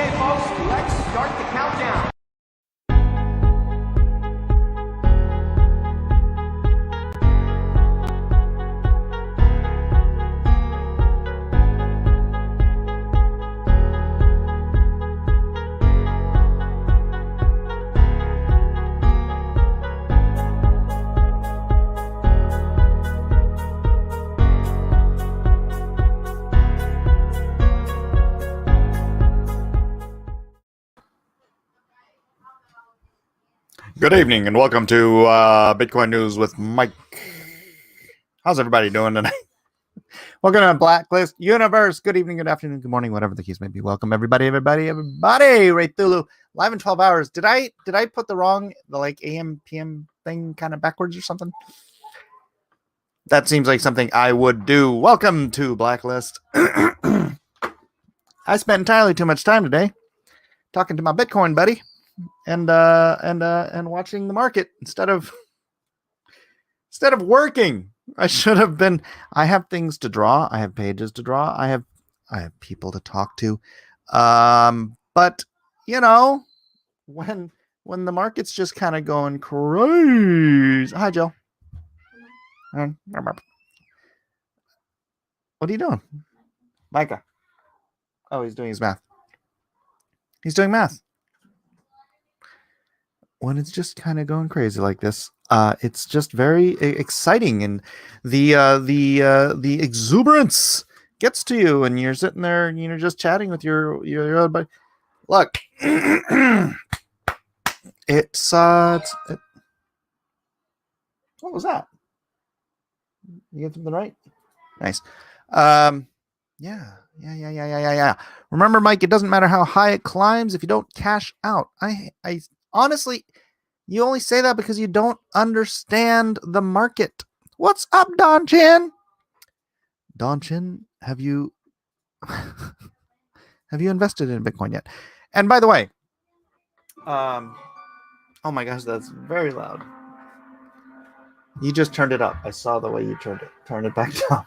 Okay, folks, let's start the countdown. Good evening and welcome to Bitcoin News with Mike. How's everybody doing tonight? Welcome to Blacklist Universe. Good evening, good afternoon, good morning, whatever the case may be. Welcome everybody. Ray Thulu, live in 12 hours. Did I put the AM PM thing kind of backwards or something? That seems like something I would do. Welcome to Blacklist. I spent entirely too much time today talking to my Bitcoin buddy and watching the market instead of working. I should have been. I have things to draw. I have pages to draw. I have people to talk to. But you know, when the market's just kind of going crazy. Hi, Joe. What are you doing, Micah? Oh, he's doing his math. He's doing math. When it's just kind of going crazy like this, it's just very exciting, and the exuberance gets to you, and you're sitting there, and you're just chatting with your other buddy. Look, it's what was that? You get something right? Nice. Yeah. Remember, Mike, it doesn't matter how high it climbs if you don't cash out. I honestly, you only say that because you don't understand the market. What's up, Don Chin? Don Chin, have you invested in Bitcoin yet? And by the way, oh my gosh, that's very loud. You just turned it up. I saw the way you turned it. Turn it back down.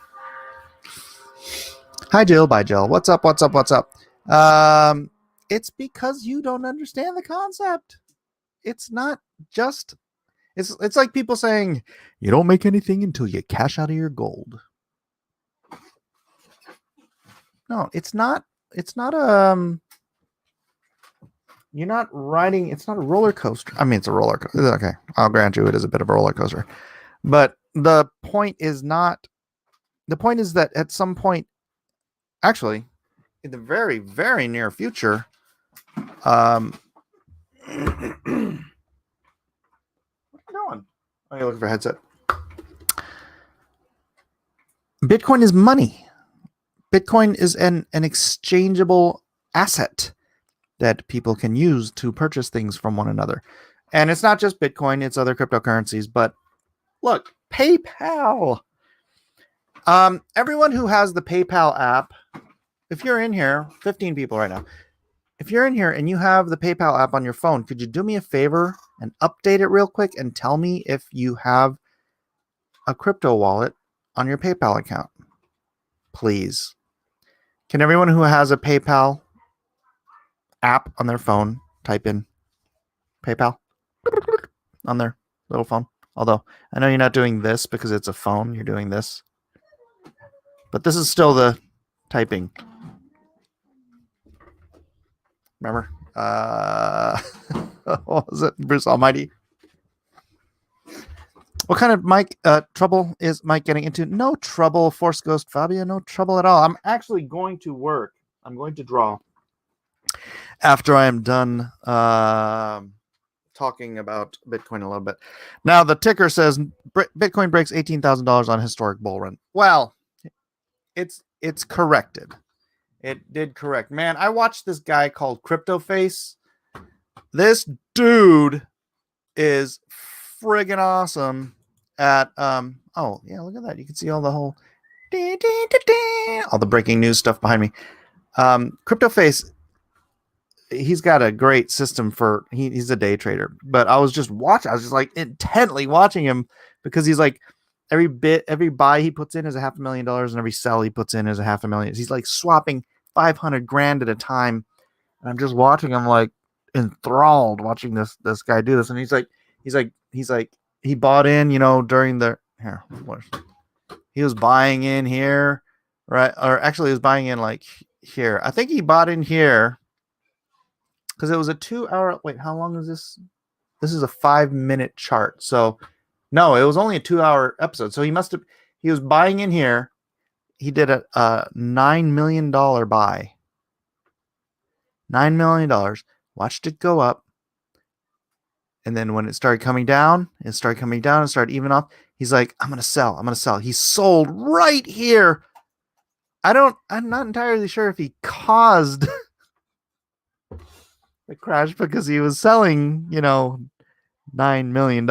Hi, Jill. Bye, Jill. What's up? It's because you don't understand the concept. It's not just, it's like people saying, you don't make anything until you cash out of your gold. No, it's not you're not riding, it's not a roller coaster. I mean, it's a roller coaster. Okay, I'll grant you it is a bit of a roller coaster. But the point is that at some point, actually, in the very, very near future, what are you doing? Oh, you're looking for a headset. Bitcoin is money. Bitcoin is an exchangeable asset that people can use to purchase things from one another. And it's not just Bitcoin, it's other cryptocurrencies. But look, PayPal. Everyone who has the PayPal app, if you're in here, 15 people right now, if you're in here and you have the PayPal app on your phone, could you do me a favor and update it real quick and tell me if you have a crypto wallet on your PayPal account? Please. Can everyone who has a PayPal app on their phone type in PayPal on their little phone? Although I know you're not doing this because it's a phone, you're doing this. But this is still the typing. Remember? What was it? Bruce Almighty. What kind of trouble is Mike getting into? No trouble, Force Ghost Fabio. No trouble at all. I'm actually going to work. I'm going to draw after I am done talking about Bitcoin a little bit. Now, the ticker says Bitcoin breaks $18,000 on historic bull run. Well, it's corrected. It did correct. Man, I watched this guy called CryptoFace. This dude is friggin' awesome at oh yeah, look at that. You can see all the whole all the breaking news stuff behind me. CryptoFace, he's got a great system for he's a day trader. But I was just like intently watching him because he's like every buy he puts in is $500,000 and every sell he puts in is $500,000. He's like swapping 500 grand at a time And I'm just watching him like enthralled watching this guy do this. And he's like he bought in, during the here. He was buying in here, right? Or actually he was buying in like here. I think he bought in here because it was a 2 hour. Wait, how long is this? This is a 5-minute chart. So no, it was only a 2 hour episode. So he was buying in here. He did a $9 million buy. $9 million. Watched it go up. And then when it started coming down, and started even off. He's like, I'm going to sell. He sold right here. I'm not entirely sure if he caused the crash because he was selling, $9 million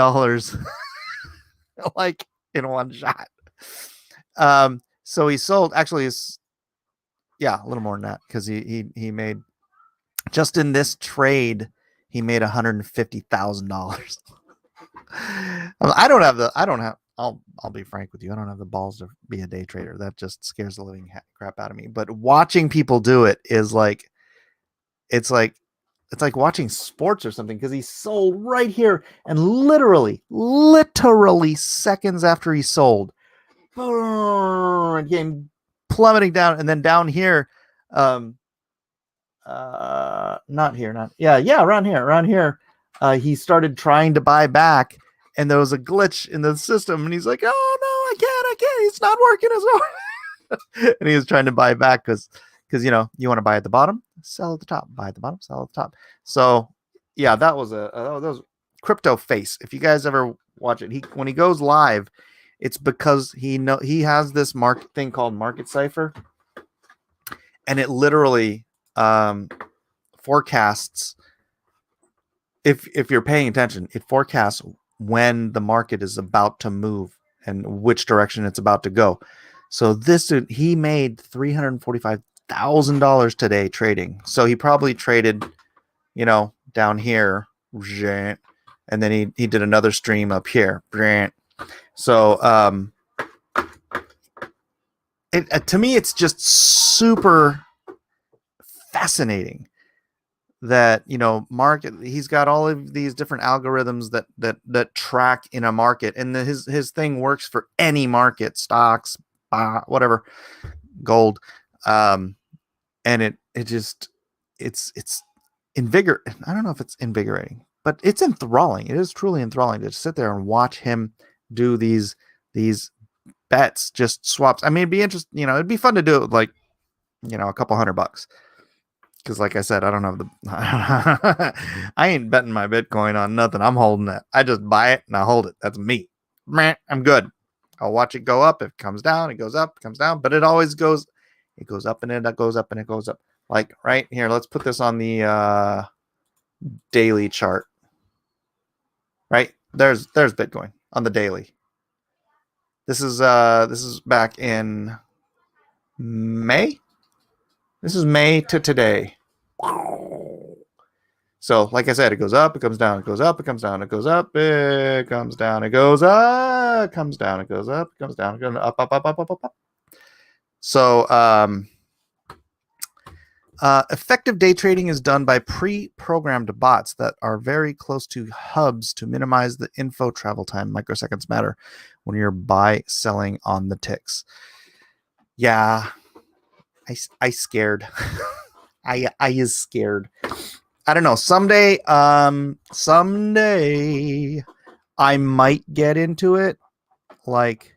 like in one shot. So he sold, actually, a little more than that because he made, just in this trade, he made $150,000. I'll be frank with you. I don't have the balls to be a day trader. That just scares the living crap out of me. But watching people do it is like, it's like watching sports or something, because he sold right here and literally seconds after he sold, boom, it came plummeting down. And then down here, around here, he started trying to buy back, and there was a glitch in the system, and he's like, oh no, I can't, it's not working as well. And he was trying to buy back because you want to buy at the bottom, sell at the top, buy at the bottom, sell at the top. So yeah, that was Crypto Face. If you guys ever watch it, when he goes live, it's because he has this thing called Market Cipher, and it literally forecasts, if you're paying attention, it forecasts when the market is about to move and which direction it's about to go. So he made $345,000 today trading. So he probably traded, down here, and then he did another stream up here. So to me, it's just super fascinating that he's got all of these different algorithms that track in a market, and his thing works for any market, stocks, whatever, gold, and it's invigorating. I don't know if it's invigorating, but it's enthralling. It is truly enthralling to sit there and watch him do these bets, just swaps. I mean, it'd be interesting, it'd be fun to do it with like, a couple $100. Because like I said, I don't have I ain't betting my Bitcoin on nothing. I'm holding it. I just buy it and I hold it. That's me. I'm good. I'll watch it go up. If it comes down, it goes up, it comes down. But it always goes up and it goes up and it goes up. Like right here, let's put this on the daily chart. Right? There's Bitcoin on the daily. This is back in May. This is May to today. So, like I said, it goes up, it comes down, it goes up, it comes down, it goes up, it comes down, it goes up, it comes down, it goes up, it comes down, it goes up, up. So, effective day trading is done by pre-programmed bots that are very close to hubs to minimize the info travel time. Microseconds matter when you're selling on the ticks. Yeah. I scared. I is scared. I don't know. Someday I might get into it. Like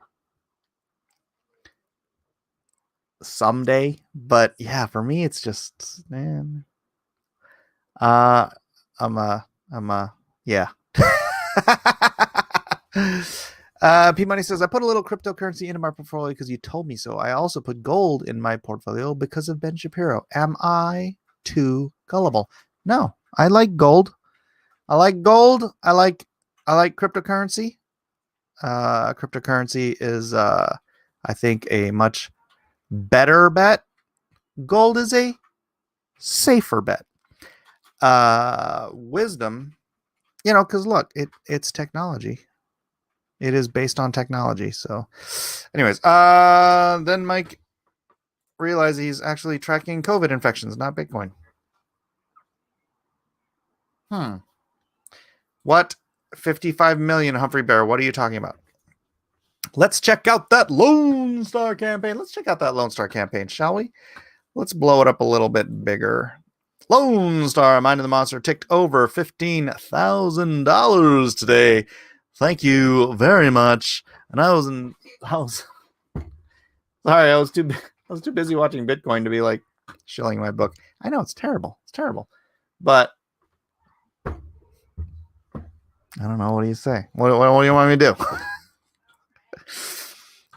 someday, but yeah, for me it's just, man. Yeah. P Money says, I put a little cryptocurrency into my portfolio because you told me so. I also put gold in my portfolio because of Ben Shapiro. Am I too gullible? No, I like gold. I like cryptocurrency. Cryptocurrency is, I think, a much better bet. Gold is a safer bet. Wisdom, because look, it's technology. It is based on technology. So anyways, then Mike realized he's actually tracking COVID infections, not Bitcoin. What 55 million, Humphrey Bear? What are you talking about? Let's check out that Lone Star campaign. Let's check out that Lone Star campaign, shall we? Let's blow it up a little bit bigger. Lone Star, Mind of the Monster, ticked over $15,000 today. Thank you very much. And I was sorry, I was too busy watching Bitcoin to be like shilling my book. I know it's terrible. It's terrible. But I don't know. What do you say? What do you want me to do?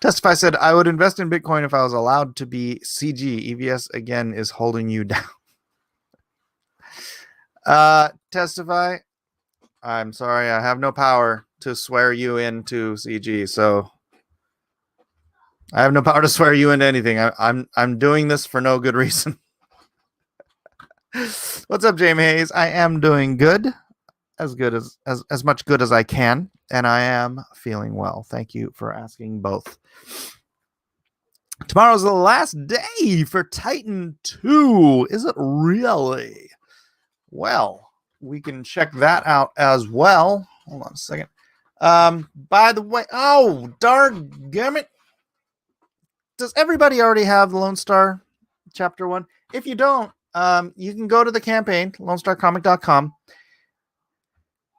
Testify said, I would invest in Bitcoin if I was allowed to be CG. EVS again is holding you down. Testify, I'm sorry, I have no power to swear you into CG, so I have no power to swear you into anything. I'm doing this for no good reason. What's up, Jamie Hayes? I am doing good as much good as I can, and I am feeling well. Thank you for asking both. Tomorrow's the last day for Titan 2. Is it really? Well, we can check that out as well. Hold on a second. By the way, oh, darn-gummit. Does everybody already have the Lone Star Chapter 1? If you don't, you can go to the campaign, LoneStarComic.com.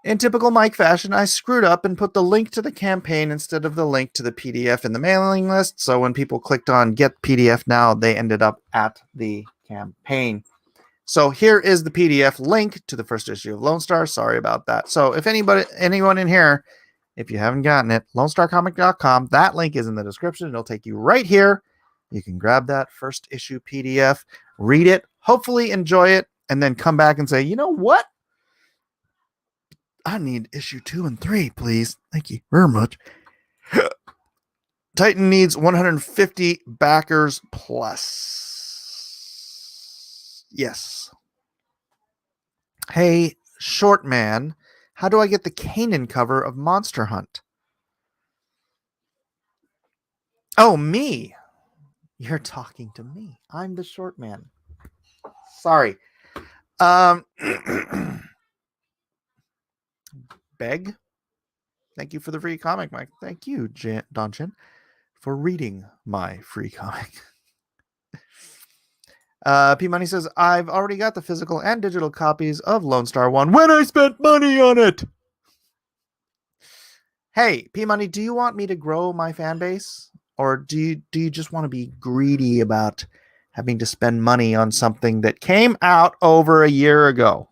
In typical Mike fashion, I screwed up and put the link to the campaign instead of the link to the PDF in the mailing list. So when people clicked on Get PDF Now, they ended up at the campaign. So here is the PDF link to the first issue of Lone Star. Sorry about that. So if anyone in here, if you haven't gotten it, LoneStarComic.com, that link is in the description. It'll take you right here. You can grab that first issue PDF, read it, hopefully enjoy it, and then come back and say, you know what? I need issue 2 and 3, please. Thank you very much. Titan needs 150 backers plus. Yes. Hey, short man, how do I get the Kanan cover of Monster Hunt? Oh, me. You're talking to me. I'm the short man. Sorry. Beg. Thank you for the free comic, Mike. Thank you, Don Chen, for reading my free comic. P Money says, I've already got the physical and digital copies of Lone Star 1 when I spent money on it. Hey, P Money, do you want me to grow my fan base? Or do you just want to be greedy about having to spend money on something that came out over a year ago?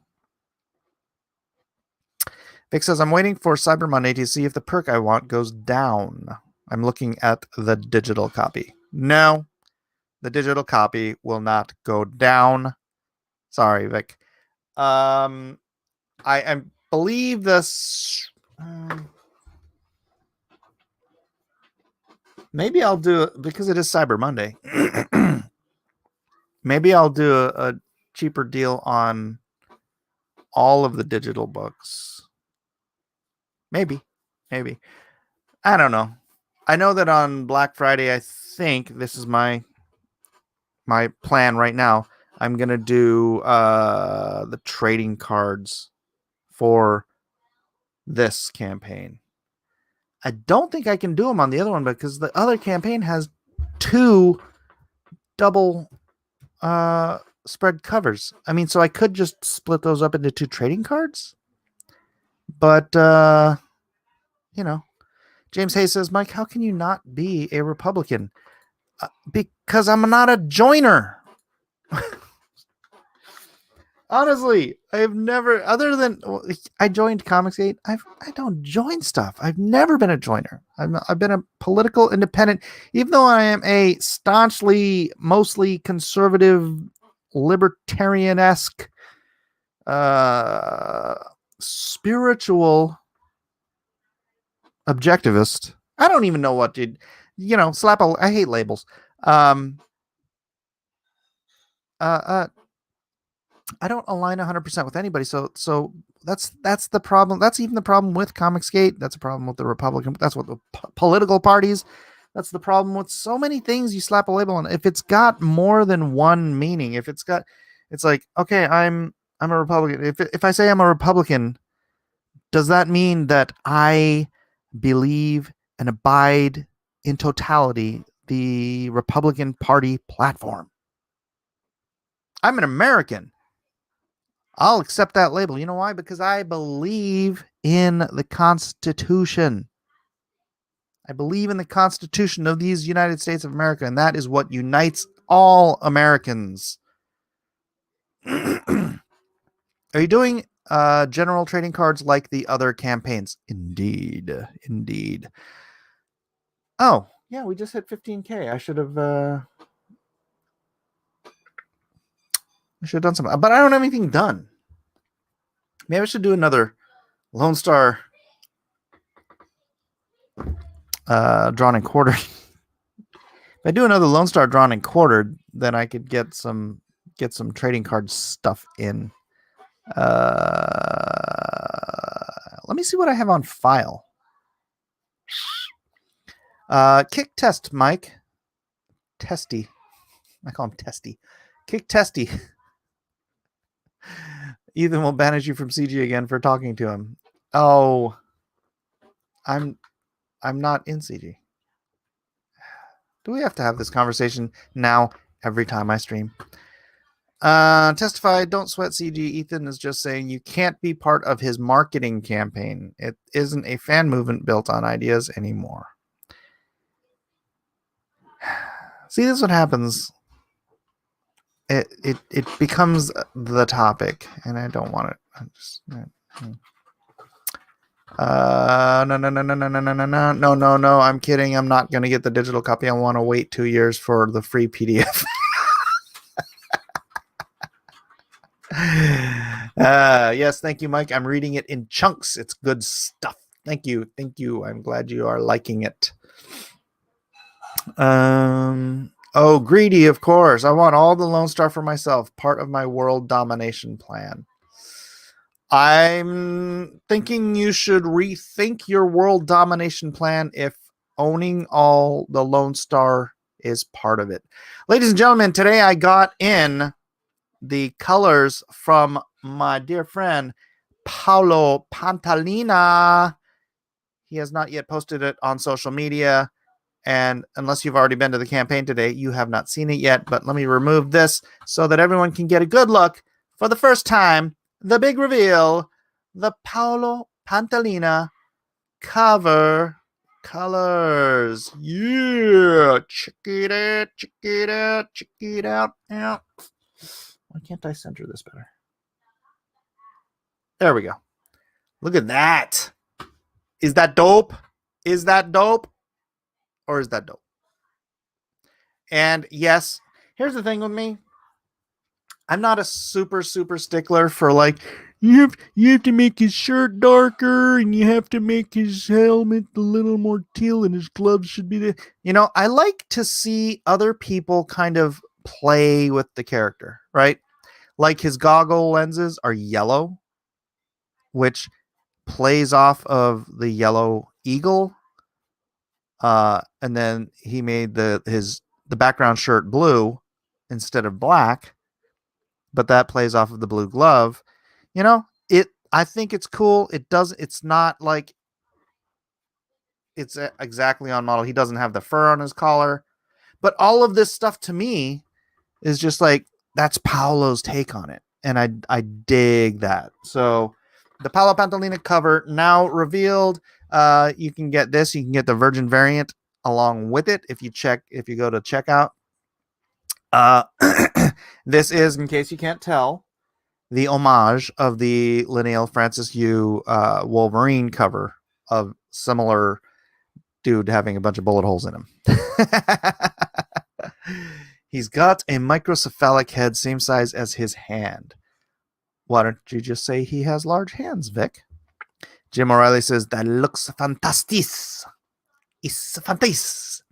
Vic says, I'm waiting for Cyber Monday to see if the perk I want goes down. I'm looking at the digital copy. No, the digital copy will not go down. Sorry, Vic. I believe this... maybe I'll do it because it is Cyber Monday. Maybe I'll do a cheaper deal on all of the digital books. Maybe. I don't know. I know that on Black Friday, I think this is my plan right now. I'm going to do the trading cards for this campaign. I don't think I can do them on the other one because the other campaign has 2 double spread covers. I mean, so I could just split those up into 2 trading cards. But, James Hayes says, Mike, how can you not be a Republican? Because I'm not a joiner. Honestly, I've never, other than I joined Comicsgate, I don't join stuff. I've never been a joiner. I've been a political independent, even though I am a staunchly, mostly conservative, libertarian-esque, spiritual objectivist. I don't even know what to, I hate labels. I don't align 100% with anybody. So that's the problem. That's even the problem with Comicsgate. That's a problem with the Republican. That's what the political parties. That's the problem with so many things you slap a label on. If it's got more than one meaning, it's like, okay, I'm I'm a Republican. If I say I'm a Republican, does that mean that I believe and abide in totality the Republican Party platform? I'm an American. I'll accept that label. You know why? Because I believe in the Constitution. I believe in the Constitution of these United States of America, and that is what unites all Americans. Are you doing general trading cards like the other campaigns? Indeed. Oh, yeah, we just hit 15K. I should have done something, but I don't have anything done. Maybe I should do another Lone Star drawn and quartered. If I do another Lone Star drawn and quartered, then I could get some trading card stuff in. Let me see what I have on file. Kick test, Mike. Testy. I call him Testy. Kick Testy. Ethan will banish you from CG again for talking to him. Oh, I'm not in CG. Do we have to have this conversation now every time I stream? Testify, don't sweat CG. Ethan is just saying you can't be part of his marketing campaign. It isn't a fan movement built on ideas anymore. See, this is what happens. It becomes the topic, and I don't want it. No. I'm kidding. I'm not gonna get the digital copy. I want to wait 2 years for the free PDF. Yes, thank you, Mike. I'm reading it in chunks. It's good stuff. Thank you. I'm glad you are liking it. Oh, greedy, of course. I want all the Lone Star for myself. Part of my world domination plan. I'm thinking you should rethink your world domination plan if owning all the Lone Star is part of it. Ladies and gentlemen, today I got in the colors from my dear friend Paolo Pantalina. He has not yet posted it on social media, and unless you've already been to the campaign today, you have not seen it yet. But let me remove this so that everyone can get a good look for the first time. The big reveal, the Paolo Pantalina cover colors. Yeah, check it out. Why can't I center this better? There we go. Look at that. Is that dope? Or is that dope? And yes, here's the thing with me. I'm not a super stickler for like, you have to make his shirt darker and you have to make his helmet a little more teal and his gloves should be the, I like to see other people kind of play with the character, right? Like his goggle lenses are yellow, which plays off of the yellow eagle. And then he made the background shirt blue instead of black, but that plays off of the blue glove. I think it's cool. It's not like it's exactly on model. He doesn't have the fur on his collar, but all of this stuff to me is just like, that's Paolo's take on it. And I dig that. So the Paolo Pantalina cover now revealed. You can get this. You can get the Virgin variant along with it if you go to checkout. This is, in case you can't tell, the homage of the Linnell Francis Yu Wolverine cover of similar dude having a bunch of bullet holes in him. He's got a microcephalic head, same size as his hand. Why don't you just say he has large hands, Vic? Jim O'Reilly says, that looks fantastic. It's fantastic.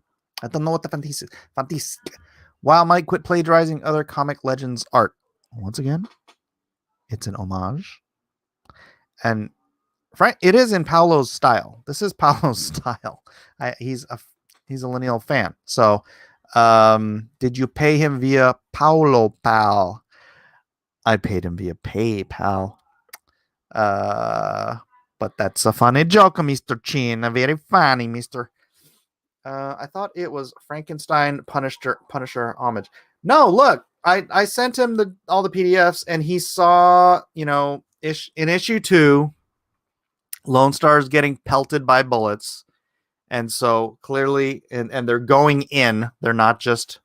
I don't know what the fantastic is. Fantastic. Wow, Mike, quit plagiarizing other comic legends' art. Once again, it's an homage. And it is in Paolo's style. This is Paolo's style. He's a Linnell fan. So, did you pay him via Paolo Pal? I paid him via PayPal. But that's a funny joke, Mr. Chin. A very funny, Mr. I thought it was Frankenstein Punisher homage. No, look, I sent him all the PDFs, and he saw, in issue 2, Lone Star's getting pelted by bullets, and so clearly, and they're going in. They're not just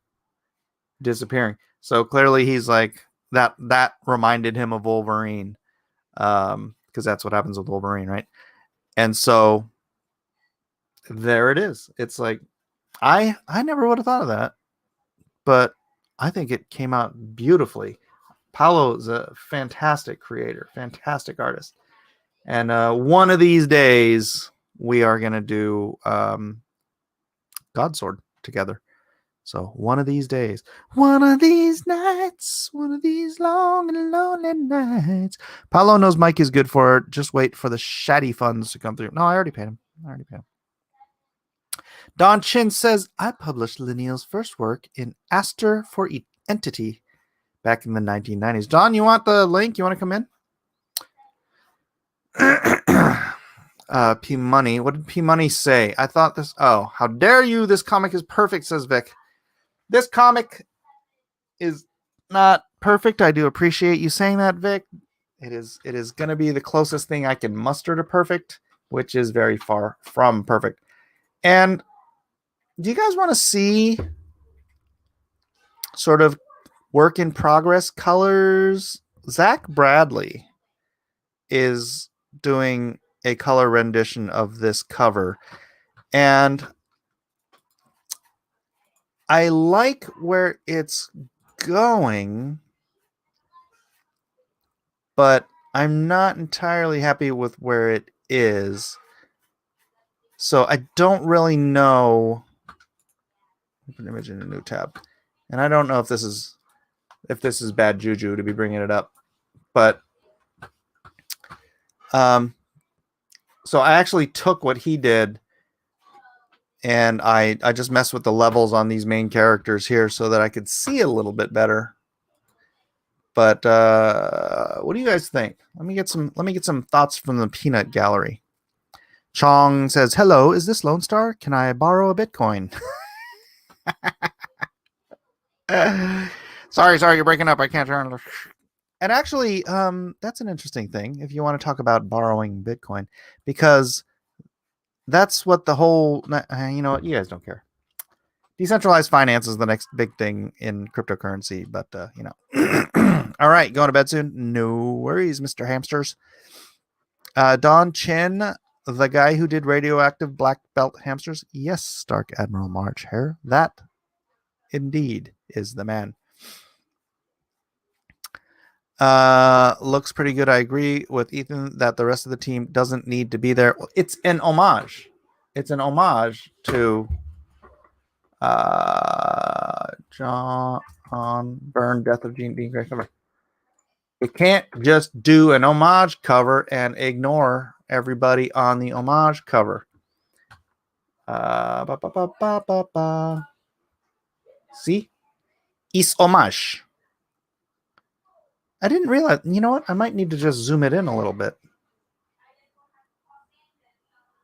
disappearing. So clearly, he's like that. That reminded him of Wolverine, because that's what happens with Wolverine, right? And so there it is. It's like I never would have thought of that, but I think it came out beautifully. Paolo is a fantastic creator, fantastic artist, and one of these days we are gonna do Godsword together. So one of these days, one of these nights, one of these long and lonely nights. Paolo knows Mike is good for it. Just wait for the shady funds to come through. No, I already paid him. Don Chin says, I published Lineal's first work in Aster for Entity back in the 1990s. Don, you want the link? You want to come in? P Money. What did P Money say? I thought this. Oh, how dare you? This comic is perfect, says Vic. This comic is not perfect. I do appreciate you saying that, Vic. It is going to be the closest thing I can muster to perfect, which is very far from perfect. And do you guys want to see sort of work in progress colors? Zach Bradley is doing a color rendition of this cover, and I like where it's going, but I'm not entirely happy with where it is. So I don't really know. Open image in a new tab, and I don't know if this is bad juju to be bringing it up, but so I actually took what he did, and I just messed with the levels on these main characters here so that I could see a little bit better. But what do you guys think? Let me get some thoughts from the peanut gallery. Chong says, hello, is this Lone Star? Can I borrow a Bitcoin? Sorry, you're breaking up. I can't turn. And actually, that's an interesting thing if you want to talk about borrowing Bitcoin, because that's what the whole, you know what, you guys don't care. Decentralized finance is the next big thing in cryptocurrency, but all right, going to bed soon? No worries, Mr. Hamsters. Don Chin, the guy who did Radioactive Black Belt Hamsters. Yes, Stark Admiral March Hare. That indeed is the man. Looks pretty good. I agree with Ethan that the rest of the team doesn't need to be there. It's an homage. It's an homage to John Byrne, Death of Dean Grey cover. You can't just do an homage cover and ignore everybody on the homage cover. See? Is homage. I didn't realize, you know what? I might need to just zoom it in a little bit.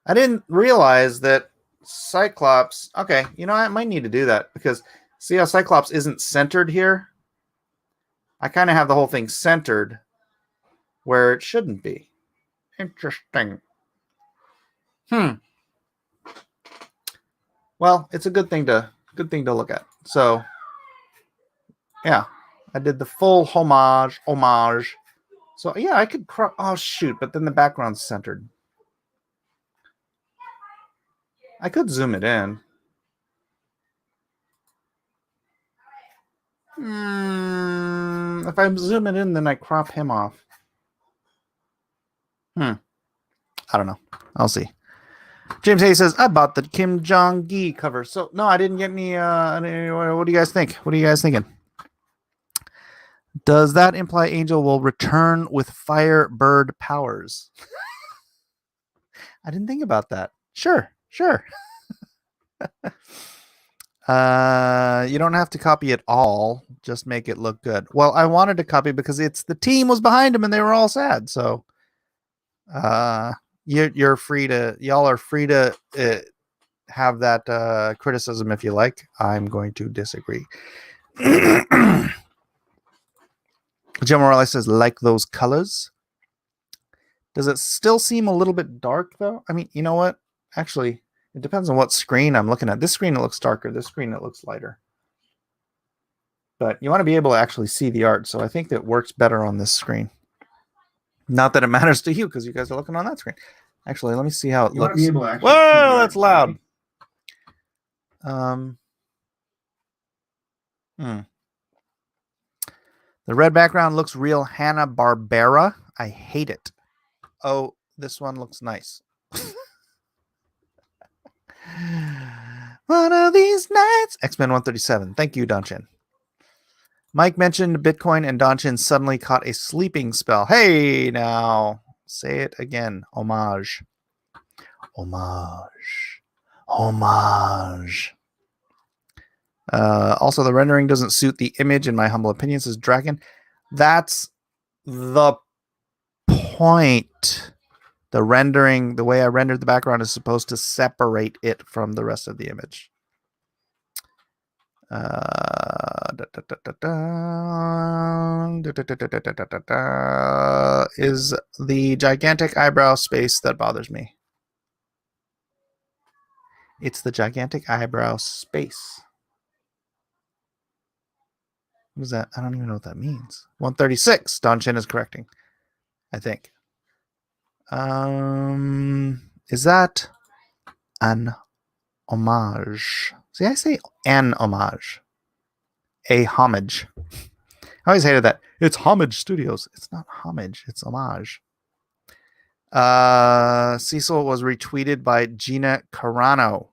I didn't realize that Cyclops, okay, I might need to do that, because see how Cyclops isn't centered here? I kind of have the whole thing centered where it shouldn't be. Interesting. Well, it's a good thing to look at. So, yeah, I did the full homage. So, yeah, I could oh shoot, but then the background's centered. I could zoom it in. If I zoom it in, then I crop him off. I don't know. I'll see. James Hayes says, I bought the Kim Jong-gi cover. So, no, I didn't get any. What do you guys think? What are you guys thinking? Does that imply Angel will return with Firebird powers? I didn't think about that. Sure. You don't have to copy it all. Just make it look good. Well, I wanted to copy because it's the team was behind him and they were all sad. So, you're free to y'all are free to have that criticism if you like. I'm going to disagree. Jim Morales says, like those colors. Does it still seem a little bit dark though? I mean, you know what? Actually, it depends on what screen I'm looking at. This screen, it looks darker. This screen, it looks lighter. But you want to be able to actually see the art. So I think that works better on this screen. Not that it matters to you because you guys are looking on that screen. Actually, let me see how it looks. Whoa, that's loud. The red background looks real Hanna-Barbera. I hate it. Oh, this one looks nice. One of these nights. X-Men 137. Thank you, Donchin. Mike mentioned Bitcoin and Donchin suddenly caught a sleeping spell. Hey, now. Say it again. Homage. Homage. Homage. Also, the rendering doesn't suit the image, in my humble opinion, says Dragon. That's the point. The rendering, the way I rendered the background is supposed to separate it from the rest of the image. Is the gigantic eyebrow space that bothers me. It's the gigantic eyebrow space. What is that? I don't even know what that means. 136. Don Chen is correcting, I think. Is that an homage? See, I say an homage. A homage. I always hated that. It's Homage Studios. It's not homage. It's homage. Cecil was retweeted by Gina Carano.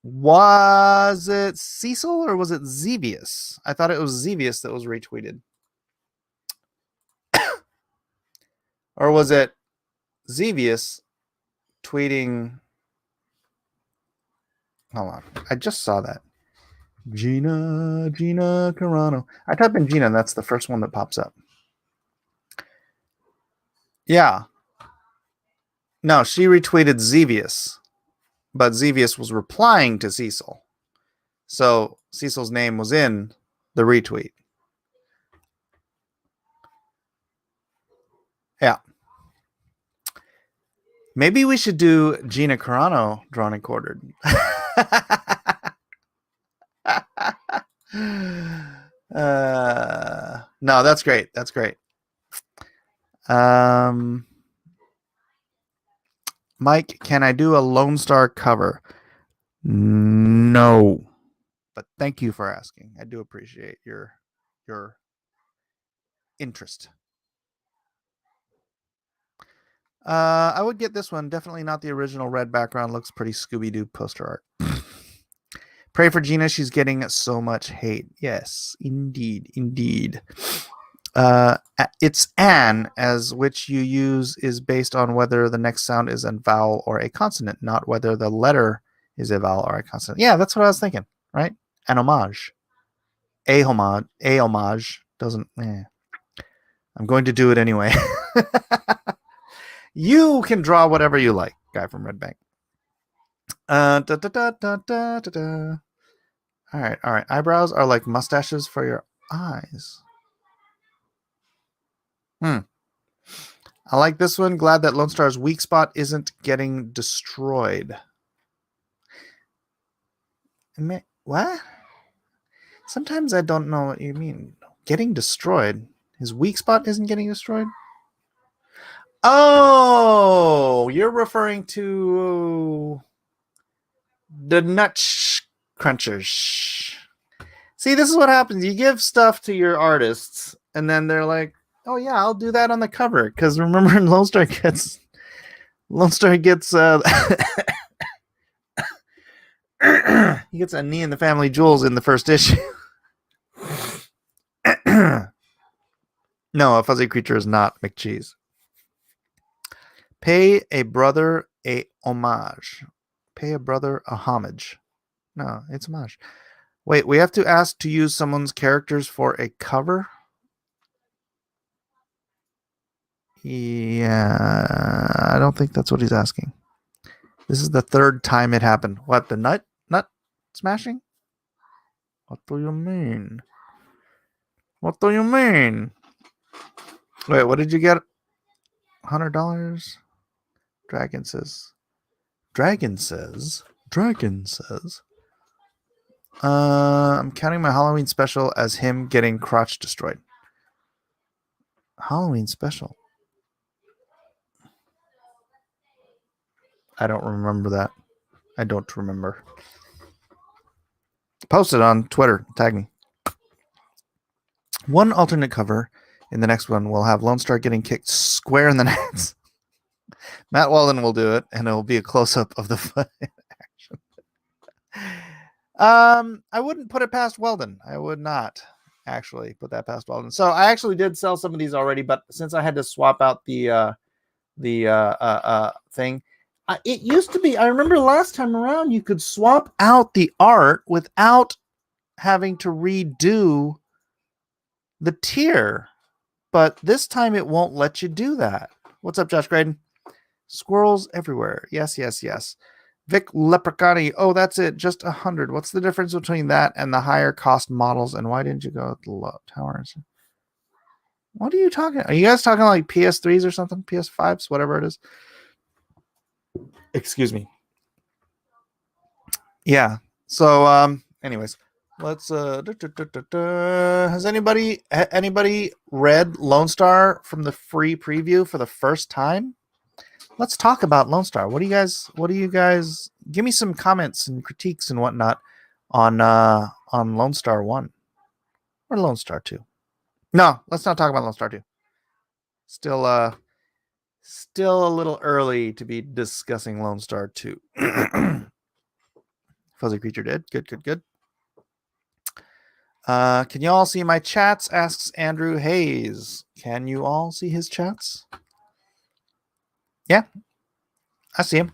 Was it Cecil or was it Xevious? I thought it was Xevious that was retweeted. Or was it Xevious tweeting? Hold on. I just saw that. Gina Carano. I type in Gina and that's the first one that pops up. Yeah. No, she retweeted Xevious. But Xevious was replying to Cecil. So Cecil's name was in the retweet. Yeah. Maybe we should do Gina Carano drawn and quartered. No, that's great. That's great. Mike, can I do a Lone Star cover? No. But thank you for asking. I do appreciate your interest. I would get this one. Definitely not the original red background. Looks pretty Scooby-Doo poster art. Pray for Gina. She's getting so much hate. Yes, indeed. Indeed. It's an, as which you use is based on whether the next sound is a vowel or a consonant, not whether the letter is a vowel or a consonant. Yeah, that's what I was thinking, right? An homage. A homage doesn't. I'm going to do it anyway. You can draw whatever you like, guy from Red Bank. All right. Eyebrows are like mustaches for your eyes. I like this one. Glad that Lone Star's weak spot isn't getting destroyed. What? Sometimes I don't know what you mean. Getting destroyed? His weak spot isn't getting destroyed? Oh, you're referring to the nut crunchers. See, this is what happens. You give stuff to your artists, and then they're like, "Oh yeah, I'll do that on the cover." Because remember, Lone Star gets he gets a knee in the family jewels in the first issue. No, a fuzzy creature is not McCheese. Pay a brother a homage. Pay a brother a homage. No, it's Smosh. Wait, we have to ask to use someone's characters for a cover? Yeah, I don't think that's what he's asking. This is the third time it happened. What, the nut smashing? What do you mean? What do you mean? Wait, what did you get? $100? Dragon says. I'm counting my Halloween special as him getting crotch destroyed. Halloween special. I don't remember that. I don't remember. Post it on Twitter. Tag me. One alternate cover in the next one will have Lone Star getting kicked square in the nuts. Matt Walden will do it, and it will be a close-up of the foot in action. I wouldn't put it past Weldon. I would not actually put that past Weldon. So I actually did sell some of these already, but since I had to swap out the thing, it used to be. I remember last time around, you could swap out the art without having to redo the tier, but this time it won't let you do that. What's up, Josh Graydon? Squirrels everywhere. Yes. Vic Leprechauny. Oh, that's it. Just 100. What's the difference between that and the higher cost models? And why didn't you go with the low towers? What are you talking? Are you guys talking like PS3s or something? PS5s, whatever it is. Excuse me. Yeah. So, anyways, let's. Has anybody read Lone Star from the free preview for the first time? Let's talk about Lone Star. What do you guys give me some comments and critiques and whatnot on Lone Star 1 or Lone Star 2? No, let's not talk about Lone Star 2. Still a little early to be discussing Lone Star 2. Fuzzy Creature did. Good. Can you all see my chats? Asks Andrew Hayes. Can you all see his chats? Yeah, I see him.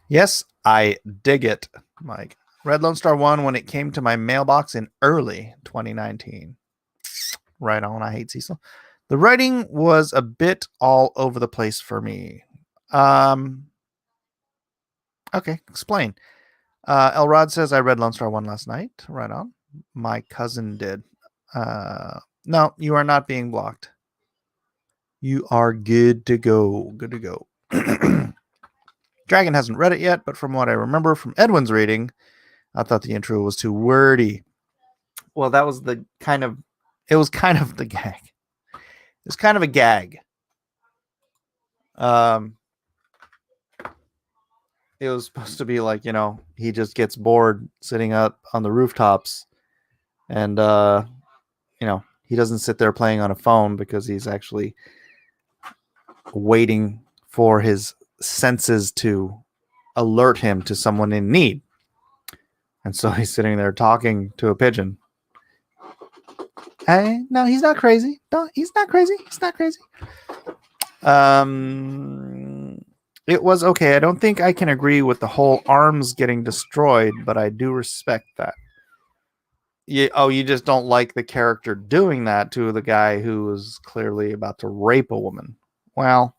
Yes, I dig it, Mike. Read Lone Star 1 when it came to my mailbox in early 2019. Right on. I hate Cecil. The writing was a bit all over the place for me. Okay, explain. Elrod says I read Lone Star 1 last night. Right on. My cousin did. No, you are not being blocked. You are good to go. Dragon hasn't read it yet, but from what I remember from Edwin's reading, I thought the intro was too wordy. Well, that was the kind of the gag. It's kind of a gag. It was supposed to be like, he just gets bored sitting up on the rooftops and, he doesn't sit there playing on a phone because he's actually waiting for his senses to alert him to someone in need. And so he's sitting there talking to a pigeon. Hey, no, he's not crazy. No, he's not crazy. It was okay. I don't think I can agree with the whole arms getting destroyed, but I do respect that. You just don't like the character doing that to the guy who was clearly about to rape a woman. Well,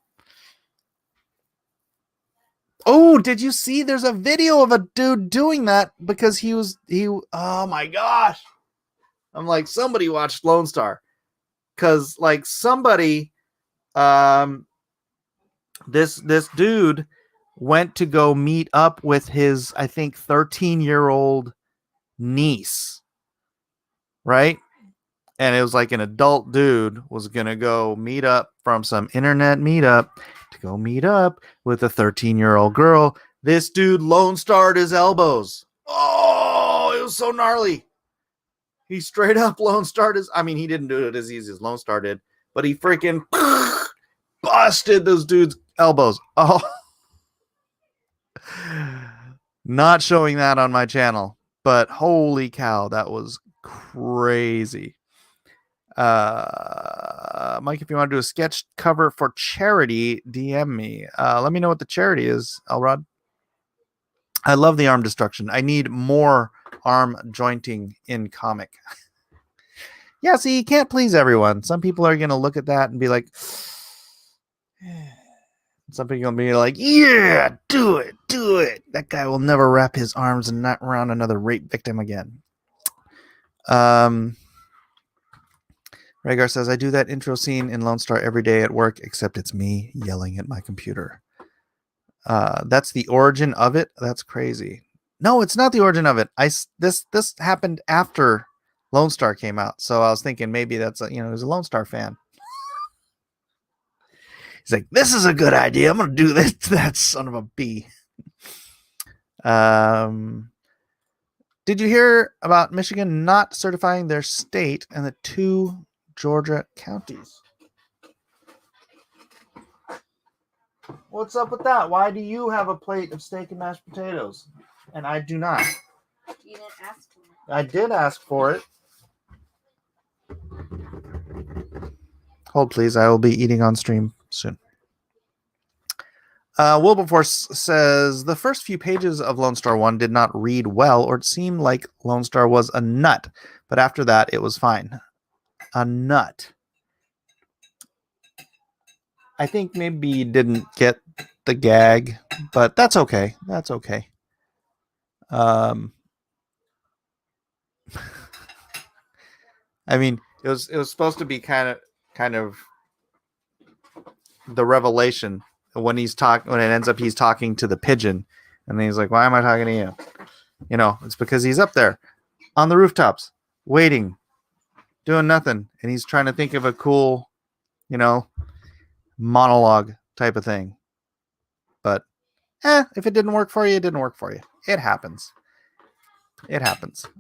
oh, did you see? There's a video of a dude doing that because oh my gosh. I'm like, somebody watched Lone Star. Because like somebody, this dude went to go meet up with his, I think, 13-year-old niece. Right? And it was like an adult dude was going to go meet up from some internet meetup to go meet up with a 13-year-old girl. This dude Lone Starred his elbows. Oh, it was so gnarly. He straight up Lone Starred his... I mean, he didn't do it as easy as Lone Star did, but he freaking busted those dudes' elbows. Oh. Not showing that on my channel, but holy cow, that was crazy. Mike, if you want to do a sketch cover for charity, DM me. Let me know what the charity is, Elrod. I love the arm destruction. I need more arm jointing in comic. Yeah, see, you can't please everyone. Some people are going to look at that and be like, some people are going to be like, yeah, do it, do it. That guy will never wrap his arms and not around another rape victim again. Rhaegar says, I do that intro scene in Lone Star every day at work, except it's me yelling at my computer. That's the origin of it. That's crazy. No, it's not the origin of it. This happened after Lone Star came out, so I was thinking maybe that's he was a Lone Star fan. He's like, this is a good idea. I'm gonna do this to that son of a bee. Did you hear about Michigan not certifying their state and the 2 Georgia counties? What's up with that? Why do you have a plate of steak and mashed potatoes and I do not? You didn't ask for it. I did ask for it. Hold, please. I will be eating on stream soon. Wilberforce says, the first few pages of Lone Star 1 did not read well, or it seemed like Lone Star was a nut. But after that, it was fine. A nut. I think maybe you didn't get the gag, but that's okay. That's okay. I mean, it was supposed to be kind of the revelation when he's when it ends up he's talking to the pigeon, and then he's like, why am I talking to you? It's because he's up there on the rooftops waiting, doing nothing, and he's trying to think of a cool monologue type of thing. But if it didn't work for you, it didn't work for you. It happens.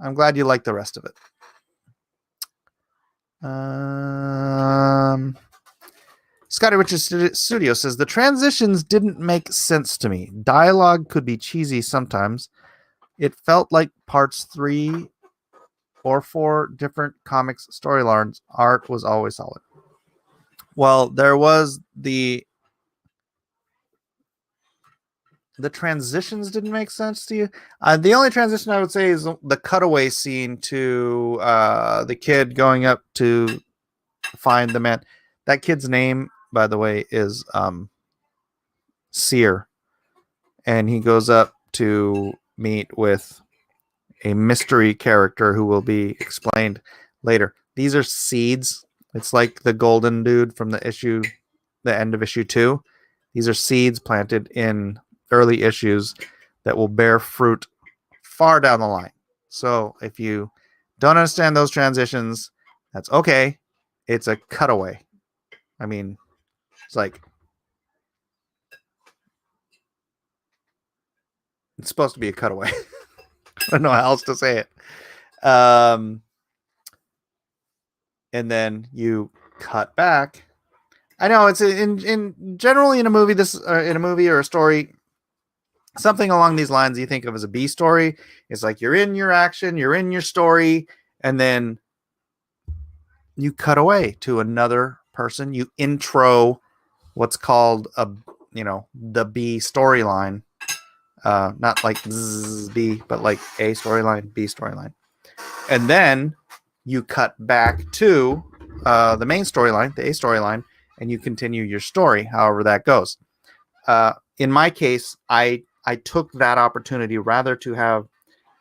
I'm glad you like the rest of it. Scotty Richards Studio says, the transitions didn't make sense to me. Dialogue could be cheesy sometimes. It felt like parts 3 or 4 different comics storylines. Art was always solid. Well, there was the transitions didn't make sense to you. The only transition I would say is the cutaway scene to the kid going up to find the man. That kid's name, by the way, is Seer, and he goes up to meet with a mystery character who will be explained later. These are seeds. It's like the golden dude from the end of issue 2. These are seeds planted in early issues that will bear fruit far down the line. So if you don't understand those transitions, that's okay. It's a cutaway. I mean, it's like it's supposed to be a cutaway. I don't know how else to say it. And then you cut back. I know it's in generally in a movie or a story, something along these lines you think of as a B story. It's like you're in your action, you're in your story, and then you cut away to another person. You intro what's called the B storyline. Not like B, but like A storyline, B storyline. And then you cut back to the main storyline, the A storyline, and you continue your story, however that goes. In my case, I took that opportunity rather to have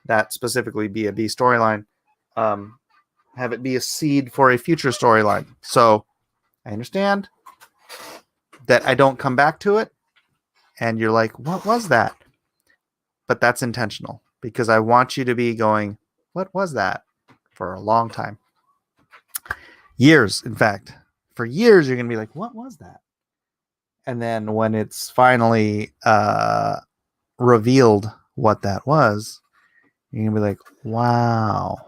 that specifically be a B storyline, have it be a seed for a future storyline. So I understand that I don't come back to it, and you're like, what was that? But that's intentional because I want you to be going, what was that? For a long time. Years, in fact. For years, you're going to be like, what was that? And then when it's finally revealed what that was, you're going to be like, wow,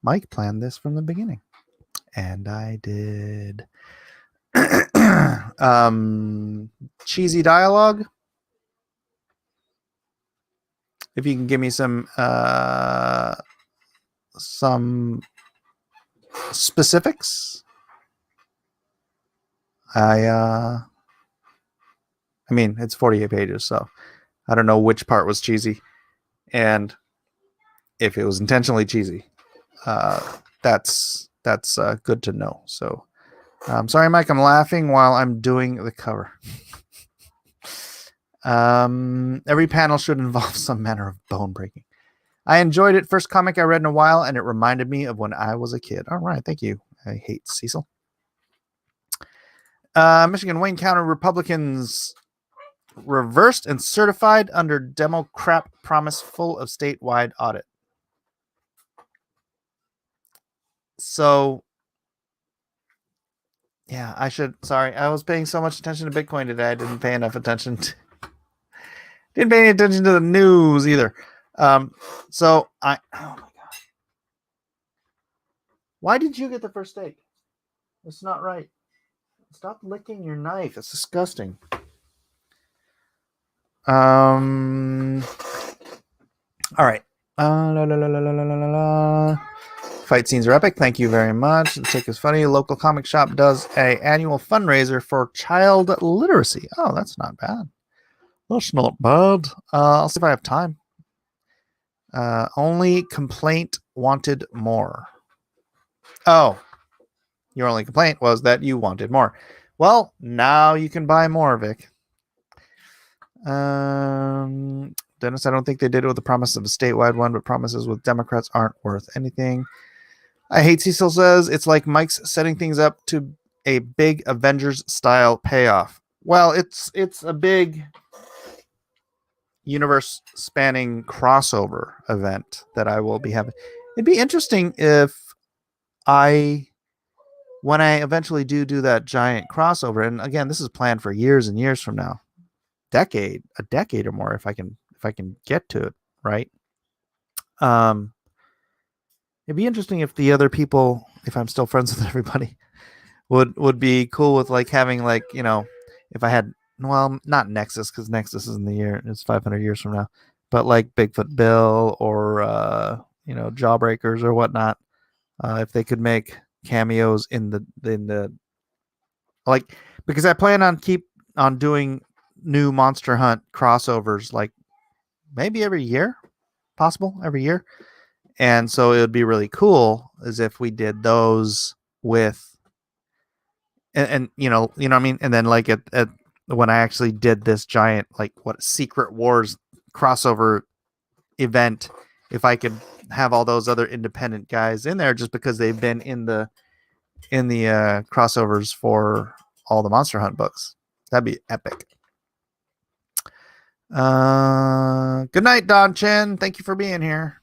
Mike planned this from the beginning. And I did. Cheesy dialogue. If you can give me some specifics. I mean, it's 48 pages, so I don't know which part was cheesy. And if it was intentionally cheesy, that's good to know. So, sorry, Mike, I'm laughing while I'm doing the cover. Every panel should involve some manner of bone breaking. I enjoyed it. First comic I read in a while, and it reminded me of when I was a kid. All right, thank you. I hate Cecil. Michigan Wayne County Republicans reversed and certified under Democrat promise full of statewide audit. So, yeah, sorry, I was paying so much attention to Bitcoin today. I didn't pay enough attention didn't pay any attention to the news either. Oh my God. Why did you get the first steak? It's not right. Stop licking your knife. It's disgusting. All right. Fight scenes are epic. Thank you very much. The tick is funny. Local comic shop does a annual fundraiser for child literacy. Oh, that's not bad. That's not bad. I'll see if I have time. Only complaint wanted more. Oh, your only complaint was that you wanted more. Well, now you can buy more, Vic. Dennis, I don't think they did it with the promise of a statewide one, but promises with Democrats aren't worth anything. I hate Cecil says it's like Mike's setting things up to a big Avengers style payoff. Well, it's a big universe spanning crossover event that I will be having. It'd be interesting if when I eventually do that giant crossover, and again, this is planned for years and years from now, a decade or more, if I can get to it, right? It'd be interesting if the other people, if I'm still friends with everybody, would be cool with like having like, you know, if I had, well, not Nexus, because Nexus is in the year, it's 500 years from now, but like Bigfoot Bill or you know, Jawbreakers or whatnot, if they could make cameos in the like, because I plan on doing new Monster Hunt crossovers like maybe every year, every year. And so it would be really cool as if we did those with, and you know what I mean? And then like at when I actually did this giant, like what Secret Wars crossover event, if I could have all those other independent guys in there just because they've been in the crossovers for all the Monster Hunt books, that'd be epic. Good night, Don Chen. Thank you for being here.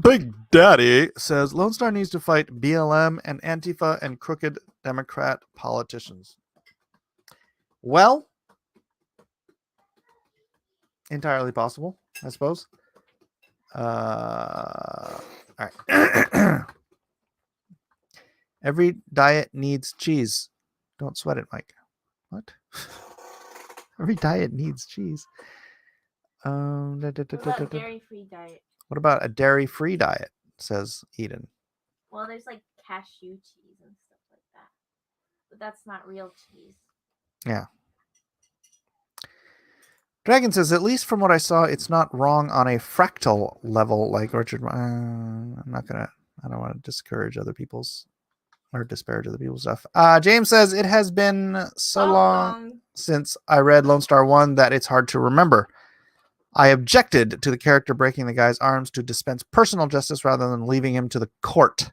Big Daddy says Lone Star needs to fight BLM and Antifa and crooked Democrat politicians. Well, entirely possible, I suppose. All right. Every diet needs cheese. Don't sweat it, Mike. What? Every diet needs cheese. What about dairy-free diet? What about a dairy-free diet? Says Eden. Well, there's like cashew cheese and stuff like that, but that's not real cheese. Yeah. Dragon says, at least from what I saw, it's not wrong on a fractal level like Richard. I don't want to disparage other people's stuff. James says, it has been so long since I read Lone Star 1 that it's hard to remember. I objected to the character breaking the guy's arms to dispense personal justice rather than leaving him to the court.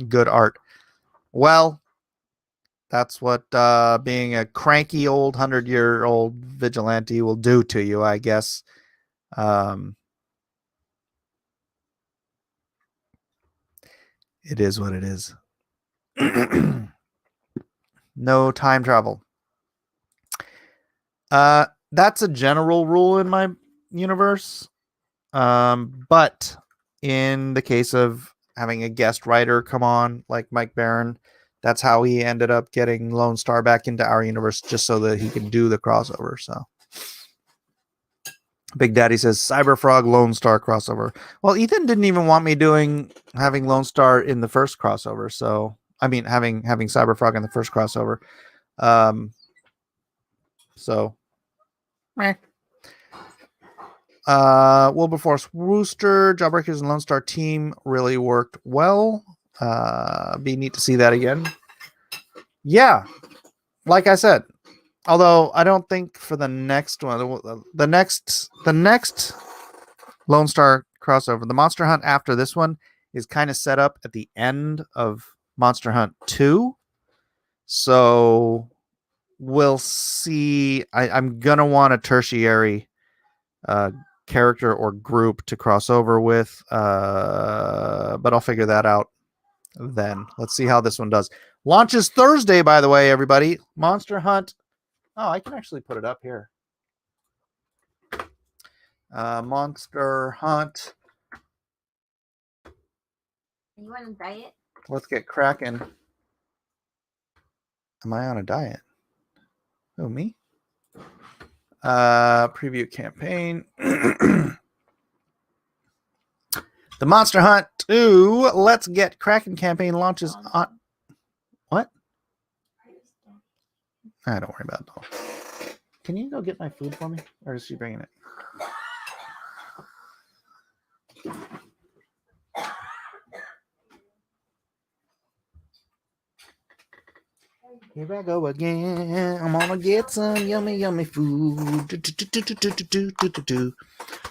Good art. Well, that's what being a cranky old 100-year-old vigilante will do to you, I guess. It is what it is. No time travel. That's a general rule in my universe. But in the case of having a guest writer come on, like Mike Barron, that's how he ended up getting Lone Star back into our universe, just so that he could do the crossover. So Big Daddy says Cyberfrog Lone Star crossover. Well, Ethan didn't even want me having Lone Star in the first crossover. So I mean, having Cyberfrog in the first crossover. So Meh. Wilberforce Rooster, Jawbreakers, and Lone Star team really worked well. Be neat to see that again. Yeah, like I said, although I don't think for the next one, the next Lone Star crossover, the Monster Hunt after this one is kind of set up at the end of Monster Hunt 2. So we'll see. I'm gonna want a tertiary character or group to cross over with, but I'll figure that out then. Let's see how this one does. Launches Thursday, by the way, everybody. Monster Hunt. Oh, I can actually put it up here. Monster Hunt. Are you on a diet? Let's get cracking. Am I on a diet? Oh, me? Preview campaign. The Monster Hunt 2 Let's Get Cracking campaign launches on... What? Don't worry about it. Can you go get my food for me? Or is she bringing it? Here I go again. I'm gonna get some yummy, yummy food.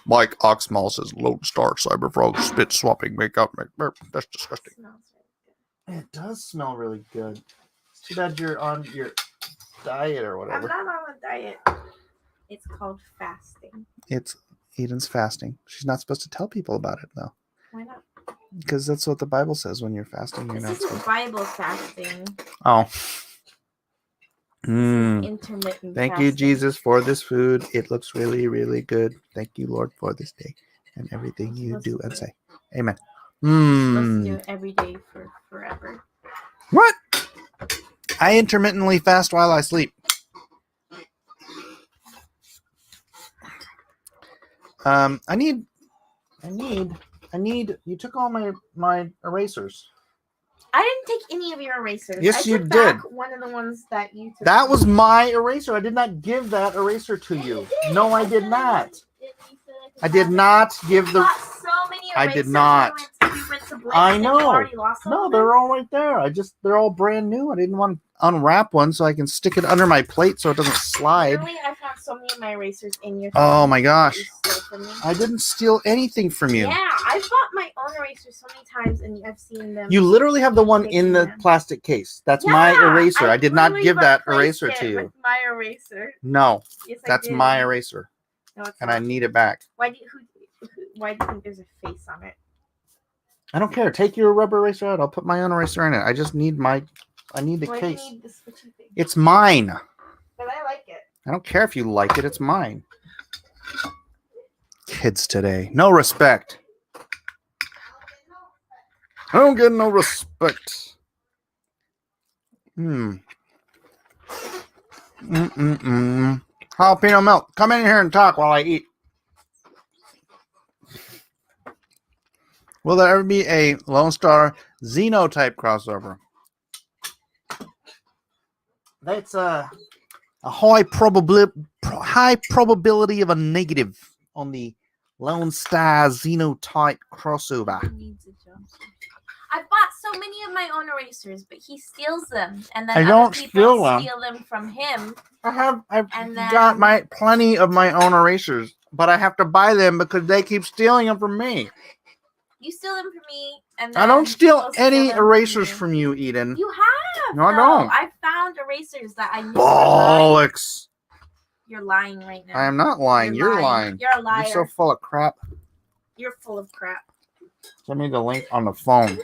Mike Oxmal says Lone Star Cyberfrog spit swapping makeup. That's disgusting. It does smell really good. It's too bad you're on your diet or I'm whatever. not on a diet. It's called fasting. It's Eden's fasting. She's not supposed to tell people about it though. Why not? Because that's what the Bible says. When you're fasting, you're This not isn't supposed. Bible fasting. Oh. Intermittent Thank fasting. you, Jesus, for this food. It looks really, really good. Thank you, Lord, for this day and everything you do and say. Amen. Supposed to do it every day for forever. What? I intermittently fast while I sleep. I need. You took all my erasers. I didn't take any of your erasers. Yes, I you took back did. one of the ones that you took. That was my eraser. I did not give that eraser to you. No, I did not. I did not give the. So many I did erasers not. when we went to Blake's I and you know. already lost all No, of them. they're all right there. They're all brand new. I didn't want to unwrap one so I can stick it under my plate so it doesn't slide. Literally, I found so many of my erasers in your. Oh thing my that gosh. you stole from me. I didn't steal anything from you. Yeah, I've bought my own erasers so many times, and I've seen them. You literally have the one in the Yeah. plastic case. That's my Yeah, eraser. I did not literally give that replaced eraser it to you. with my eraser. No, Yes, I that's did. my eraser, No, it's and I not. need it back. Why do you think there's a face on it? I don't care. Take your rubber eraser out. I'll put my own eraser in it. I just need I need the Why do you case. need the switchy thing? It's mine. But I like it. I don't care if you like it. It's mine. Kids today. No respect. I don't get no respect. Jalapeno milk. Come in here and talk while I eat. Will there ever be a Lone Star Xenotype crossover? That's a high probability of a negative on the Lone Star Xenotype crossover. Who needs a jumpsuit? I bought so many of my own erasers, but he steals them, and then I other don't people steal steal them from him. I've And got then- plenty of my own erasers, but I have to buy them because they keep stealing them from me. You steal them from me, and then I don't steal people any them erasers you. from you, Eden. You have. No, I though. don't. I found erasers that I knew. were lying. Bollocks. You're lying right now. I am not lying. You're lying. You're a liar. You're so full of crap. You're full of crap. Send me the link on the phone.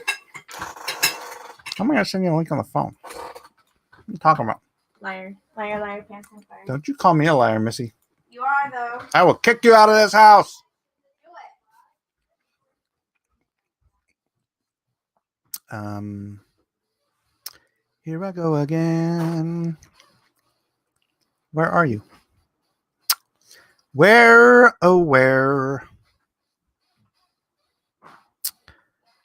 How am I going to send you a link on the phone? What are you talking about? Liar. Liar, liar, pants on fire. Don't you call me a liar, Missy. You are, though. I will kick you out of this house. Do it. Here I go again. Where are you? Where, oh, where?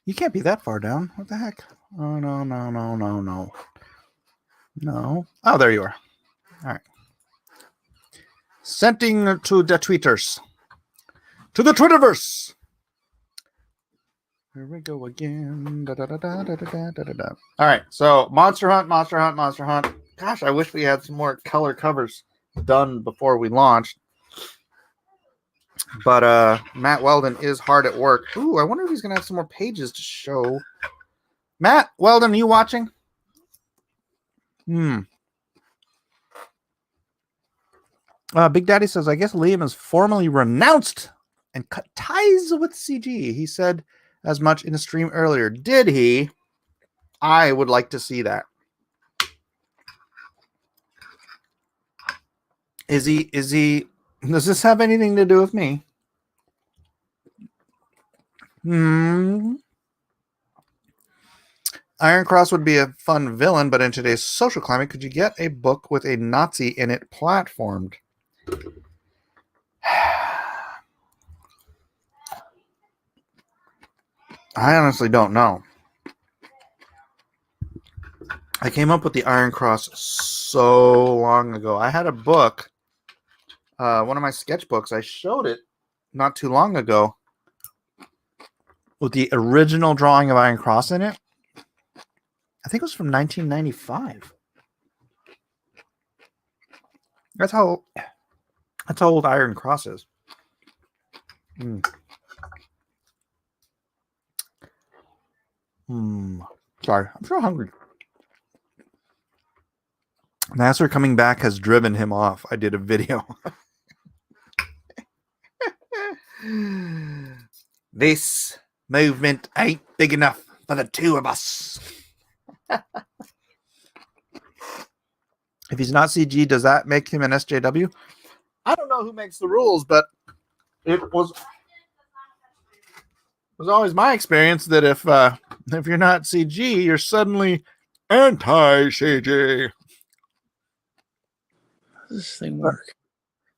You can't be that far down. What the heck? Oh, no. No. Oh, there you are. All right. Sending to the tweeters. To the Twitterverse. Here we go again. Da, da, da, da, da, da, da, da. All right. So Monster Hunt, Monster Hunt, Monster Hunt. Gosh, I wish we had some more color covers done before we launched. But Matt Weldon is hard at work. Ooh, I wonder if he's going to have some more pages to show. Matt Weldon, are you watching? Big Daddy says, I guess Liam is formally renounced and cut ties with CG. He said as much in a stream earlier. Did he? I would like to see that. Is he, does this have anything to do with me? Iron Cross would be a fun villain, but in today's social climate, could you get a book with a Nazi in it platformed? I honestly don't know. I came up with the Iron Cross so long ago. I had a book, one of my sketchbooks. I showed it not too long ago with the original drawing of Iron Cross in it. I think it was from 1995. That's how old Iron Cross is. Sorry, I'm so hungry. Nasser coming back has driven him off. I did a video. This movement ain't big enough for the two of us. If he's not CG, does that make him an SJW? I don't know who makes the rules, but it was always my experience that if you're not CG, you're suddenly anti-CG. Does this thing work?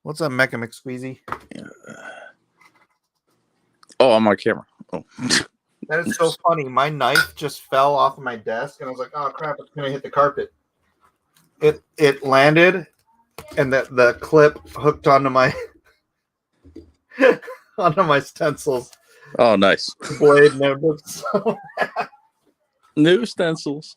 What's up, Mecha McSqueezy? Yeah. Oh, I'm on camera. Oh. That is so funny. My knife just fell off of my desk, and I was like, "Oh crap! It's gonna hit the carpet." It landed, and the clip hooked onto my onto my stencils. Oh, nice. Blade notebook. So New stencils.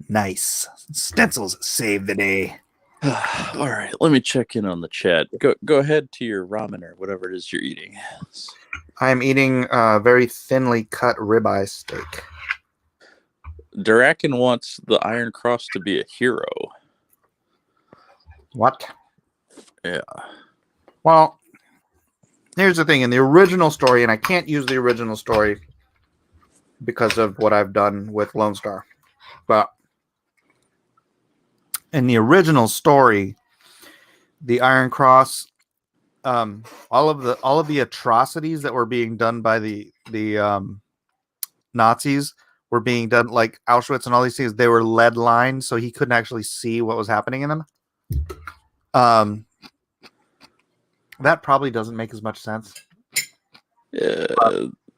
nice stencils save the day. All right, let me check in on the chat. Go ahead to your ramen or whatever it is you're eating. I'm eating a very thinly cut ribeye steak. Durakin wants the Iron Cross to be a hero. What? Yeah. Well, here's the thing. In the original story, and I can't use the original story because of what I've done with Lone Star, but in the original story, the Iron Cross, all of the atrocities that were being done by the Nazis were being done, like Auschwitz and all these things. They were lead lined, so he couldn't actually see what was happening in them. That probably doesn't make as much sense. Yeah,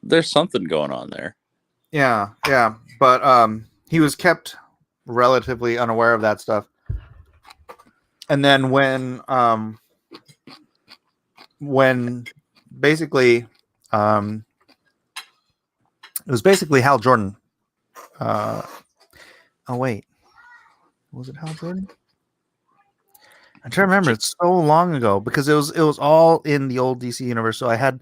there's something going on there. Yeah, but he was kept relatively unaware of that stuff. And then when basically it was basically Hal Jordan. Oh wait, was it Hal Jordan? I'm trying to remember. It's so long ago because it was all in the old DC universe. So I had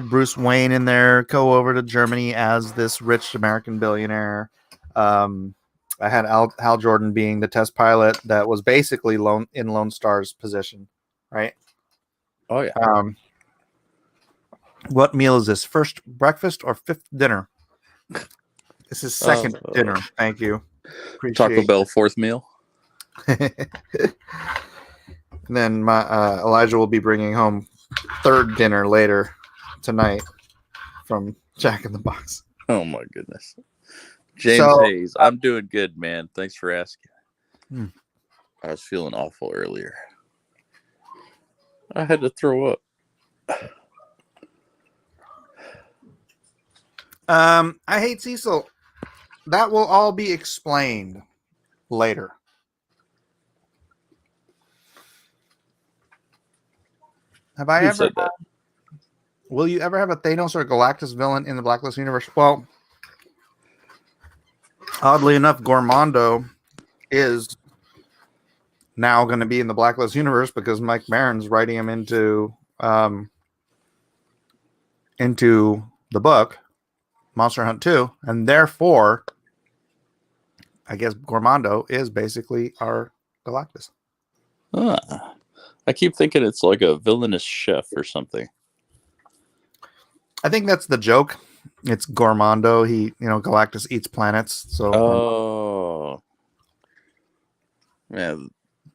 Bruce Wayne in there go over to Germany as this rich American billionaire. I had Hal Jordan being the test pilot that was basically Lone Star's position, right? Oh yeah. What meal is this? First breakfast or fifth dinner? This is second dinner. Thank you. Appreciate Taco Bell fourth meal. And then my Elijah will be bringing home third dinner later tonight from Jack in the Box. Oh my goodness. James Hayes, I'm doing good, man. Thanks for asking. I was feeling awful earlier. I had to throw up. I hate Cecil. That will all be explained later. Have I Who ever? said that? Will you ever have a Thanos or Galactus villain in the Blacklist universe? Well, oddly enough, Gormondo is now going to be in the Blacklist universe because Mike Barron's writing him into the book Monster Hunt 2, and therefore, I guess Gormondo is basically our Galactus. I keep thinking it's like a villainous chef or something. I think that's the joke. It's Gormondo. Galactus eats planets. So, Oh, man,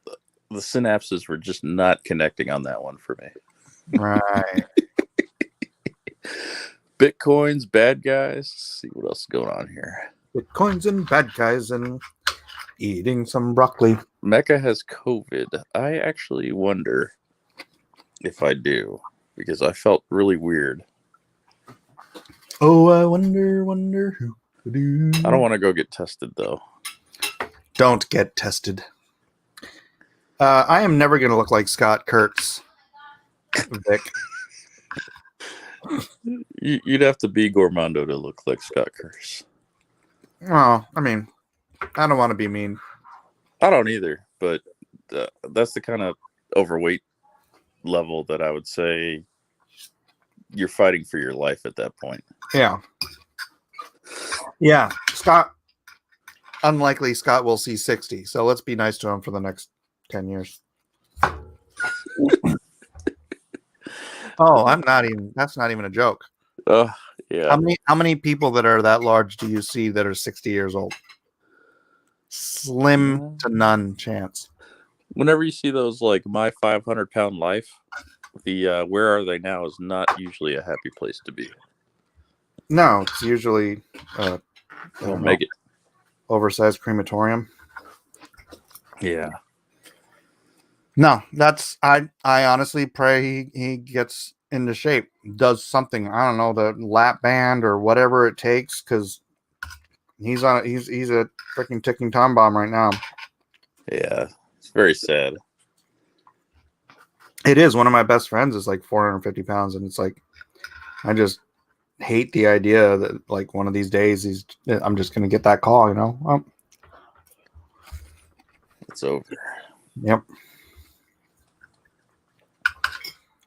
the synapses were just not connecting on that one for me. right. Bitcoin's bad guys. Let's see what else is going on here. Bitcoins and bad guys and eating some broccoli. Mecca has COVID. I actually wonder if I do because I felt really weird. Oh, I wonder who could do. I don't want to go get tested though. Don't get tested. I am never going to look like Scott Kurtz, Vic. You'd have to be Gormondo to look like Scott Kurtz. Well, I mean, I don't want to be mean. I don't either, but that's the kind of overweight level that I would say you're fighting for your life at that point. Yeah. Yeah. Scott, unlikely Scott will see 60. So let's be nice to him for the next 10 years. Oh, that's not even a joke. Yeah. How many people that are that large do you see that are 60 years old? Slim to none chance. Whenever you see those like My 500-Pound Life, the Where Are They Now is not usually a happy place to be. No, it's usually Make it. Oversized crematorium. Yeah. No, that's I honestly pray he gets into shape, does something. I don't know, the lap band or whatever it takes, because he's a freaking ticking time bomb right now. Yeah, it's very sad. It is. One of my best friends is like 450 pounds, and it's like I just hate the idea that like one of these days I'm just gonna get that call, Well, It's over. Yep.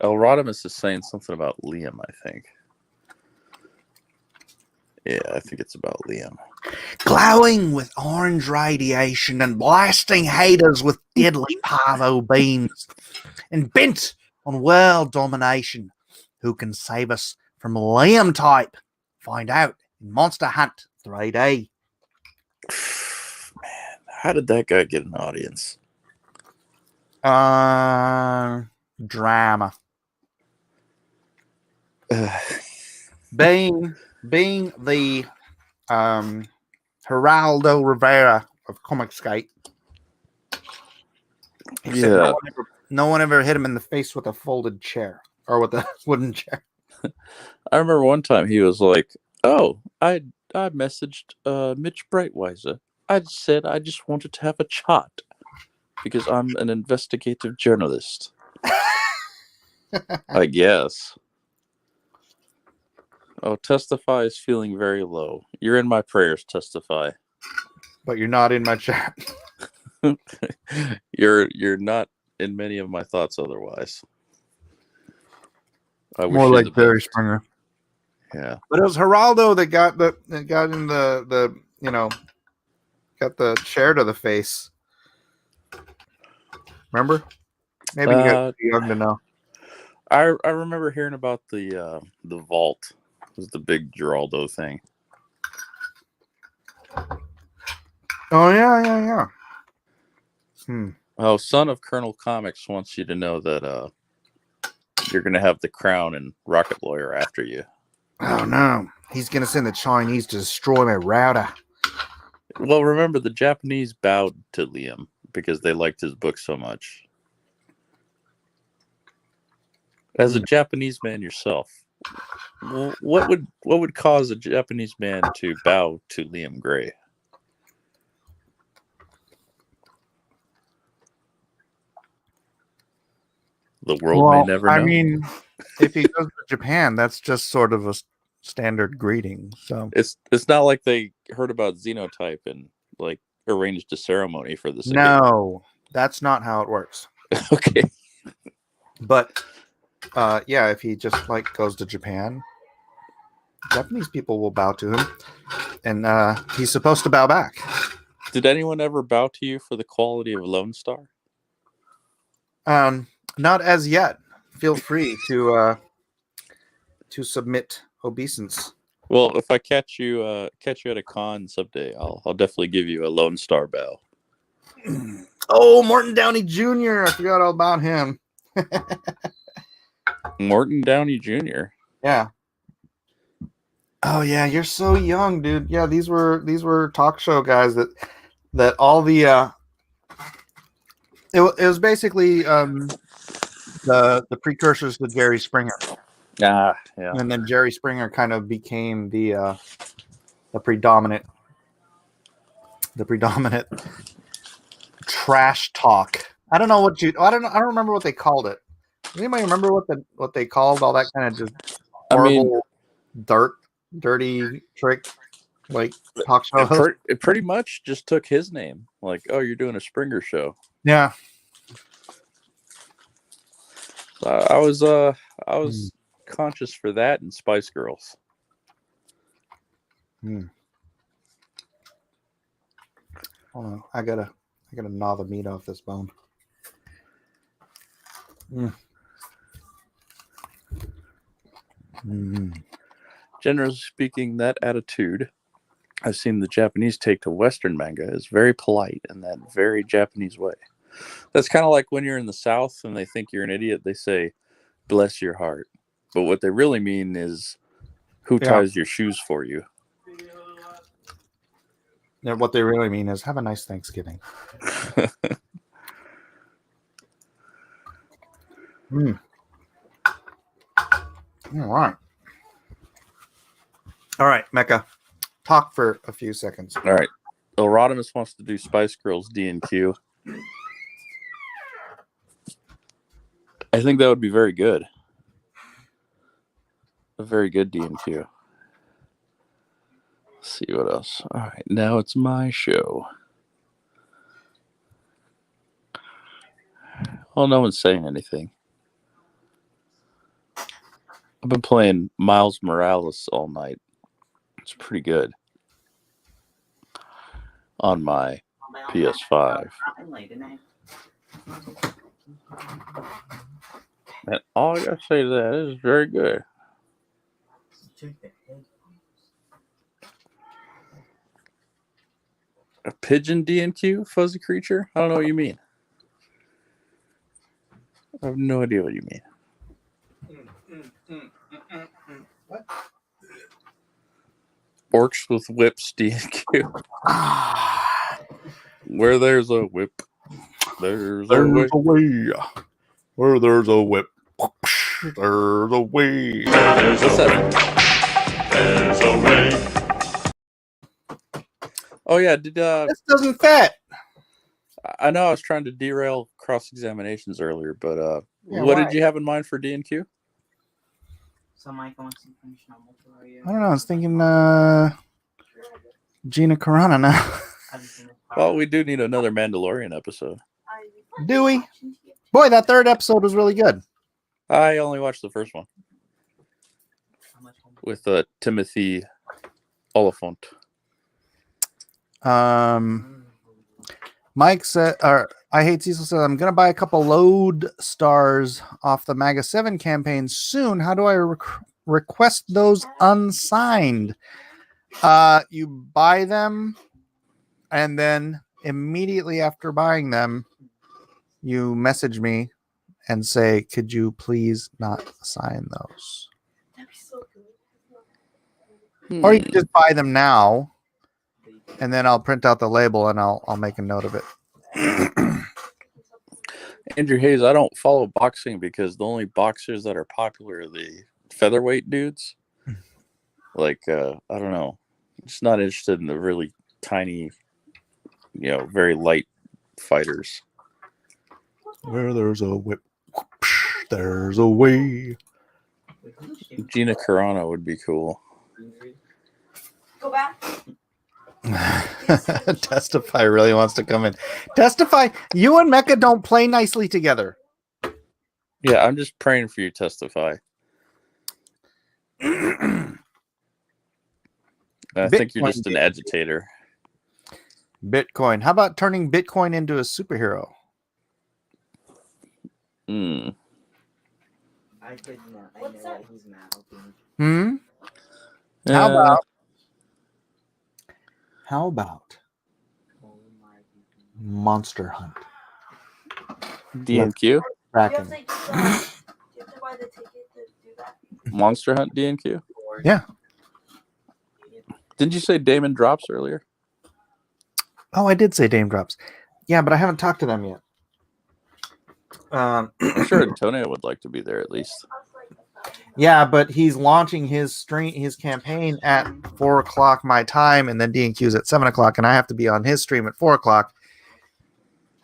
El Rodimus is saying something about Liam, I think. Yeah, I think it's about Liam. Glowing with orange radiation and blasting haters with deadly parvo beams, and bent on world domination. Who can save us from Liam type? Find out in Monster Hunt 3D. Man, how did that guy get an audience? Drama. Being the Geraldo Rivera of Comicsgate. Yeah. No one ever hit him in the face with a folded chair or with a wooden chair. I remember one time he was like, "Oh, I messaged Mitch Breitweiser. I said I just wanted to have a chat because I'm an investigative journalist." I guess. Oh, Testify is feeling very low. You're in my prayers, Testify. But you're not in my chat. You're not in many of my thoughts otherwise. I wish More you like the Barry best. Springer. Yeah. But it was Geraldo that got in the got the chair to the face. Remember? Maybe you got too young to know. I remember hearing about the vault. It was the big Geraldo thing. Oh yeah. Oh, Son of Colonel Comics wants you to know that you're gonna have the Crown and Rocket Lawyer after you. Oh no. He's gonna send the Chinese to destroy my router. Well, remember the Japanese bowed to Liam because they liked his book so much. As a Japanese man yourself, what would cause a Japanese man to bow to Liam Gray? The world may never know. I mean, if he goes to Japan, that's just sort of a standard greeting. So It's not like they heard about Xenotype and like arranged a ceremony for this. no, that's not how it works. Okay. But yeah, if he just like goes to Japan, Japanese people will bow to him, and he's supposed to bow back. Did anyone ever bow to you for the quality of Lone Star? Not as yet. Feel free to submit obeisance. Well, if I catch you at a con someday, I'll definitely give you a Lone Star bow. Oh, Morton Downey Jr. I forgot all about him. Morton Downey Jr. Yeah. Oh yeah, you're so young, dude. Yeah, these were talk show guys that all the it was basically the precursors to Jerry Springer. Ah, yeah. And then Jerry Springer kind of became the predominant trash talk. I don't know I don't remember what they called it. Does anybody remember what they called all that kind of just horrible dirty trick like talk show host? It pretty much just took his name. Like, oh, you're doing a Springer show. Yeah. I was conscious for that and Spice Girls. Hold on, I gotta gnaw the meat off this bone. Generally speaking, that attitude I've seen the Japanese take to Western manga is very polite in that very Japanese way. That's kind of like when you're in the South and they think you're an idiot, they say, "Bless your heart." But what they really mean is, who ties your shoes for you? Yeah, what they really mean is, have a nice Thanksgiving. All right, Mecca. Talk for a few seconds. All right. Rodimus wants to do Spice Girls D&Q. I think that would be very good. A very good D&Q. Let's see what else. All right, now it's my show. Well, no one's saying anything. I've been playing Miles Morales all night. It's pretty good. On my PS5. And all I gotta say to that is very good. A pigeon D&Q, fuzzy creature? I don't know what you mean. I have no idea what you mean. What? Orcs with whips D&Q. Where there's a whip, there's a way. Where there's a whip, there's a way. What's that? There's a way. Oh yeah, did This doesn't fit. I know I was trying to derail cross-examinations earlier, but Yeah, what why? did you have in mind for D&Q? I don't know. I was thinking Gina Carano now. Well, we do need another Mandalorian episode. Do we? Boy, that third episode was really good. I only watched the first one with Timothy Oliphant. Mike said, or I Hate Cecil said, I'm gonna buy a couple load stars off the Maga 7 campaign soon. How do I request those unsigned? You buy them, and then immediately after buying them, you message me and say, could you please not sign those? Or you can just buy them now, and then I'll print out the label and I'll make a note of it. Andrew Hayes, I don't follow boxing because the only boxers that are popular are the featherweight dudes. Like, I don't know. Just not interested in the really tiny, very light fighters. Where there's a whip, there's a way. Gina Carano would be cool. Go back. Testify really wants to come in. Testify, you and Mecca don't play nicely together. Yeah, I'm just praying for you, Testify. I think you're just an agitator. Bitcoin. How about turning Bitcoin into a superhero? Hmm. I could not. I What's know that? that he's mad. How Uh, about Oh my goodness. Monster Hunt? DNQ? You have Kraken. to, do you have to buy the ticket to do that? Monster Hunt DNQ? Yeah. Didn't you say Damon Drops earlier? Oh, I did say Dame Drops. Yeah, but I haven't talked to them yet. I'm sure Antonio would like to be there at least. Yeah, but he's launching his campaign at 4:00 my time, and then DNQ's at 7:00, and I have to be on his stream at 4:00,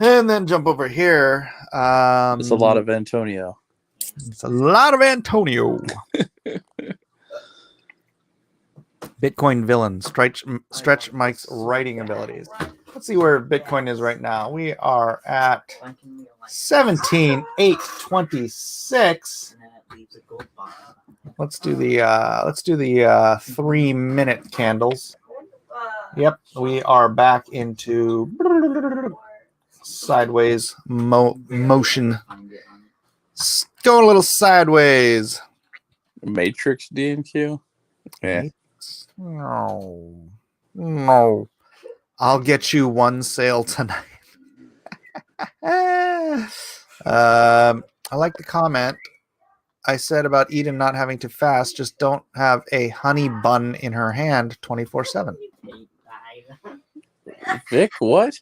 and then jump over here. It's a lot of Antonio. It's a lot of Antonio. Bitcoin villain, stretch Mike's writing abilities. Let's see where Bitcoin is right now. We are at 17,826. And then it leaves a gold bar. Let's do the 3-minute candles. Yep, we are back into sideways motion. Going a little sideways. Matrix DNQ? Yeah. No. I'll get you one sale tonight. I like the comment I said about Eden not having to fast. Just don't have a honey bun in her hand 24/7. Vic, what?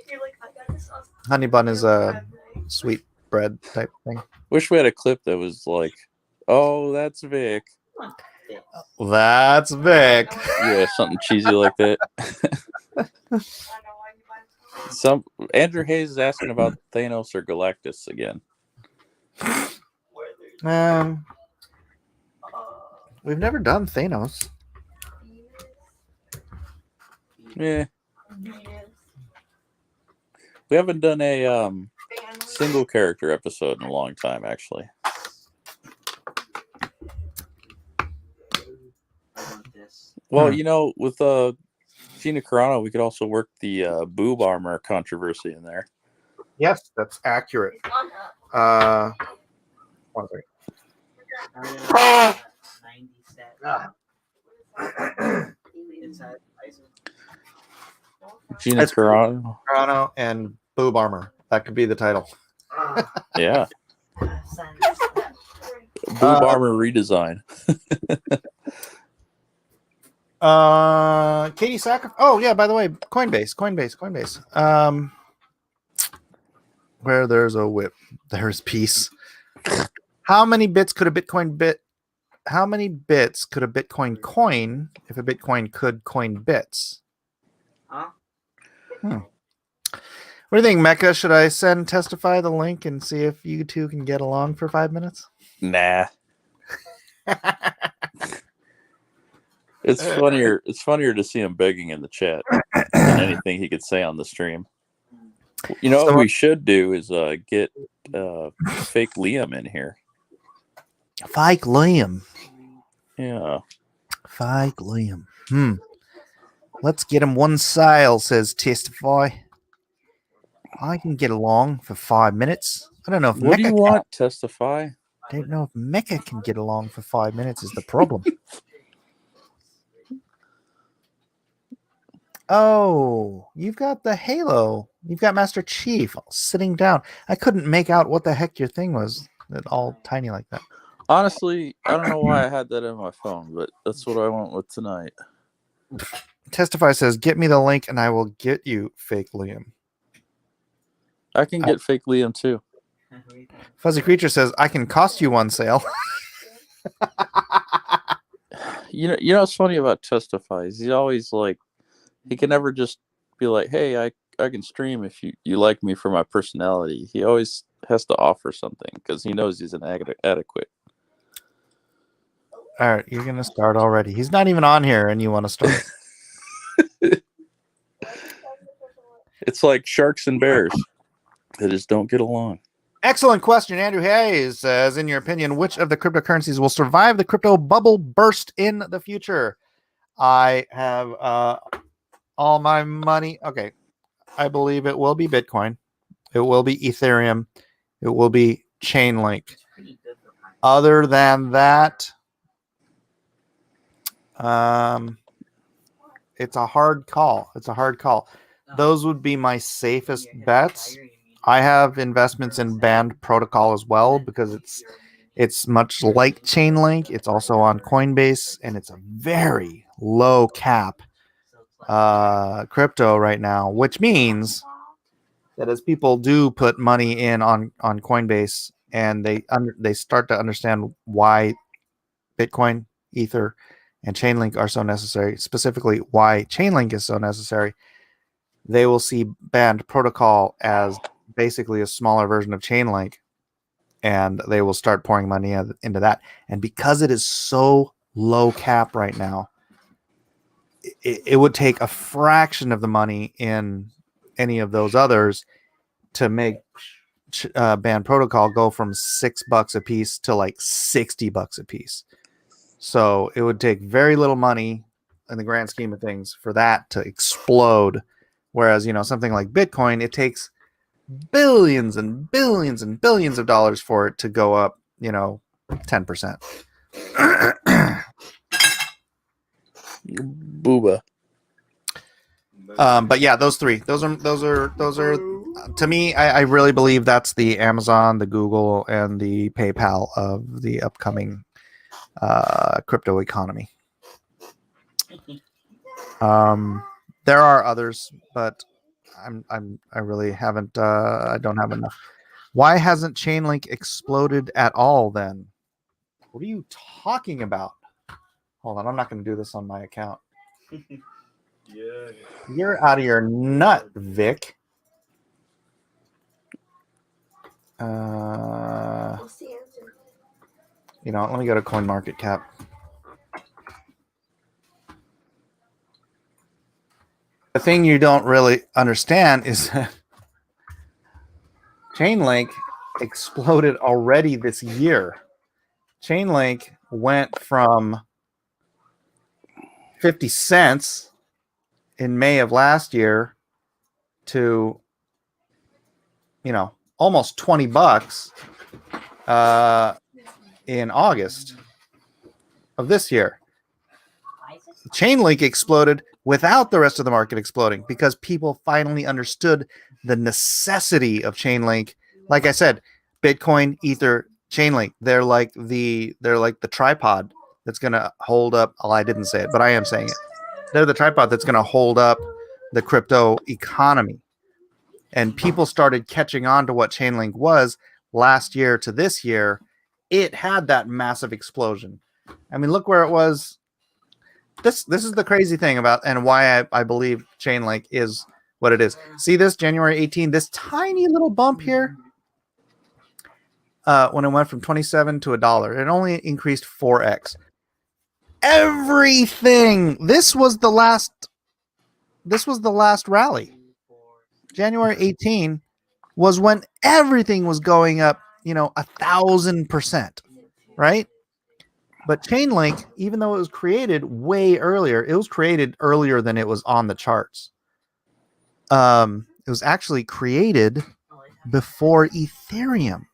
You're like, I got this on- Honey bun is a sweet bread type thing. Wish we had a clip that was like, oh, that's Vic. That's Vic. Yeah, something cheesy like that. Andrew Hayes is asking about Thanos or Galactus again. We've never done Thanos. Yeah. We haven't done a single character episode in a long time, actually. Well, you know, with Gina Carano, we could also work the boob armor controversy in there. Yes, that's accurate. One second. Gina That's- Carano. Toronto and boob armor. That could be the title. Yeah. Boob armor redesign. Katie Sack. Oh yeah, by the way, Coinbase. Where there's a whip, there's peace. How many bits could a Bitcoin coin if a Bitcoin could coin bits? Huh? What do you think, Mecca? Should I send Testify the link and see if you two can get along for 5 minutes? Nah. It's funnier to see him begging in the chat than anything he could say on the stream. You know what we should do is get fake Liam in here. Fake Liam. Yeah. Fake Liam. Let's get him one sale, says Testify. I can get along for 5 minutes. I don't know if What do Mecca you want, Testify? I don't know if Mecca can get along for 5 minutes is the problem. Oh, you've got the Halo. You've got Master Chief sitting down. I couldn't make out what the heck your thing was. It all tiny like that. Honestly, I don't know why I had that in my phone, but that's what I went with tonight. Testify says, get me the link and I will get you fake Liam. I can get fake Liam too. Fuzzy Creature says, I can cost you one sale. You know what's funny about Testify is he's always like, he can never just be like, hey, I can stream if you like me for my personality. He always has to offer something because he knows he's inadequate. All right, you're gonna start already. He's not even on here, and you want to start. It's like sharks and bears. They just don't get along. Excellent question. Andrew Hayes says, in your opinion, which of the cryptocurrencies will survive the crypto bubble burst in the future? I have all my money. Okay. I believe it will be Bitcoin. It will be Ethereum. It will be Chainlink. Pretty good for mine. Other than that, it's a hard call. It's a hard call. Those would be my safest bets. I have investments in Band Protocol as well because it's much like Chainlink. It's also on Coinbase, and it's a very low cap crypto right now, which means that as people do put money in on Coinbase and they start to understand why Bitcoin, Ether, and Chainlink are so necessary, specifically why Chainlink is so necessary, they will see Band Protocol as basically a smaller version of Chainlink, and they will start pouring money into that. And because it is so low cap right now, it would take a fraction of the money in any of those others to make Band Protocol go from $6 a piece to like $60 a piece. So it would take very little money in the grand scheme of things for that to explode. Whereas, something like Bitcoin, it takes billions and billions and billions of dollars for it to go up, 10%. Booba. But yeah, those three, those are to me, I really believe that's the Amazon, the Google, and the PayPal of the upcoming crypto economy. There are others, but I really haven't. I don't have enough. Why hasn't Chainlink exploded at all? Then, what are you talking about? Hold on, I'm not going to do this on my account. Yeah. You're out of your nut, Vic. What's the answer? Let me go to CoinMarketCap. The thing you don't really understand is that Chainlink exploded already this year. Chainlink went from 50 cents in May of last year to, almost $20 in August of this year. Chainlink exploded without the rest of the market exploding because people finally understood the necessity of Chainlink. Like I said, Bitcoin, Ether, Chainlink, they're like the tripod that's going to hold up. Well, I didn't say it, but I am saying it. They're the tripod that's going to hold up the crypto economy. And people started catching on to what Chainlink was last year to this year. It had that massive explosion. I mean, look where it was. This is the crazy thing about and why I believe Chainlink is what it is. See this January 18, this tiny little bump here when it went from 27 to $1. It only increased 4x. Everything. This was the last rally. January 18 was when everything was going up, 1,000%, right? But Chainlink, even though it was created way earlier, it was created earlier than it was on the charts. It was actually created before Ethereum.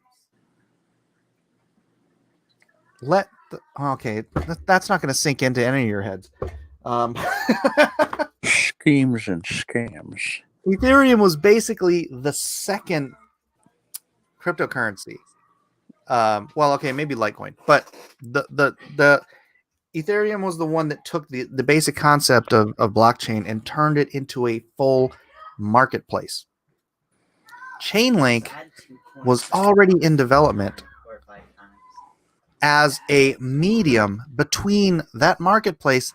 That's not going to sink into any of your heads. Schemes and scams. Ethereum was basically the second cryptocurrency. Maybe Litecoin, but the Ethereum was the one that took the basic concept of blockchain and turned it into a full marketplace. Chainlink was already in development as a medium between that marketplace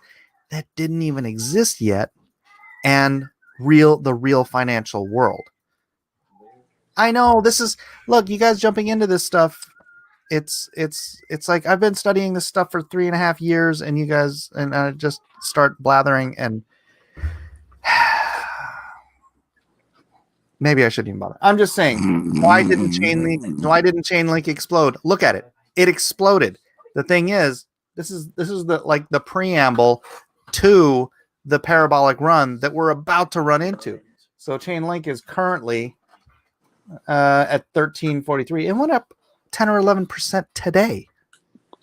that didn't even exist yet and the real financial world. I know this is look, you guys jumping into this stuff. It's like I've been studying this stuff for 3.5 years, and you guys and I just start blathering, and maybe I shouldn't even bother. I'm just saying, why didn't Chainlink explode? Look at it. It exploded. The thing is, this is the preamble to the parabolic run that we're about to run into. So Chainlink is currently at 1343. It went up 10 or 11% today.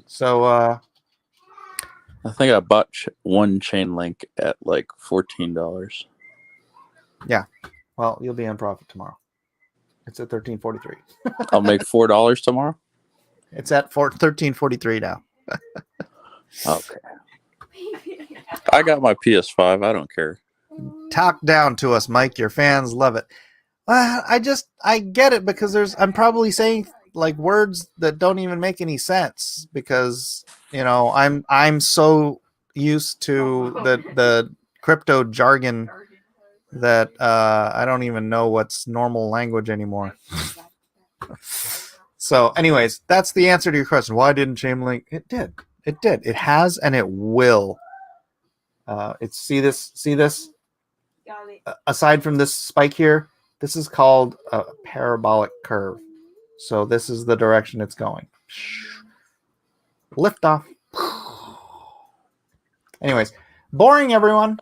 So I think I bought one Chainlink at like $14. well, you'll be in profit tomorrow. It's at 1343. I'll make $4 tomorrow. It's at 1343 now. Okay. I got my PS5. I don't care. Talk down to us, Mike. Your fans love it. I get it because I'm probably saying like words that don't even make any sense because I'm so used to the crypto jargon that I don't even know what's normal language anymore. So, anyways, that's the answer to your question. Why didn't Chainlink? It did. It has, and it will. See this. Aside from this spike here, this is called a parabolic curve. So this is the direction it's going. Lift off. Anyways, boring everyone.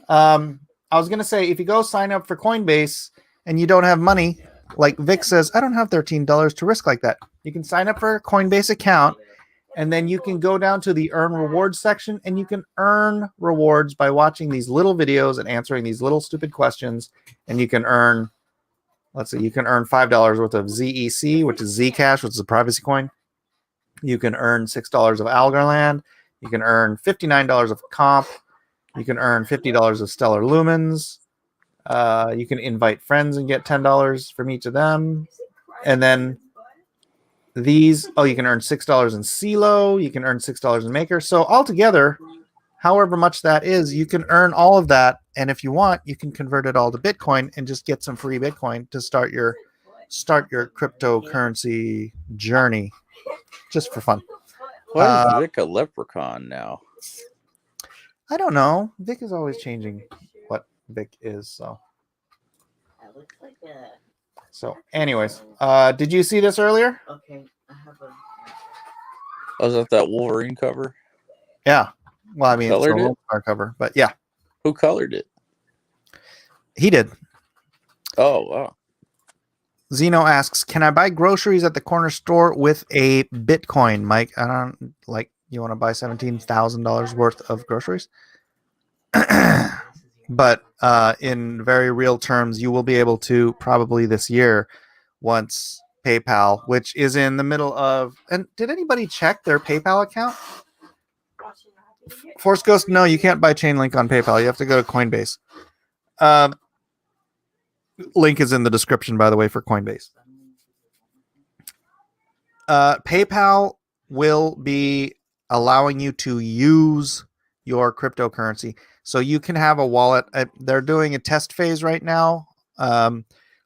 I was gonna say if you go sign up for Coinbase and you don't have money, like Vic says, I don't have $13 to risk like that. You can sign up for a Coinbase account, and then you can go down to the earn rewards section, and you can earn rewards by watching these little videos and answering these little stupid questions. And you can earn, let's see, you can earn $5 worth of ZEC, which is Zcash, which is a privacy coin. You can earn $6 of Algorand. You can earn $59 of Comp. You can earn $50 of Stellar Lumens. You can invite friends and get $10 from each of them. And then these, you can earn $6 in CeeLo. You can earn $6 in Maker. So altogether, however much that is, you can earn all of that. And if you want, you can convert it all to Bitcoin and just get some free Bitcoin to start your cryptocurrency journey, just for fun. Why is Vic a leprechaun now? I don't know. Vic is always changing what Vic is. So, anyways, did you see this earlier? Okay, I have a. Was that Wolverine cover? Yeah. Well, I mean, it's a Colored it? Lone Star cover, but yeah, Who colored it? he did. Oh, wow. Zeno asks, "Can I buy groceries at the corner store with a Bitcoin, Mike? I don't like. You want to buy $17,000 worth of groceries?" But in very real terms, you will be able to probably this year once PayPal, which is in the middle of. And did anybody check their PayPal account? Force Ghost, no, you can't buy Chainlink on PayPal. You have to go to Coinbase. Link is in the description, by the way, for Coinbase. PayPal will be allowing you to use your cryptocurrency. So you can have a wallet. They're doing a test phase right now.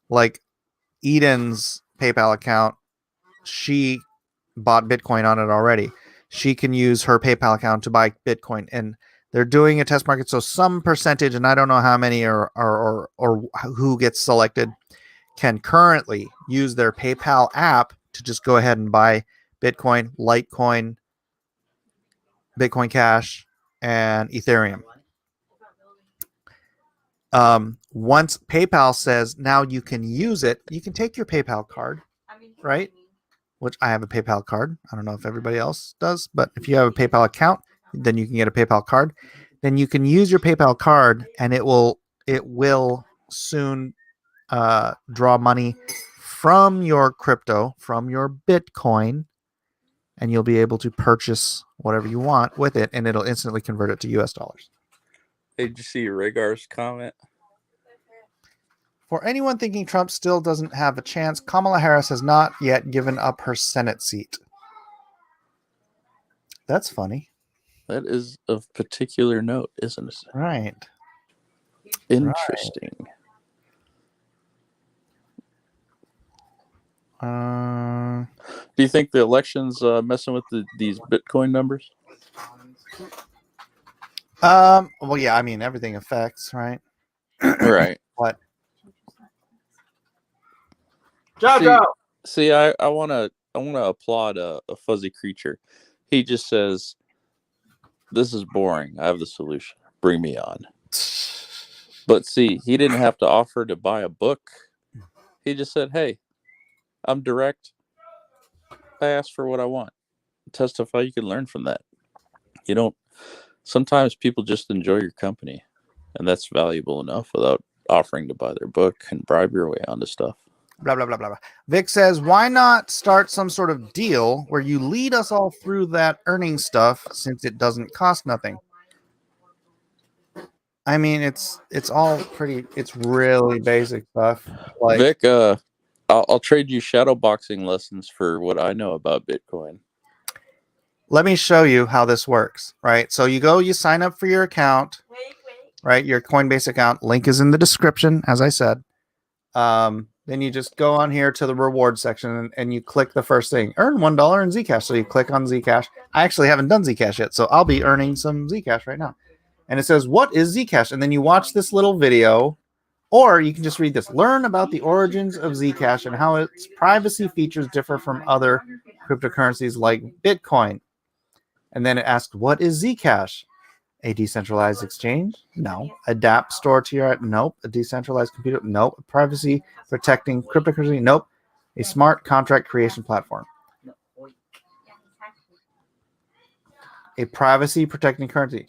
Like Eden's PayPal account, she bought Bitcoin on it already. She can use her PayPal account to buy Bitcoin, and they're doing a test market. So some percentage, and I don't know how many or who gets selected, can currently use their PayPal app to just go ahead and buy Bitcoin, Litecoin, Bitcoin Cash, and Ethereum. Once PayPal says now you can use it, you can take your PayPal card, right? Which I have a PayPal card. I don't know if everybody else does, but if you have a PayPal account, then you can get a PayPal card. Then you can use your PayPal card, and it will soon draw money from your crypto, from your Bitcoin, and you'll be able to purchase whatever you want with it, and it'll instantly convert it to US dollars. Hey, did you see Rhaegar's comment? For anyone thinking Trump still doesn't have a chance, Kamala Harris has not yet given up her Senate seat. That's funny. That is of particular note, isn't it? Right. Interesting. Do you think the election's messing with these Bitcoin numbers? Well, yeah, I mean, everything affects, right? Right. What? JoJo. See, I wanna applaud a fuzzy creature. He just says, "This is boring. I have the solution. Bring me on." But see, he didn't have to offer to buy a book. He just said, "Hey, I'm direct. I ask for what I want. Testify. You can learn from that. You don't. Sometimes people just enjoy your company, and that's valuable enough without offering to buy their book and bribe your way onto stuff." Blah, blah, blah, blah, blah. Vic says, why not start some sort of deal where you lead us all through that earning stuff since it doesn't cost nothing? I mean, it's all pretty, it's really basic stuff. Like, Vic, I'll trade you shadow boxing lessons for what I know about Bitcoin. let me show you how this works, right? So you sign up for your account, right? Your Coinbase account. Link is in the description, as I said. Then you just go on here to the reward section and you click the first thing, earn $1 in Zcash. So you click on Zcash. I actually haven't done Zcash yet, so I'll be earning some Zcash right now. And it says, what is Zcash? And then you watch this little video, or you can just read this. Learn about the origins of Zcash and how its privacy features differ from other cryptocurrencies like Bitcoin. And then it asks, what is Zcash? A decentralized exchange? No. A dApp store to your... Nope. A decentralized computer? Nope. A privacy protecting cryptocurrency? Nope. A smart contract creation platform? A privacy protecting currency?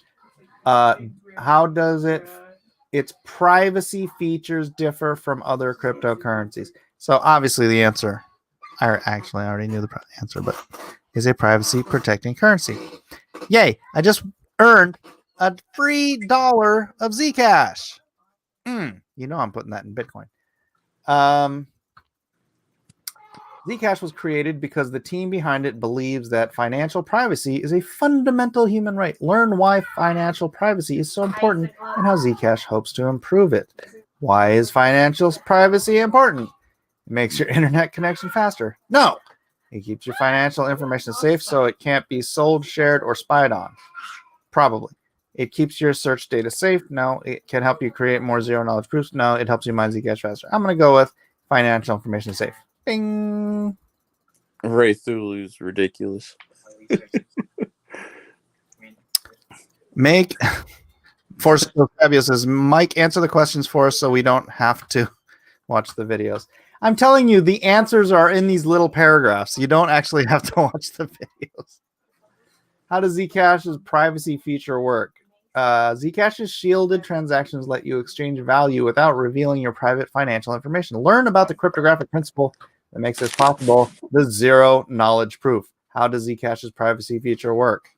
How does its privacy features differ from other cryptocurrencies? So obviously the answer, I already knew the answer, but is a privacy protecting currency. Yay. I just earned a free $1 of Zcash. You know I'm putting that in Bitcoin. Zcash was created because the team behind it believes that financial privacy is a fundamental human right. Learn why financial privacy is so important and how Zcash hopes to improve it. Why is financial privacy important? It makes your internet connection faster. No. It keeps your financial information safe so it can't be sold, shared, or spied on. Probably. It keeps your search data safe. No. It can help you create more zero-knowledge proofs. No. It helps you mine Zcash faster. I'm going to go with financial information safe. Bing. Ray Thulu's ridiculous. Make Force Fabio says, Mike, answer the questions for us so we don't have to watch the videos. I'm telling you, the answers are in these little paragraphs. You don't actually have to watch the videos. How does Zcash's privacy feature work? Zcash's shielded transactions let you exchange value without revealing your private financial information. Learn about the cryptographic principle that makes this possible, the zero knowledge proof. How does Zcash's privacy feature work?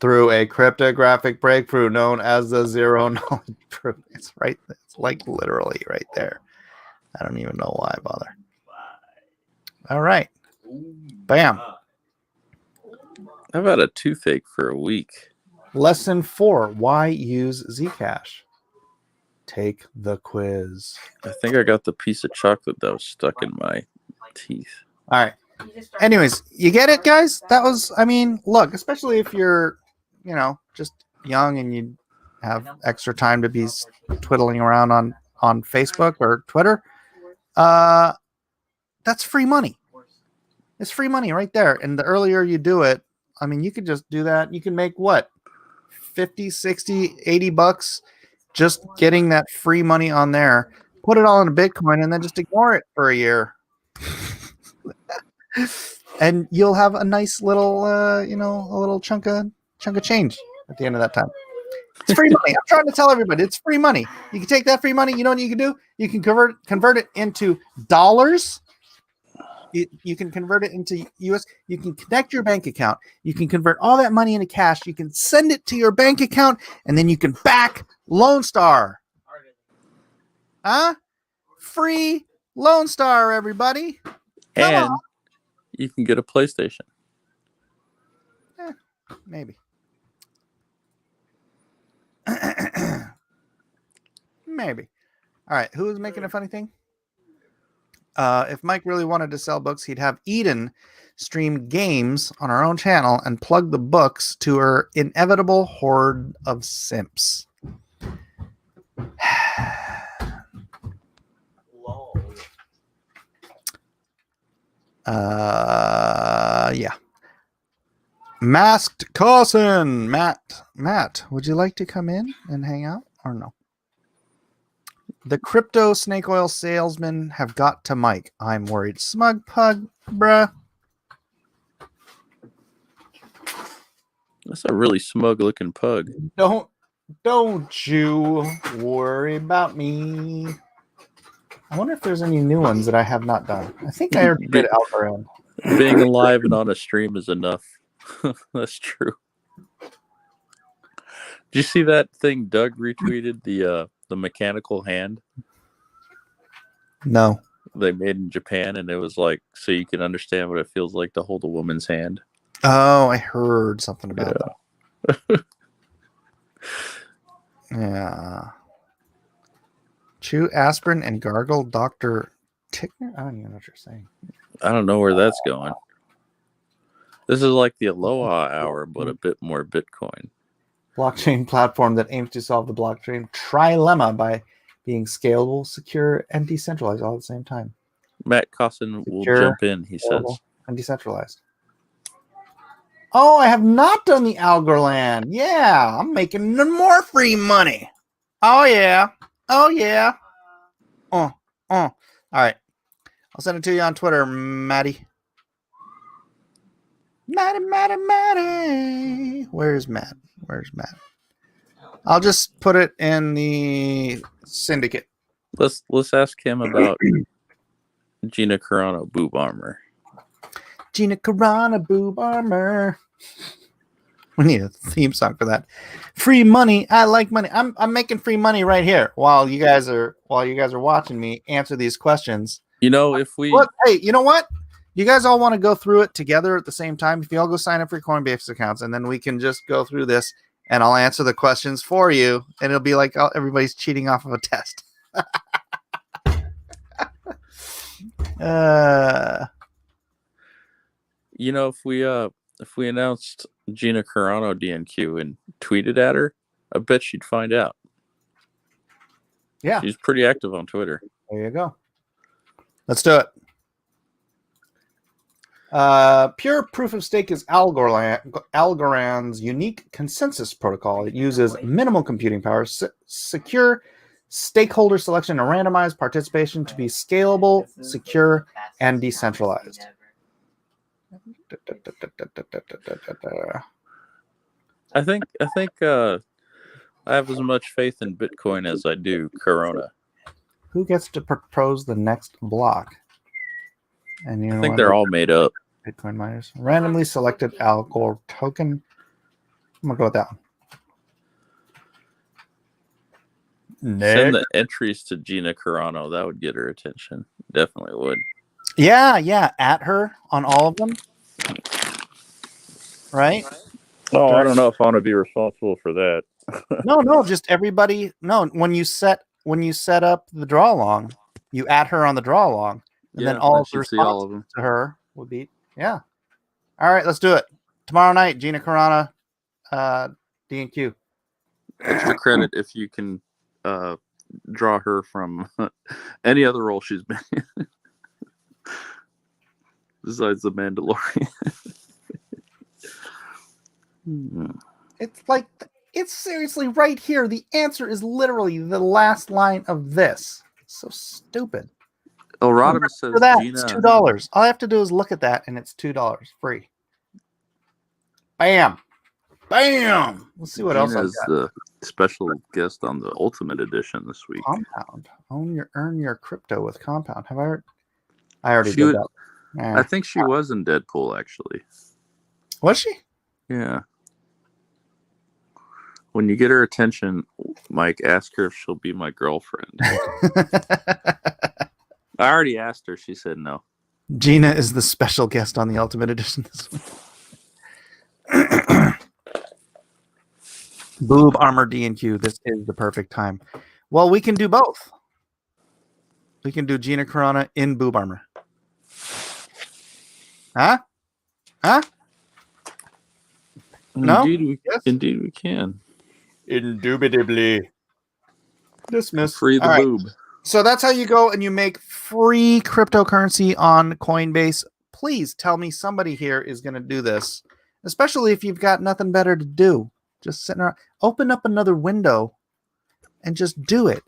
Through a cryptographic breakthrough known as the zero knowledge proof. It's right. It's like literally right there. I don't even know why I bother. All right. Bam. I've had a toothache for a week. Lesson 4. Why use Zcash? Take the quiz. I think I got the piece of chocolate that was stuck in my teeth. All right. Anyways, you get it, guys? That was, I mean, look, especially if you're, just young and you have extra time to be twiddling around on Facebook or Twitter, that's free money. It's free money right there. And the earlier you do it, I mean, you could just do that. You can make what? 50, 60, 80 bucks just getting that free money on there. Put it all in Bitcoin and then just ignore it for a year. And you'll have a nice little, a little chunk of change at the end of that time. It's free money. I'm trying to tell everybody it's free money. You can take that free money. You know what you can do? You can convert it into dollars. You can convert it into US. You can connect your bank account. You can convert all that money into cash. You can send it to your bank account, and then you can back Lone Star. Free Lone Star, everybody. Come and on. You can get a PlayStation. Maybe. Maybe. All right. Who is making a funny thing? If Mike really wanted to sell books, he'd have Eden stream games on her own channel and plug the books to her inevitable horde of simps. Yeah. Masked Carson, Matt, would you like to come in and hang out or no? The crypto snake oil salesmen have got to Mike. I'm worried. Smug pug, bruh. That's a really smug looking pug. Don't you worry about me. I wonder if there's any new ones that I have not done. I think I already did Algorand. Being alive and on a stream is enough. That's true. Did you see that thing Doug retweeted? The mechanical hand No. they made in Japan, and it was like so you can understand what it feels like to hold a woman's hand. Oh, I heard something about that. Yeah. Chew aspirin and gargle Dr. Tickner? I don't even know what you're saying. I don't know where that's going. This is like the Aloha Hour, but a bit more Bitcoin. Blockchain platform that aims to solve the blockchain trilemma by being scalable, secure, and decentralized all at the same time. Matt Cosson will Secure, jump in, he says. Scalable, and decentralized. Oh, I have not done the Algorand. Yeah, I'm making more free money. Oh, yeah. Oh, yeah. All right. I'll send it to you on Twitter, Maddie. Maddie. Where's Matt? I'll just put it in the syndicate. Let's ask him about Gina Carano boob armor. Gina Carano boob armor. We need a theme song for that. Free money. I like money. I'm making free money right here while you guys are watching me answer these questions. You know, if we Look, hey, you know what? You guys all want to go through it together at the same time. If you all go sign up for your Coinbase accounts, and then we can just go through this, and I'll answer the questions for you, and it'll be like everybody's cheating off of a test. you know, if we announced Gina Carano DNQ and tweeted at her, I bet she'd find out. Yeah. She's pretty active on Twitter. There you go. Let's do it. Pure proof of stake is Algorand's unique consensus protocol. It uses minimal computing power, secure stakeholder selection, and randomized participation to be scalable, secure, and decentralized. I think I have as much faith in Bitcoin as I do Corona. Who gets to propose the next block? And you I think they're all made up. Bitcoin miners. Randomly selected Algor token. I'm gonna go with that one. Send the entries to Gina Carano. That would get her attention. Definitely would. Yeah. At her on all of them. Right? Oh, I don't know if I want to be responsible for that. No, just everybody. No, when you set up the draw along, you add her on the draw along, and then all of the see all responses of them. to her would be yeah. All right, let's do it tomorrow night. Gina Carano, DNQ. Extra credit if you can draw her from any other role she's been in besides the Mandalorian. It's seriously right here. The answer is literally the last line of this. So stupid. Rodimus says For that, Gina. it's $2. All I have to do is look at that, and it's $2 free. Bam. Let's see what else I've Gina's got. the special guest on the Ultimate Edition this week. Compound. Earn your crypto with Compound. I already She did would- that. I think she was in Deadpool, actually. Was she? Yeah. When you get her attention, Mike, ask her if she'll be my girlfriend. I already asked her. She said no. Gina is the special guest on the Ultimate Edition this week. Boob armor DNQ. This is the perfect time. Well, we can do both. We can do Gina Carano in boob armor. Huh? Huh? No? Yes? Indeed we can. Indubitably. Dismiss. Free the All right. boob. So that's how you go and you make free cryptocurrency on Coinbase. Please tell me somebody here is going to do this, especially if you've got nothing better to do. Just sitting around. Open up another window and just do it.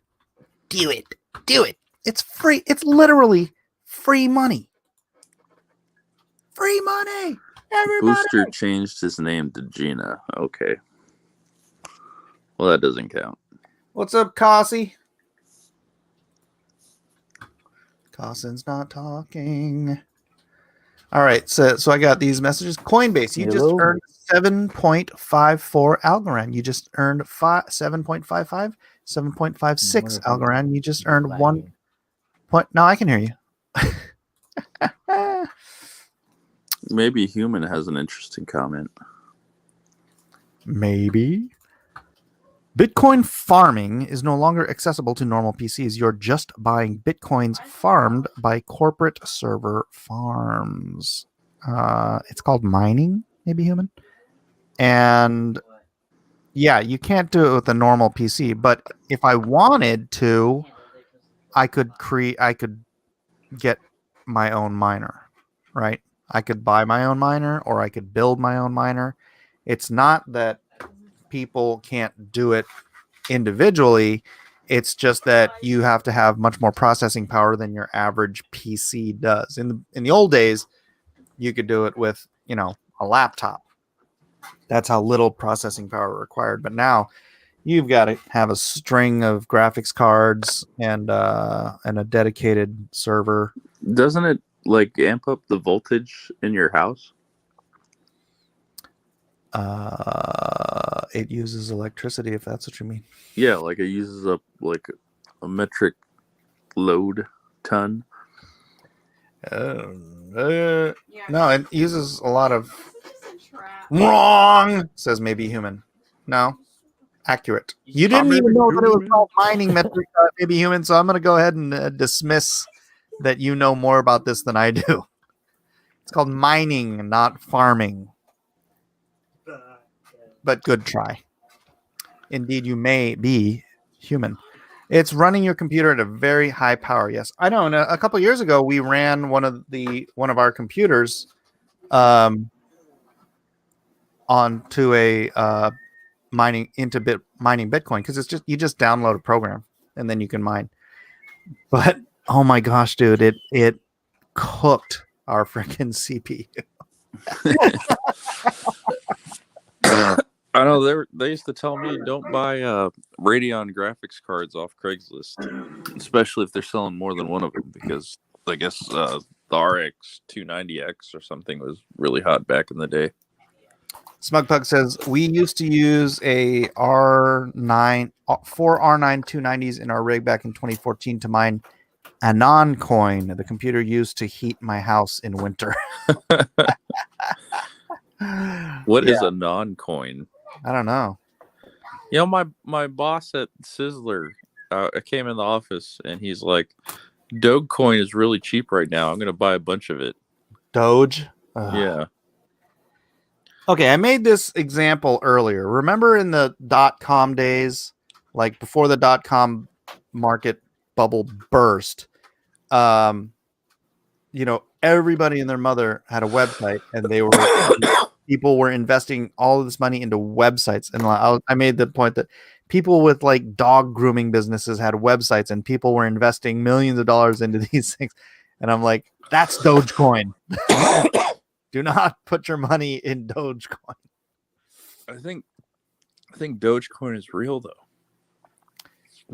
Do it. Do it. It's free. It's literally free money. Free money. Everybody. Booster changed his name to Gina. Okay. Well, that doesn't count. What's up, Cassie? Carson's not talking. All right, so I got these messages. Coinbase, you just earned 7.54 Algorand. You just earned 7.55, 7.56 Algorand. You just earned 1 point. No, I can hear you. Maybe a human has an interesting comment. Maybe. Bitcoin farming is no longer accessible to normal PCs. You're just buying Bitcoins farmed by corporate server farms. It's called mining, maybe human. And yeah, you can't do it with a normal PC, but if I wanted to, I could get my own miner, right? I could buy my own miner or I could build my own miner. It's not that people can't do it individually. It's just that you have to have much more processing power than your average PC does. In the old days, you could do it with, a laptop. That's how little processing power required. But now you've got to have a string of graphics cards and a dedicated server. Doesn't it amp up the voltage in your house? It uses electricity, if that's what you mean. Yeah, it uses up a metric load ton. No, it uses a lot of. Wrong, says maybe human. No, accurate. You didn't even know that it was called mining metric maybe human, so I'm going to go ahead and dismiss that you know more about this than I do. It's called mining, not farming. But good try. Indeed, you may be human. It's running your computer at a very high power. Yes, I know. And a couple of years ago, we ran one of our computers onto a mining Bitcoin, because it's just you just download a program and then you can mine. But oh my gosh, dude, it cooked our freaking CPU. I know they used to tell me don't buy Radeon graphics cards off Craigslist, especially if they're selling more than one of them, because I guess the RX 290X or something was really hot back in the day. Smugpug says we used to use a four R9 290s in our rig back in 2014 to mine Anon coin, the computer used to heat my house in winter. What is a non-coin? I don't know. My boss at Sizzler, I came in the office and he's like, Dogecoin is really cheap right now. I'm going to buy a bunch of it. Doge? Yeah. Okay, I made this example earlier. Remember in the .com days, before the .com market bubble burst, everybody and their mother had a website, and people were investing all of this money into websites. And I made the point that people with dog grooming businesses had websites, and people were investing millions of dollars into these things. And I'm like, that's Dogecoin. Do not put your money in Dogecoin. I think Dogecoin is real though,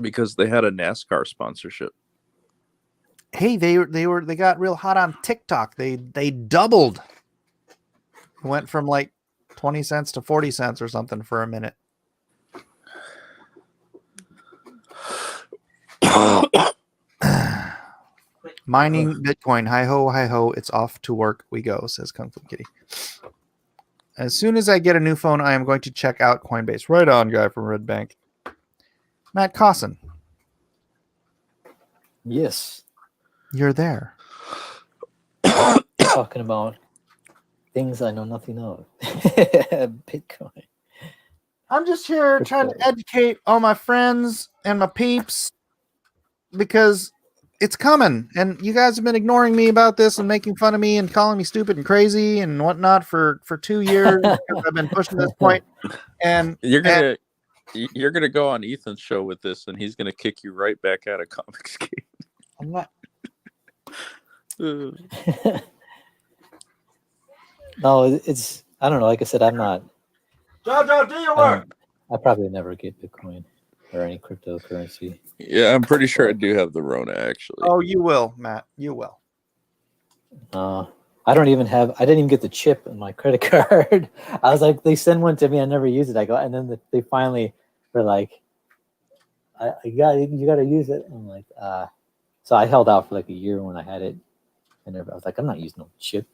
because they had a NASCAR sponsorship. Hey, they got real hot on TikTok. They doubled. Went from 20 cents to 40 cents or something for a minute. Mining Bitcoin. Hi ho, it's off to work we go, says Kung Fu Kitty. As soon as I get a new phone, I am going to check out Coinbase. Right on, guy from Red Bank. Matt Cosson. Yes. You're there. Talking about things I know nothing of. Bitcoin. I'm just here trying to educate all my friends and my peeps because it's coming. And you guys have been ignoring me about this and making fun of me and calling me stupid and crazy and whatnot for 2 years. Because I've been pushing this point. And You're gonna go on Ethan's show with this, and he's gonna kick you right back out of Comics Game. I'm not. No, it's I don't know. Like I said, I'm not. JoJo, do your work. I probably never get Bitcoin or any cryptocurrency. Yeah, I'm pretty sure I do have the Rona actually. Oh, you will, Matt. You will. I don't even have. I didn't even get the chip in my credit card. I was like, they send one to me. I never use it. I go, and then they finally were like, you got to use it. I'm like, so I held out for like a year when I had it, and I was like, I'm not using no chip.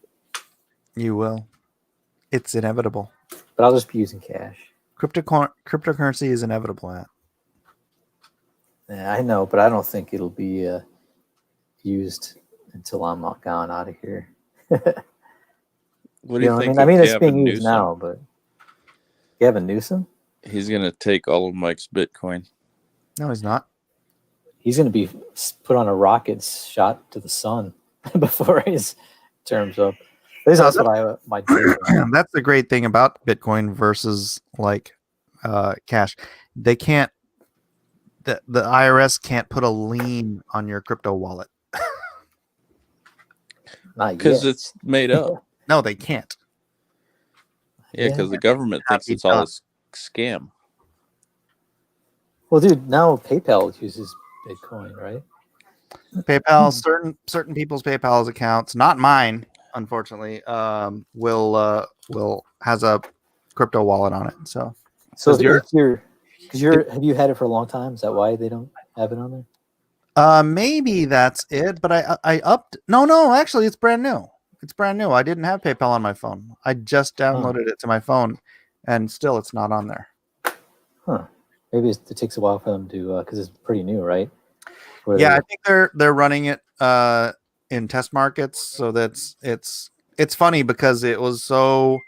You will. It's inevitable. But I'll just be using cash. Cryptocurrency is inevitable, Matt. Yeah, I know, but I don't think it'll be used until I'm not gone out of here. What do you think? I mean, it's Gavin being used Newsom? now, but Gavin Newsom? He's gonna take all of Mike's Bitcoin. No, he's not. He's going to be put on a rocket shot to the sun before his term's up. At least that's what I might do. That's the great thing about Bitcoin versus like cash. They can't. The IRS can't put a lien on your crypto wallet. Not Because yet. it's made up. No, they can't. Yeah, because the government thinks it's all a scam. Well, dude, now PayPal uses Bitcoin, right? PayPal, certain people's PayPal's accounts, not mine, unfortunately, will has a crypto wallet on it. So Have you had it for a long time? Is that why they don't have it on there? maybe that's it. But I upped. No, actually, it's brand new. It's brand new. I didn't have PayPal on my phone. I just downloaded it to my phone, and still it's not on there. Huh. Maybe it takes a while for them to, because it's pretty new, right? Yeah, I think they're running it in test markets, so it's funny because it was so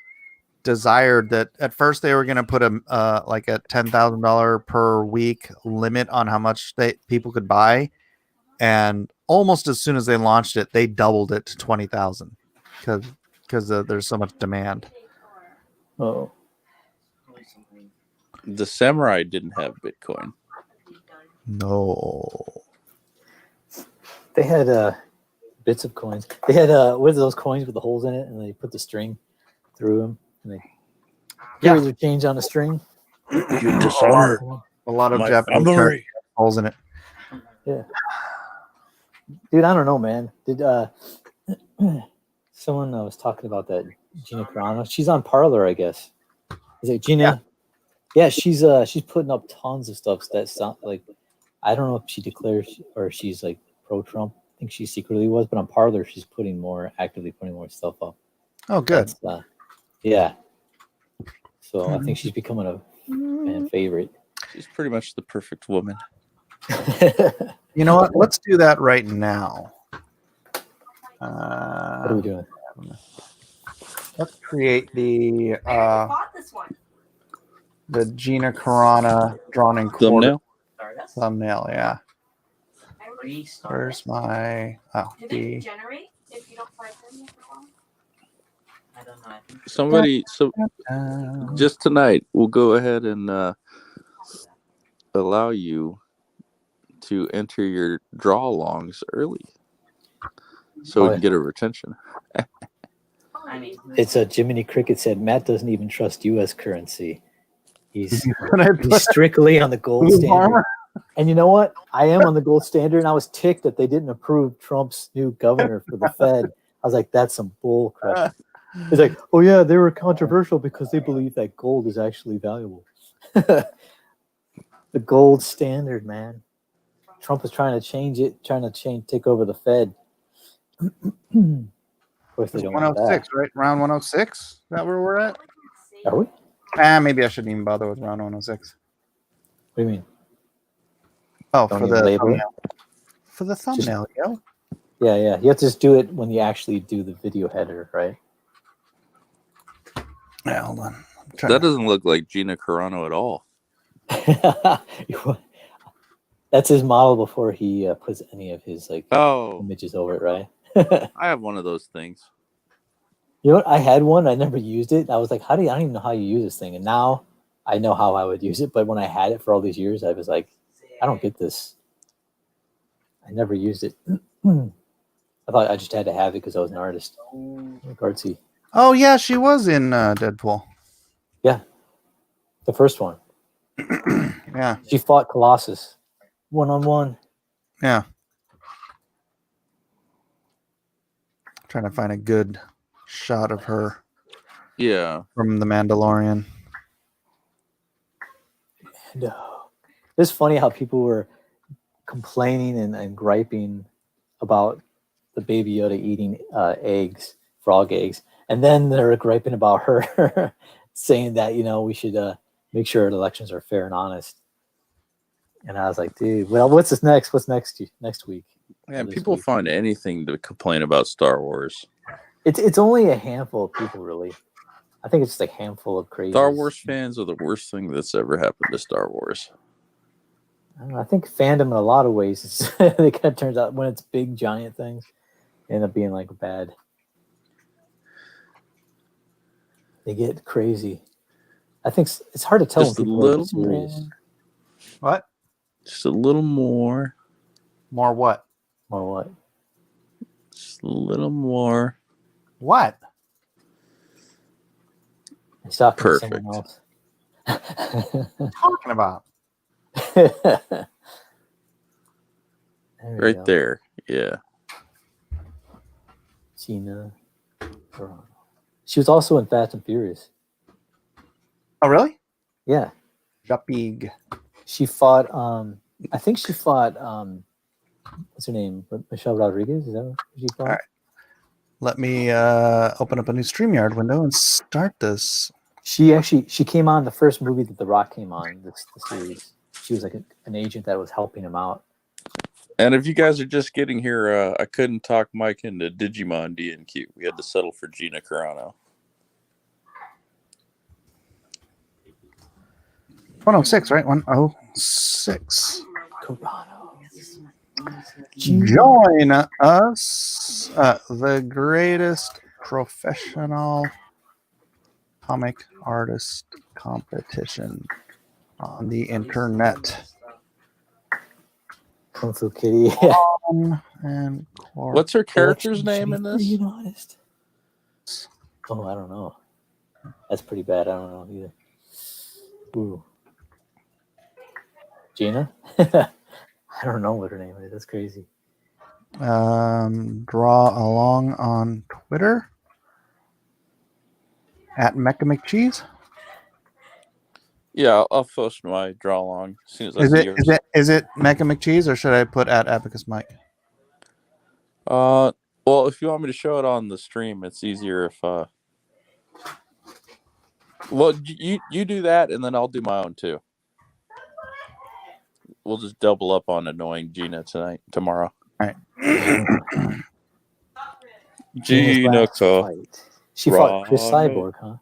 desired that at first they were going to put a like a $10,000 per week limit on how much people could buy, and almost as soon as they launched it, they doubled it to 20,000 because there's so much demand. Oh, The Samurai didn't have Bitcoin. No. they had bits of coins. They had what are those coins with the holes in it, and they put the string through them, and they carry their change on the string. You dishonored A lot of my Japanese family. currency has holes in it. Yeah, dude, I don't know, man. Did someone was talking about that Gina Carano? She's on Parlor, I guess. Is it Gina? Yeah, she's putting up tons of stuff that sound like, I don't know if she declares or she's like pro-Trump. I think she secretly was, but on Parlor she's actively putting more stuff up. Oh, good. Yeah. So I think she's becoming a fan favorite. She's pretty much the perfect woman. You know what? Let's do that right now. What are we doing? Let's create the bought this one. Gina Carano drawn in quarter Thumbnail? thumbnail. Yeah. I Where's my Did the it generate if you don't find them? I don't know. I think Somebody, so just tonight, we'll go ahead and allow you to enter your draw alongs early, so we can get a retention. I mean, It's a Jiminy Cricket said Matt doesn't even trust U.S. currency. He's When I he's put strictly on the gold blue standard. farmer. And you know what? I am on the gold standard, and I was ticked that they didn't approve Trump's new governor for the Fed. I was like, that's some bull crap. It's like, oh yeah, they were controversial because they believe that gold is actually valuable. The gold standard, man. Trump is trying to change it, take over the Fed. Of course, they don't want that. 106, right? Round 106. Is that where we're at? Are we? Maybe I shouldn't even bother with round 106. What do you mean? Oh, Don't for even the label it? thumbnail. For the thumbnail, yo. Yeah, yeah. You have to just do it when you actually do the video header, right? Yeah, hold on. I'm trying That to- doesn't look like Gina Carano at all. That's his model before he puts any of his like Oh, images over it, right? I have one of those things. You know what? I had one. I never used it. I was like, I don't even know how you use this thing. And now I know how I would use it. But when I had it for all these years, I was like, I don't get this. I never used it. I thought I just had to have it because I was an artist. Artsy. Oh yeah, she was in Deadpool. The first one. Yeah, She fought Colossus 1-on-1. yeah. Trying to find a good shot of her Yeah. from The Mandalorian. And, it's funny how people were complaining and griping about the Baby Yoda eating eggs, frog eggs, and then they're griping about her saying that we should make sure the elections are fair and honest. And I was like, dude, well, what's this next? What's next week? Man, This people week. find anything to complain about Star Wars. It's only a handful of people, really. I think it's just a handful of crazy. Star Wars fans are the worst thing that's ever happened to Star Wars. I don't know, I think fandom in a lot of ways it kind of turns out when it's big giant things end up being like bad. They get crazy. I think it's hard to tell Just a when people are little serious. more. What? Just a little more. More what? Or what? Just a little more. What? He's talking to someone Perfect. else. Talking about? There we Right go. there. Yeah. Gina Carano. She was also in Fast and Furious. Oh really? Yeah. Japig. She fought I think she fought what's her name? Michelle Rodriguez? Is that what she fought? All right. Let me open up a new StreamYard window and start this. She came on the first movie that The Rock came on, the series. She was like an agent that was helping him out. And if you guys are just getting here, I couldn't talk Mike into Digimon DNQ. We had to settle for Gina Carano. 106, right? 106. Carano. Join us at the greatest professional comic artist competition on the internet. Kung Fu Kitty. Yeah. And What's her character's name in this? Being honest. Oh, I don't know. That's pretty bad. I don't know either. Ooh. Gina? I don't know what her name is. That's crazy. draw along on Twitter at Mecha McCheese. Yeah, I'll post my draw along as soon as I see yours. Is it Mecha McCheese or should I put at Abacus Mike? Well, if you want me to show it on the stream, it's easier if well, you do that and then I'll do my own too. We'll just double up on annoying Gina tomorrow. All right. Gina, Fight. She fought Chris Right. Cyborg, huh?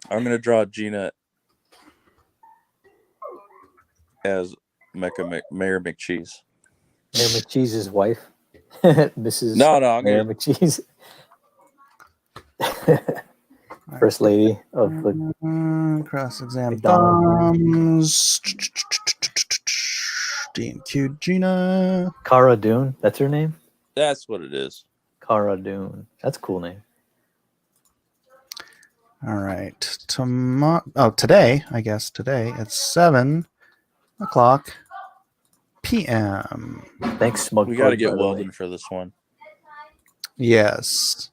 I'm gonna draw Gina as Mayor McCheese. Mayor McCheese's wife, Mrs. No, I'm Mayor gonna. McCheese, First Lady of the Cross exam McDonald. thumbs. DNQ Gina. Cara Dune. That's her name. That's what it is. Cara Dune. That's a cool name. All right. Today, I guess today it's 7:00 p.m. Thanks, Smug. We got to Plug, get by the way. Weldon for this one. Yes.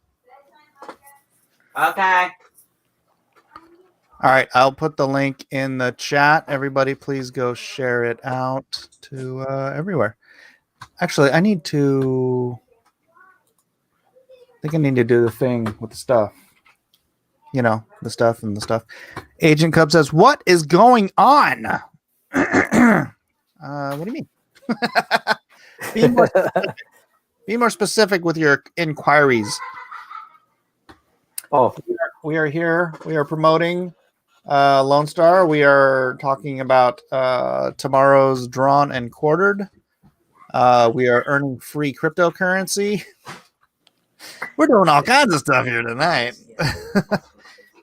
Okay. All right. I'll put the link in the chat. Everybody, please go share it out to everywhere. Actually, I think I need to do the thing with the stuff. You know, the stuff and the stuff. Agent Cub says, "What is going on?" What do you mean? Be more specific. Be more specific with your inquiries. Oh, We are here. We are promoting Lone Star. We are talking about tomorrow's drawn and quartered. We are earning free cryptocurrency. We're doing all kinds of stuff here tonight.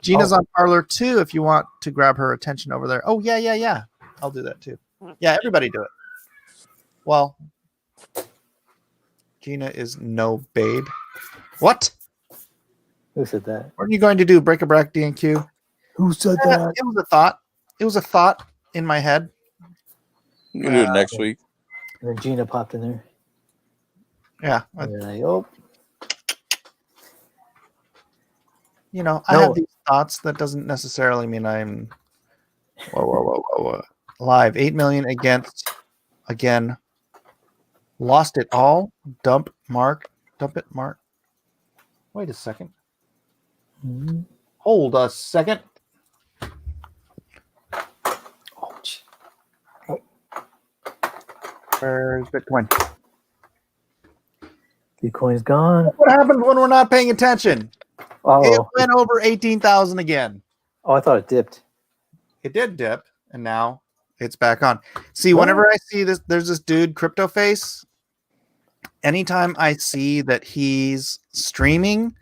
Gina's on Parlor too. If you want to grab her attention over there. Oh yeah. I'll do that too. Yeah, everybody do it. Well, Gina is no babe. What? who said that? What are you going to do? Break a brack DNQ? Who said Yeah, it was a thought. It was a thought in my head. We can do it next week. And then Gina popped in there. Yeah, And you're like, oh, you know, I have these thoughts. That doesn't necessarily mean I'm whoa. Live 8 million against again. Lost it all. Dump it, Mark. Wait a second. mhm. Hold a second. Oh, gee. Where's Bitcoin? Bitcoin's gone. What happens when we're not paying attention? It Oh, went over 18,000 again. I thought it dipped. It did dip, and now it's back on. See, whenever I see this, there's this dude, Crypto Face. Anytime I see that he's streaming,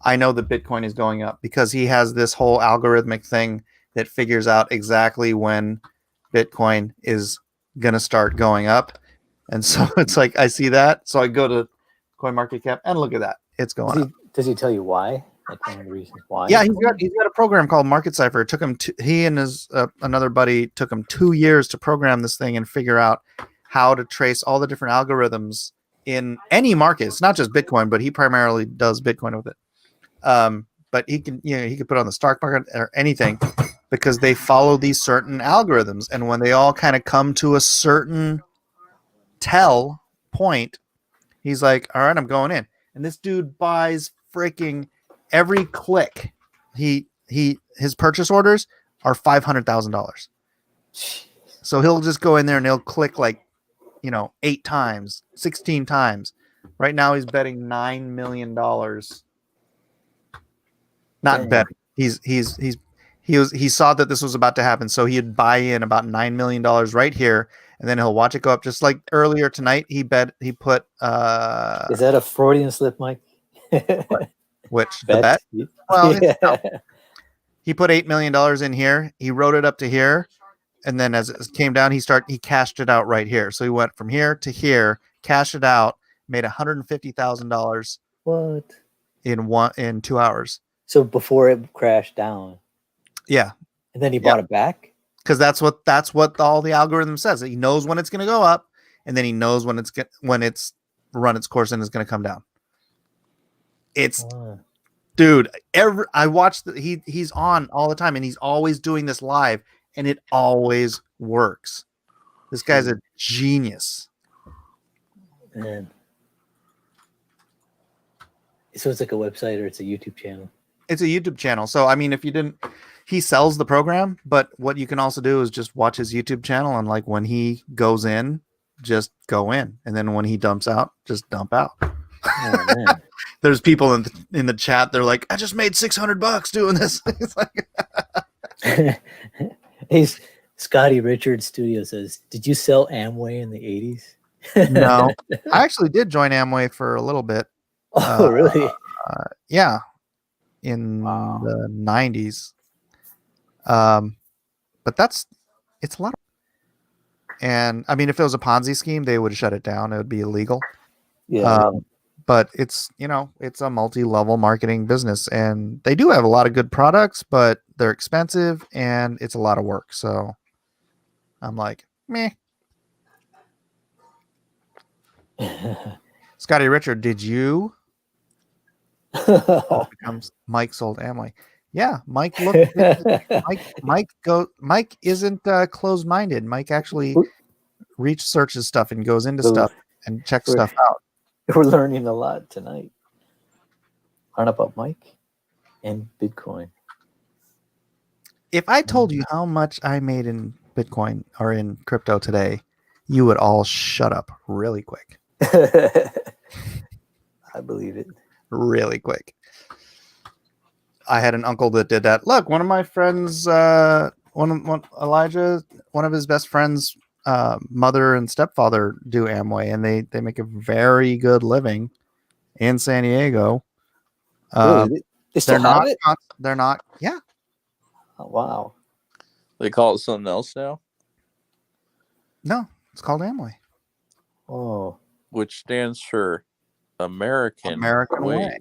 I know that Bitcoin is going up because he has this whole algorithmic thing that figures out exactly when Bitcoin is going to start going up. And so it's like, I see that. So I go to CoinMarketCap and look at that. It's going up. Does he tell you why? Like one of the reasons why? Yeah, he's got a program called Market Cipher. It took him he and his another buddy took him 2 years to program this thing and figure out how to trace all the different algorithms in any market. It's not just Bitcoin, but he primarily does Bitcoin with it. But he can put it on the stock market or anything because they follow these certain algorithms, and when they all kind of come to a certain tell point, he's like, "All right, I'm going in." And this dude buys freaking every click. His purchase orders are $500,000. So he'll just go in there and he'll click like, 8 times, 16 times. Right now he's betting $9 million. Not Dang. betting. He saw that this was about to happen, so he'd buy in about $9 million right here, and then he'll watch it go up. Just like earlier tonight, he put Is that a Freudian slip, Mike? which the bet. Well, yeah. no. He put $8 million in here. He wrote it up to here, and then as it came down, he cashed it out right here. So he went from here to here, cashed it out, made $150,000 What? in 2 hours. So before it crashed down, Yeah, and then he bought it back. because that's what all the algorithm says. He knows when it's going to go up, and then he knows when it's run its course and is going to come down. It's Ah. dude. I watch he's on all the time, and he's always doing this live, and it always works. This guy's a genius. Man. So it's like a website or it's a YouTube channel. It's a YouTube channel. So I mean, if you didn't, he sells the program, but what you can also do is just watch his YouTube channel, and like when he goes in, just go in, and then when he dumps out, just dump out. Oh man. There's people in the chat. They're like, I just made $600 doing this. It's like, He's Scotty Richards Studio says, "Did you sell Amway in the 80s?" no, I actually did join Amway for a little bit. Oh, really? Yeah, in the 90s. But it's a lot. And I mean, if it was a Ponzi scheme, they would have shut it down. It would be illegal. Yeah. But it's a multi-level marketing business, and they do have a lot of good products, but they're expensive and it's a lot of work. So I'm like, meh. Scotty Richard, did you? Becomes Mike sold Amway. Yeah, Mike. Look, Mike isn't closed-minded. Mike actually researches stuff and goes into stuff and checks stuff out. We're learning a lot tonight. Learn about Mike and Bitcoin. If I told you how much I made in Bitcoin or in crypto today, you would all shut up really quick. I believe it. really quick. I had an uncle that did that. Look, one of my friends, Elijah, one of his best friends, mother and stepfather do Amway, and they make a very good living in San Diego. Really? They still They're have not. it? They're not. Yeah. Oh, wow. They call it something else now, No, it's called Amway. Oh, which stands for American Way.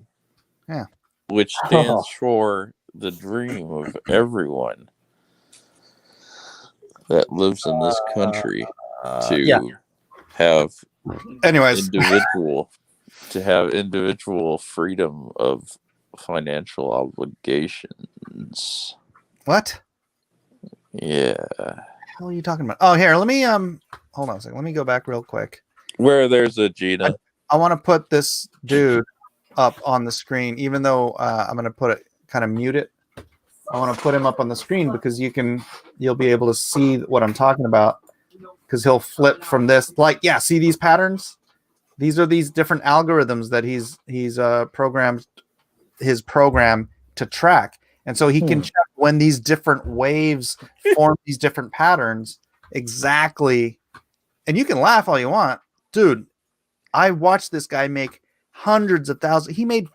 Yeah. Which stands for the dream of everyone that lives in this country to yeah. have Anyways, individual freedom of financial obligations. what? Yeah. The hell are you talking about? Oh, here, let me hold on a second. Let me go back real quick. Where there's a Gina. I want to put this dude up on the screen, even though I'm going to put it kind of mute it. I want to put him up on the screen because you'll be able to see what I'm talking about, because he'll flip from this, like, yeah, see these patterns? These are these different algorithms that he's programmed his program to track. And so he can check when these different waves form these different patterns exactly. And you can laugh all you want. Dude, I watched this guy make hundreds of thousands. He made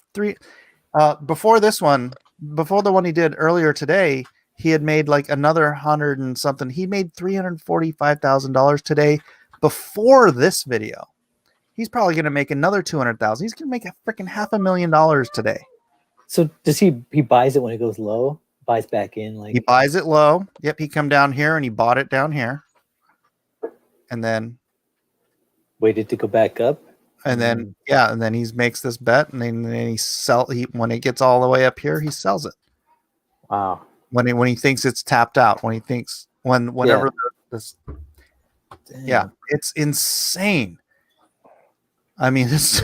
before this one, before the one he did earlier today, he had made like another 100 and something. He made $345,000 today before this video. He's probably going to make another 200,000. He's going to make a freaking $500,000 today. so does he buys it when it goes low? Buys back in like He buys it low. Yep, he come down here and he bought it down here. And then waited to go back up? and then he makes this bet, and then when it gets all the way up here, he sells it. Wow. When he thinks it's tapped out, whenever this Damn. yeah, it's insane. I mean, it's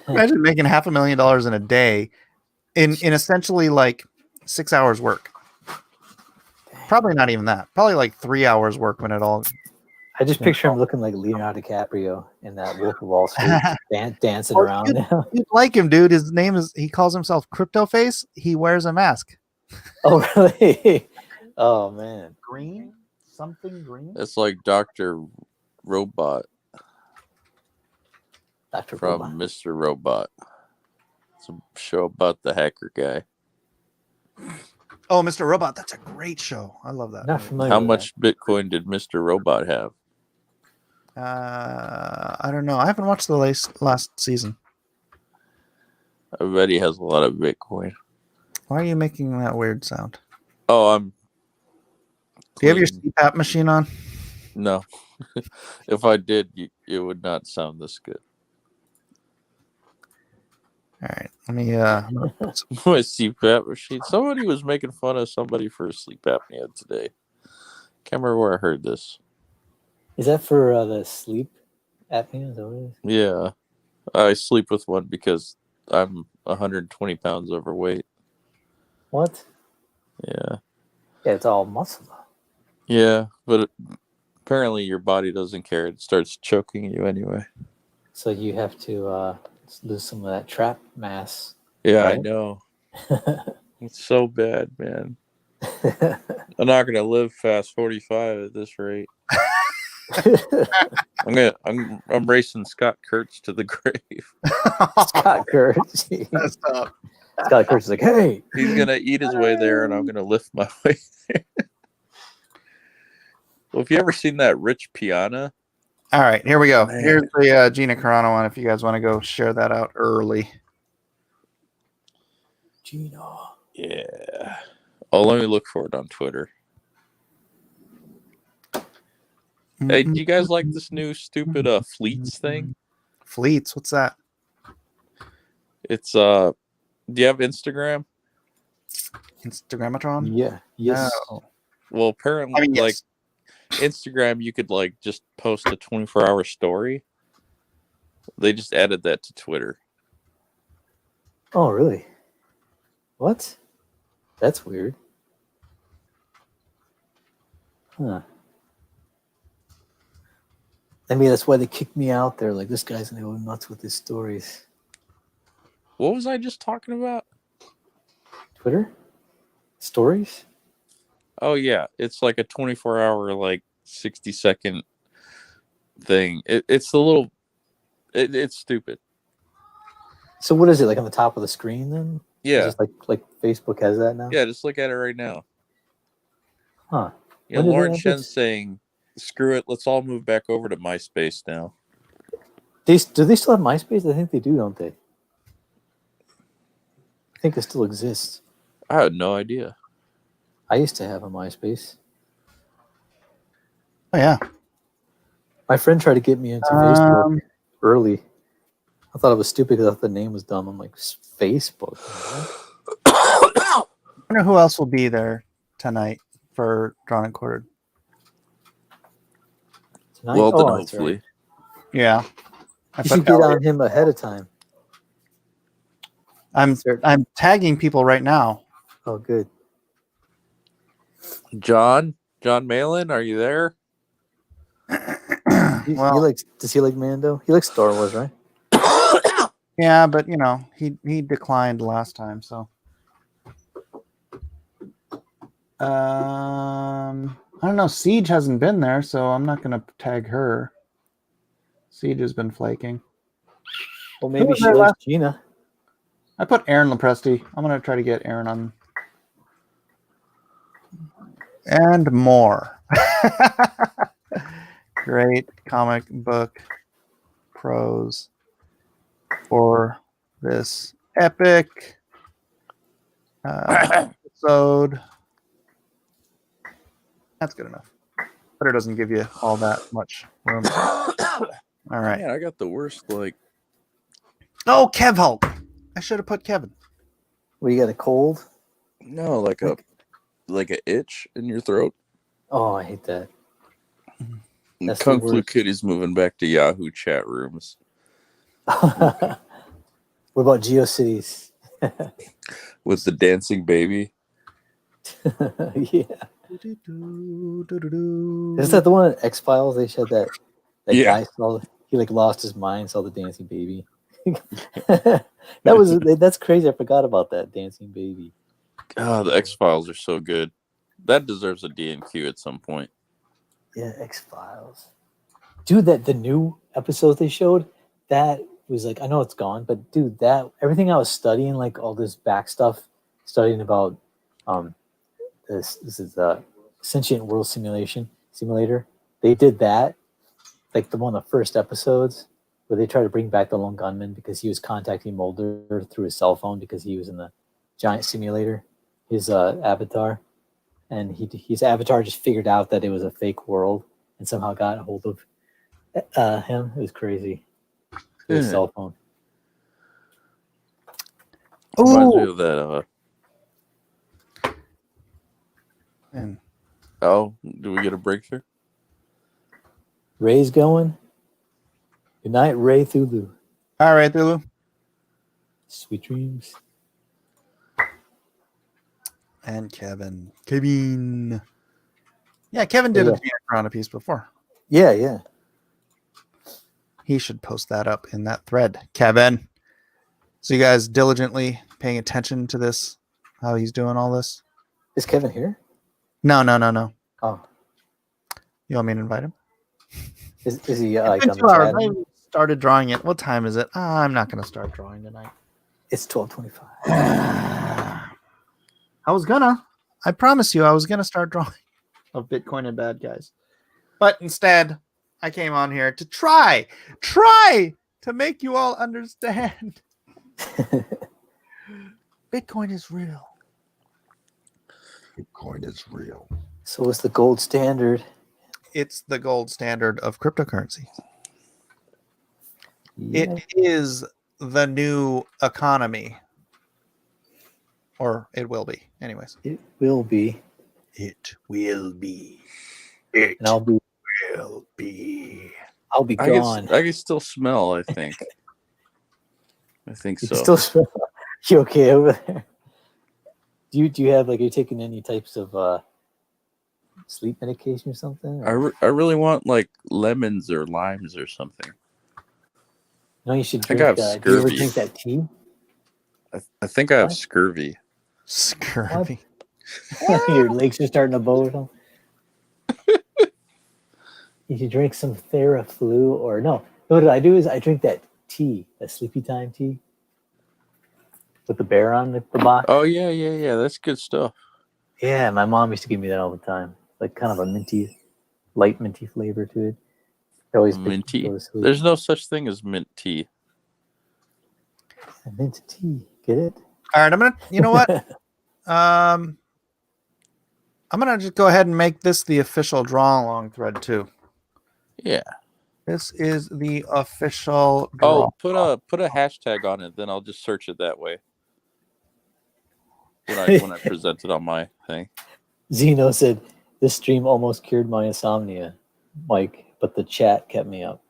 imagine making $500,000 in a day in essentially like 6 hours work. Probably not even that. Probably like 3 hours work when it all. I just picture him looking like Leonardo DiCaprio in that Wolf of Wall Street, dancing around. You'd like him, dude. His name he calls himself Crypto Face. He wears a mask. Oh, really? Oh, man. Green? Something green? It's like Dr. Robot Dr. from Robot. Mr. Robot. It's a show about the hacker guy. Oh, Mr. Robot. That's a great show. I love that. Not familiar How with much Bitcoin did Mr. Robot have? I don't know. I haven't watched the last season. I bet he has a lot of Bitcoin. Why are you making that weird sound? Oh, I'm. Do you have your clean. CPAP machine on? No. If I did, it would not sound this good. All right. Let me My CPAP machine. Somebody was making fun of somebody for sleep apnea today. Can't remember where I heard this. Is that for the sleep apnea? Is that what it is? Yeah. I sleep with one because I'm 120 pounds overweight. What? Yeah. Yeah, it's all muscle. Yeah, but apparently your body doesn't care. It starts choking you anyway. So you have to lose some of that trap mass. Yeah, I Right. know. It's so bad, man. I'm not gonna live past 45 at this rate. I'm racing Scott Kurtz to the grave. Scott Kurtz. That's tough. Scott Kurtz is like, hey. He's gonna eat his way there, and I'm gonna lift my way there. Well, have you ever seen that Rich Piana? All right, here we go. Man. Here's the Gina Carano one. If you guys want to go share that out early. Gina. Yeah. Oh, let me look for it on Twitter. Hey, do you guys like this new stupid Fleets thing? Fleets? What's that? It's do you have Instagram? Instagramatron? Yeah. Yes. No. Well, apparently, I mean, yes. like Instagram, you could like just post a 24-hour story. They just added that to Twitter. Oh, really? What? That's weird. Huh. I mean, that's why they kicked me out there. Like, this guy's gonna go nuts with his stories. What was I just talking about? Twitter? Stories? Oh yeah, it's like a 24-hour, like 60-second thing. It's a little. It's stupid. So what is it, like on the top of the screen then? Yeah, It's just like Facebook has that now? yeah. Just look at it right now. Huh. Yeah, When did they Lauren have Shen's this? saying, "Screw it, let's all move back over to MySpace now." Do they still have MySpace? I think they do, don't they? I think it still exists. I had no idea. I used to have a MySpace. Oh yeah. My friend tried to get me into Facebook Um, early. I thought it was stupid because I thought the name was dumb. I'm like, Facebook? I wonder who else will be there tonight for Drawn and Quartered. Tonight? Well, then Oh, that's hopefully. right. Yeah. I You put should get Elliot- on him ahead of time. I'm tagging people right now. Oh, good. John Malin, are you there? Well, Does he like Mando? He likes Star Wars, right? yeah, but he declined last time, so I don't know. Siege hasn't been there, so I'm not gonna tag her. Siege has been flaking. Well, maybe was she there likes last- Gina. I put Aaron Lepresti. I'm gonna try to get Aaron on. And more. Great comic book prose for this epic episode. That's good enough. But it doesn't give you all that much room. All right. Man, I got the worst. Like, Oh, Kev Hulk. I should have put Kevin. Well, you got a cold? no, like a itch in your throat. Oh, I hate that. That's Kung the Flu worst. Kitty's moving back to Yahoo chat rooms What about GeoCities? with the dancing baby. Yeah. Is that the one in X Files? They said that Yeah. guy saw he like lost his mind, saw the dancing baby. That's crazy. I forgot about that dancing baby. Oh, the X Files are so good. That deserves a DNQ at some point. Yeah, X Files. Dude, the new episodes they showed, that was like, I know it's gone, but dude, that everything I was studying, like all this back stuff, studying about this is the sentient world simulator. They did that, like one of the first episodes where they tried to bring back the lone gunman because he was contacting Mulder through his cell phone because he was in the giant simulator, his avatar. And his avatar just figured out that it was a fake world and somehow got a hold of him. It was crazy. His Yeah. cell phone. Reminds me Ooh. of that. And Oh, do we get a breakthrough? Ray's going. Good night, Ray Thulu. all right, Thulu. Sweet dreams. And Kevin. Kevin. Yeah, Kevin did Yeah. a Piranha piece before. Yeah, yeah. He should post that up in that thread, Kevin. So you guys diligently paying attention to this, how he's doing all this? Is Kevin here? No. Oh, You want me to invite him? is he like It's on been the 2 hours. chat? I even started drawing it. What time is it? I'm not going to start drawing tonight. It's 12:25. I was gonna. I promise you, I was gonna start drawing of Bitcoin and bad guys, but instead, I came on here to try to make you all understand. Bitcoin is real. Bitcoin is real. So what's the gold standard? It's the gold standard of cryptocurrency. Yeah. It is the new economy, or it will be. Anyways, It will be. it will be. It And I'll be will be. gone. I can still smell. I think. I think You so. can still you okay over there? Do you have like, are you taking any types of sleep medication or something? I really want like lemons or limes or something. No, you should I think drink. I have Do you ever scurvy. drink that tea? I think I have What? scurvy. Scurvy. Your legs are starting to bow or something. You should drink some Theraflu or no. What I do is I drink that tea, that sleepy time tea, with the bear on the box. Oh yeah. That's good stuff. Yeah, my mom used to give me that all the time. Like kind of a light minty flavor to it. It always makes me Mint tea. go to sleep. There's no such thing as mint tea. Mint tea. Get it? All right, I'm gonna. You know what? I'm gonna just go ahead and make this the official draw along thread too. Yeah. This is the official draw. Oh, put a hashtag on it, then I'll just search it that way. When I present it on my thing. Zeno said, "This stream almost cured my insomnia, Mike, but the chat kept me up."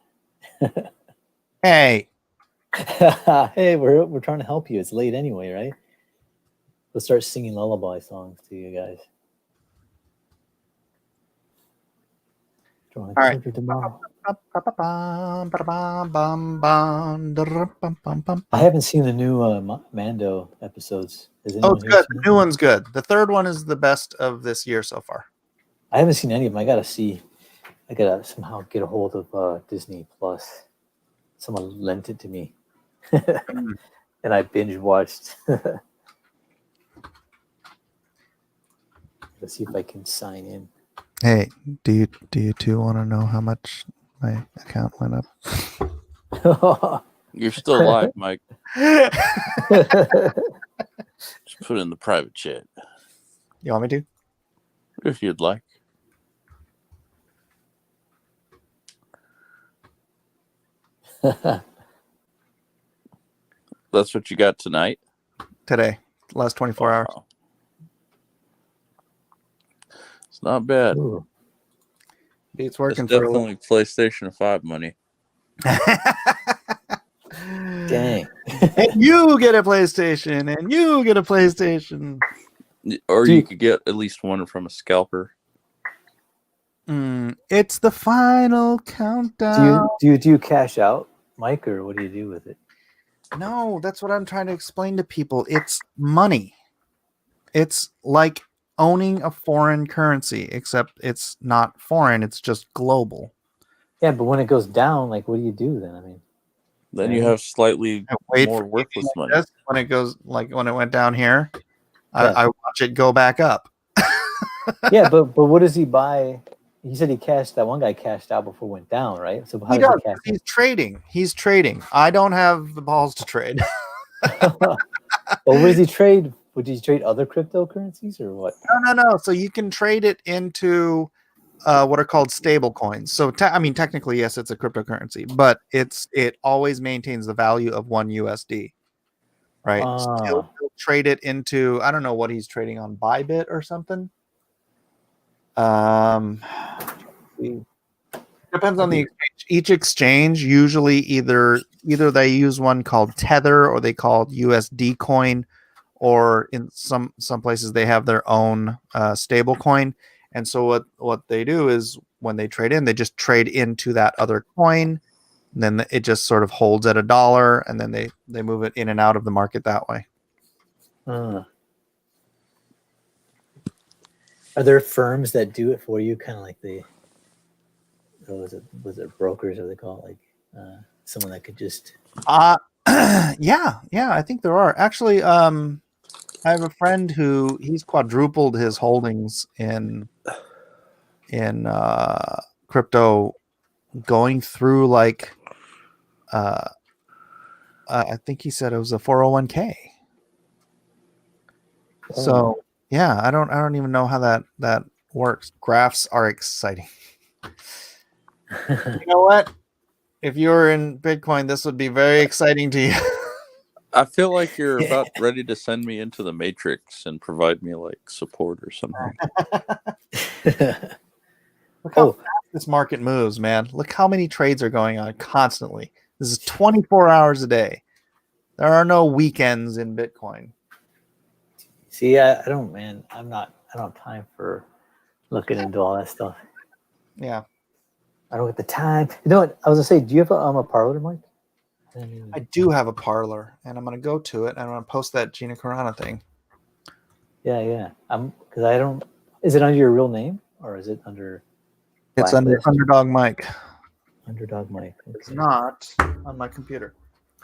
Hey, Hey, we're trying to help you. It's late anyway, right? We'll start singing lullaby songs to you guys. all right. Tomorrow. I I haven't seen the new Mando episodes. Has Oh, anyone it's here good. seen The it? new one's good. The third one is the best of this year so far. I haven't seen any of them. I gotta somehow get a hold of Disney Plus. Someone lent it to me, and I binge watched. Let's see if I can sign in. Hey, do you two want to know how much my account went up? You're still live, Mike. You Just put it in the private chat want me to? if you'd like. That's what you got tonight? Today, last 24 hours. Wow. It's not bad. Ooh. It's It's working for a little. definitely PlayStation 5 money. Dang. And you get a PlayStation, and you get a PlayStation. Or Do you you- could get at least one from a scalper. It's the final countdown. Do you cash out, Mike, or what do you do with it? No, that's what I'm trying to explain to people. It's money. It's like owning a foreign currency, except it's not foreign, it's just global. Yeah, but when it goes down, like, what do you do then? I mean, Then you Yeah. have slightly I wait more for worthless money. this when it goes, like when it went down here, Yeah. I watch it go back up. yeah, but what does he buy? He said that one guy cashed out before it went down, right? So how He does does. he cash He's trading. He's trading. I don't have the balls to trade. out? Well, what does he trade? Would he trade other cryptocurrencies or what? No. So you can trade it into what are called stable coins. So technically, yes, it's a cryptocurrency, but it always maintains the value of one USD. Right. So he'll trade it into, I don't know what he's trading on, Bybit or something. Depends on the exchange. Each exchange usually either they use one called Tether or they call it USD coin, or in some places they have their own stable coin. And so what they do is when they trade in, they just trade into that other coin. And then it just sort of holds at $1, and then they move it in and out of the market that way. Are there firms that do it for you, kind of like was it brokers, or they call it like someone that could just? Yeah, I think there are actually. I have a friend who he's quadrupled his holdings in crypto, going through like I think he said it was a 401k. So yeah, I don't even know how that works. Graphs are exciting. You know what? If you were in Bitcoin, this would be very exciting to you. I feel like you're about ready to send me into the Matrix and provide me like support or something. Look how fast this market moves, man. Look how many trades are going on constantly. This is 24 hours a day. There are no weekends in Bitcoin. See, I don't, man. I don't have time for looking into all that stuff. Yeah, I don't get the time. You know what? I was gonna say, do you have a parlor, Mike? I do have a parlor, and I'm gonna go to it. And I'm gonna post that Gina Carano thing. Yeah. Because I don't. Is it under your real name or is it under? It's under Blacklist? Underdog Mike. Underdog Mike. It's Okay. not on my computer.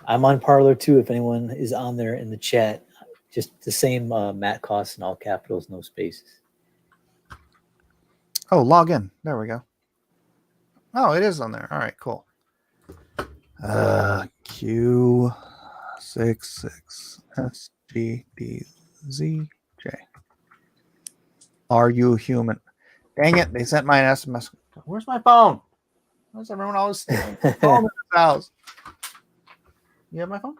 I'm on Parlor too. If anyone is on there in the chat, just the same Matt Cost in all capitals, no spaces. Oh, log in. There we go. Oh, it is on there. All right, cool. Q66SGDZJ. Are you human? Dang it! They sent my SMS. Where's my phone? Where's everyone always stealing my phone in this house? You have my phone?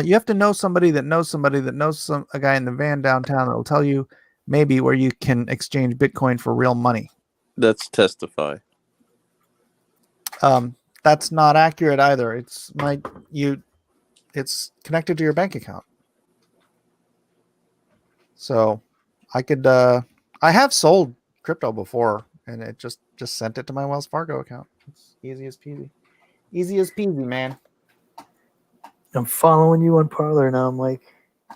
You have to know somebody that knows somebody that knows a guy in the van downtown that will tell you maybe where you can exchange Bitcoin for real money. That's Testify. That's not accurate either. It's connected to your bank account. So I could I have sold crypto before and it just sent it to my Wells Fargo account. It's easy as peasy. Easy as peasy, man. I'm following you on Parlor now, Mike.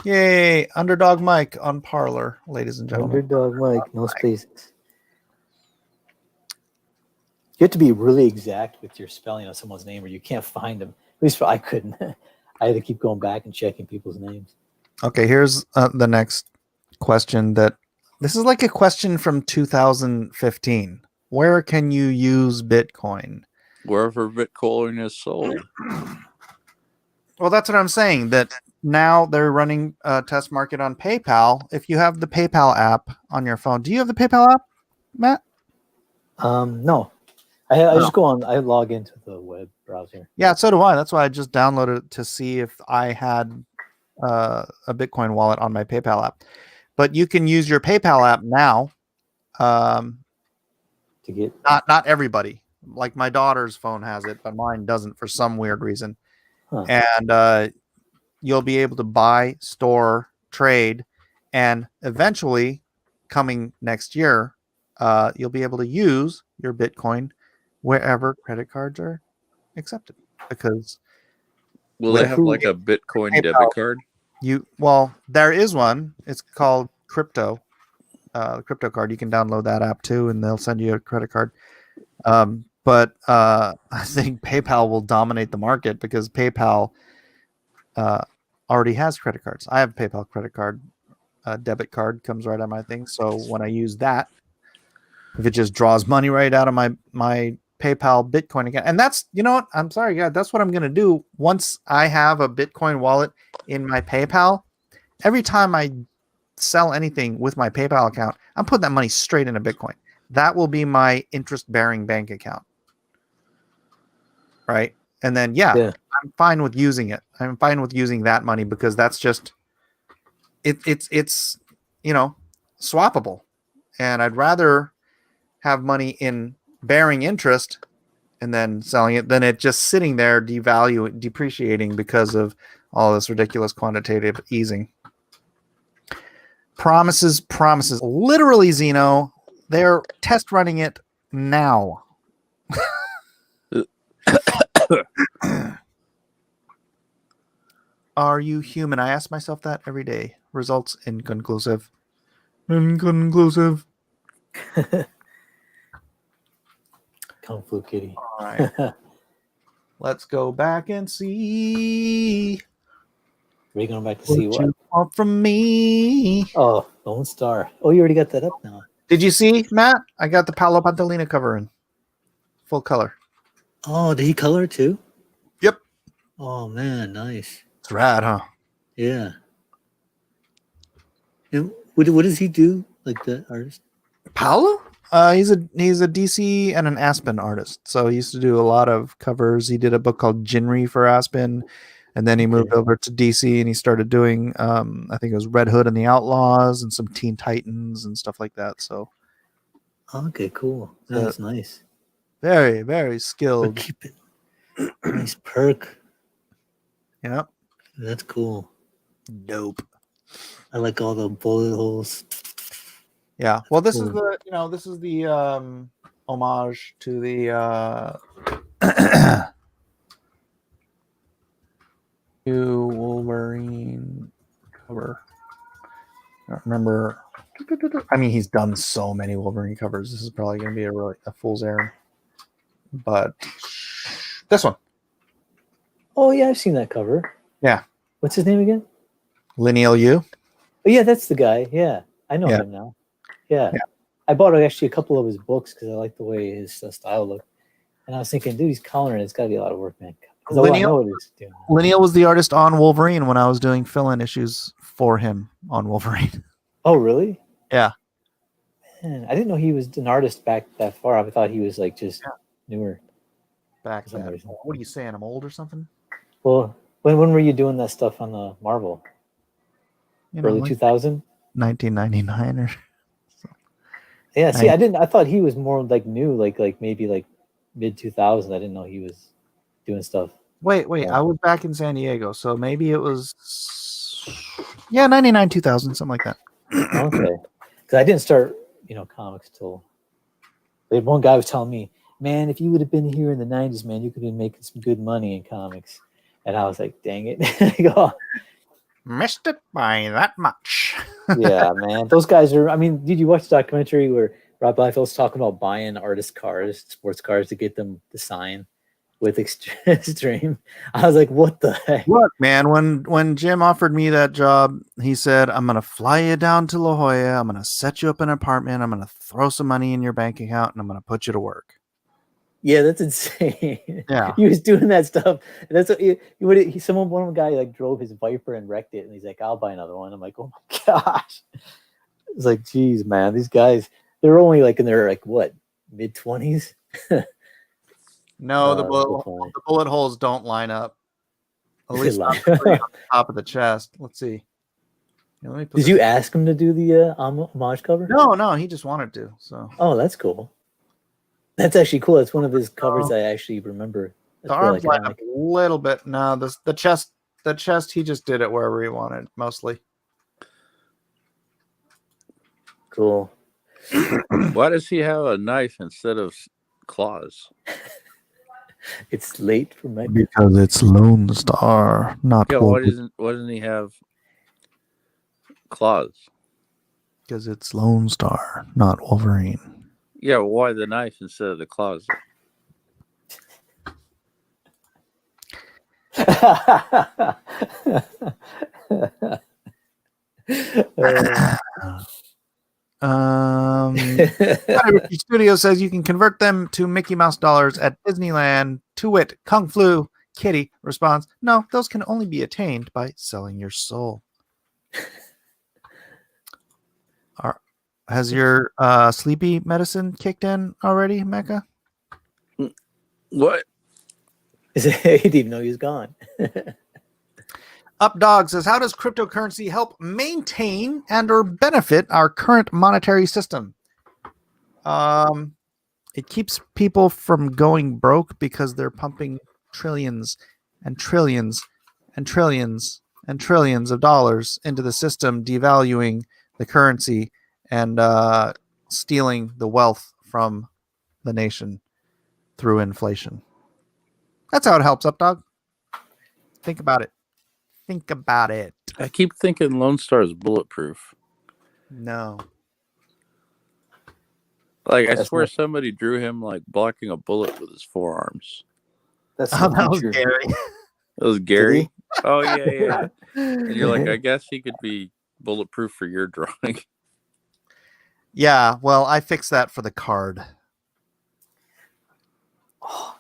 Yay, Underdog Mike on Parlor, ladies and gentlemen. Underdog Mike, no spaces. You have to be really exact with your spelling of someone's name, or you can't find them. At least I couldn't. I had to keep going back and checking people's names. Okay, here's the next question. This is like a question from 2015. Where can you use Bitcoin? Wherever Bitcoin is sold. Well, that's what I'm saying. That now they're running a test market on PayPal. If you have the PayPal app on your phone, do you have the PayPal app, Matt? No, I just go on. I log into the web browser. Yeah, so do I. That's why I just downloaded it to see if I had a Bitcoin wallet on my PayPal app. But you can use your PayPal app now. To get Not everybody. Like my daughter's phone has it, but mine doesn't for some weird reason. Huh. And you'll be able to buy, store, trade, and eventually, coming next year, you'll be able to use your Bitcoin wherever credit cards are accepted. Because Will With they have who- like a Bitcoin PayPal. debit card? there is one. It's called Crypto. The Crypto card. You can download that app too, and they'll send you a credit card. But I think PayPal will dominate the market because PayPal already has credit cards. I have a PayPal credit card. Debit card comes right on my thing. So when I use that, if it just draws money right out of my PayPal Bitcoin account, and that's, you know what? I'm sorry, God, that's what I'm going to do. Once I have a Bitcoin wallet in my PayPal, every time I sell anything with my PayPal account, I'm putting that money straight into Bitcoin. That will be my interest-bearing bank account. Right? And then, yeah, I'm fine with using it. I'm fine with using that money because that's just it's swappable. And I'd rather have money in bearing interest and then selling it than it just sitting there depreciating because of all this ridiculous quantitative easing. Promises. Literally, Zeno, they're test running it now. Are you human? I ask myself that every day. Results inconclusive. Inconclusive. Kung Fu Kitty. All right. Let's go back and see Are you going back to see what what? you want from me. Oh, Lone Star. Oh, you already got that up now. Did you see, Matt? I got the Paolo Pantalina cover in full color. Oh, did he color it too? Yep. Oh man, nice. It's rad, huh? Yeah. And what does he do? Like the artist? Paolo? He's a DC and an Aspen artist. So he used to do a lot of covers. He did a book called Jinri for Aspen, and then he moved over to DC and he started doing I think it was Red Hood and the Outlaws and some Teen Titans and stuff like that. So Okay, cool. That's nice. very, very skilled. But keep it nice perk. Yeah. That's cool. Dope. I like all the bullet holes. Yeah. Well, this is Cool. the homage to the new Wolverine cover. I don't remember. I mean, he's done so many Wolverine covers. This is probably going to be a fool's errand. But this one, Oh yeah, I've seen that cover. Yeah. What's his name again? Lineal U. Oh yeah, that's the guy. Yeah, I know Yeah. him now. Yeah. Yeah. I bought actually a couple of his books because I like the way his style looked. And I was thinking, dude, he's coloring. It's got to be a lot of work, man. 'Cause I Lineal- know what he's doing. Lineal was the artist on Wolverine when I was doing fill-in issues for him on Wolverine. Oh, really? Yeah. Man, I didn't know he was an artist back that far. I thought he was like just newer. Back For some then. reason. What are you saying? I'm old or something? Well, when were you doing that stuff on the Marvel? You know, Early like 2000? 1999 or Yeah. See, I- I didn't. I thought he was more like new, like maybe like mid 2000. I didn't know he was doing stuff. wait. Yeah. I was back in San Diego, so maybe it was 99, 2000, something like that. Okay, because I didn't start, comics till. One guy was telling me, "Man, if you would have been here in the '90s, man, you could have been making some good money in comics." And I was like, "Dang it!" I go, Missed it by that much. yeah, man, those guys are. I mean, did you watch the documentary where Rob Liefeld's talking about buying artist cars, sports cars, to get them to sign with Extreme? I was like, "What the heck?" Look, man, when Jim offered me that job, he said, I'm going to fly you down to La Jolla. I'm going to set you up an apartment. I'm going to throw some money in your bank account, and I'm going to put you to work. Yeah, that's insane. Yeah. He was doing that stuff. And that's what one guy like drove his Viper and wrecked it, and he's like, "I'll buy another one." I'm like, "Oh my gosh!" It's like, geez, man, these guys, they're only like in their like what, mid-20s. No, the That's funny. bullet holes don't line up. At least not Line- the three on the top of the chest. Let's see. Yeah, let me put Did this- you ask him to do the homage cover? No, he just wanted to. So Oh, that's cool. That's actually cool. That's one of his covers I actually remember. the That's arms really line up a little bit. No, the chest, he just did it wherever he wanted, mostly. cool. Why does he have a knife instead of claws? It's late for my. Because it's Lone Star, not Yeah, why doesn't he have claws? because it's Lone Star, not Wolverine. Yeah, why the knife instead of the claws? Studio says you can convert them to Mickey Mouse dollars at Disneyland. To wit, Kung Flu Kitty responds, "No, those can only be attained by selling your soul." Has your sleepy medicine kicked in already, Mecca? What? He didn't even know he was gone. Updog says, how does cryptocurrency help maintain and or benefit our current monetary system? It keeps people from going broke because they're pumping trillions and trillions and trillions and trillions of dollars into the system, devaluing the currency and stealing the wealth from the nation through inflation. That's how it helps, Updog. Think about it. Think about it. I keep thinking Lone Star is bulletproof. No. Like, I That's swear not- somebody drew him like blocking a bullet with his forearms. That's Oh, the that was future. Gary. It was Did Gary. he? Oh yeah, yeah. And you're like, I guess he could be bulletproof for your drawing. Yeah, well, I fixed that for the card. Oh.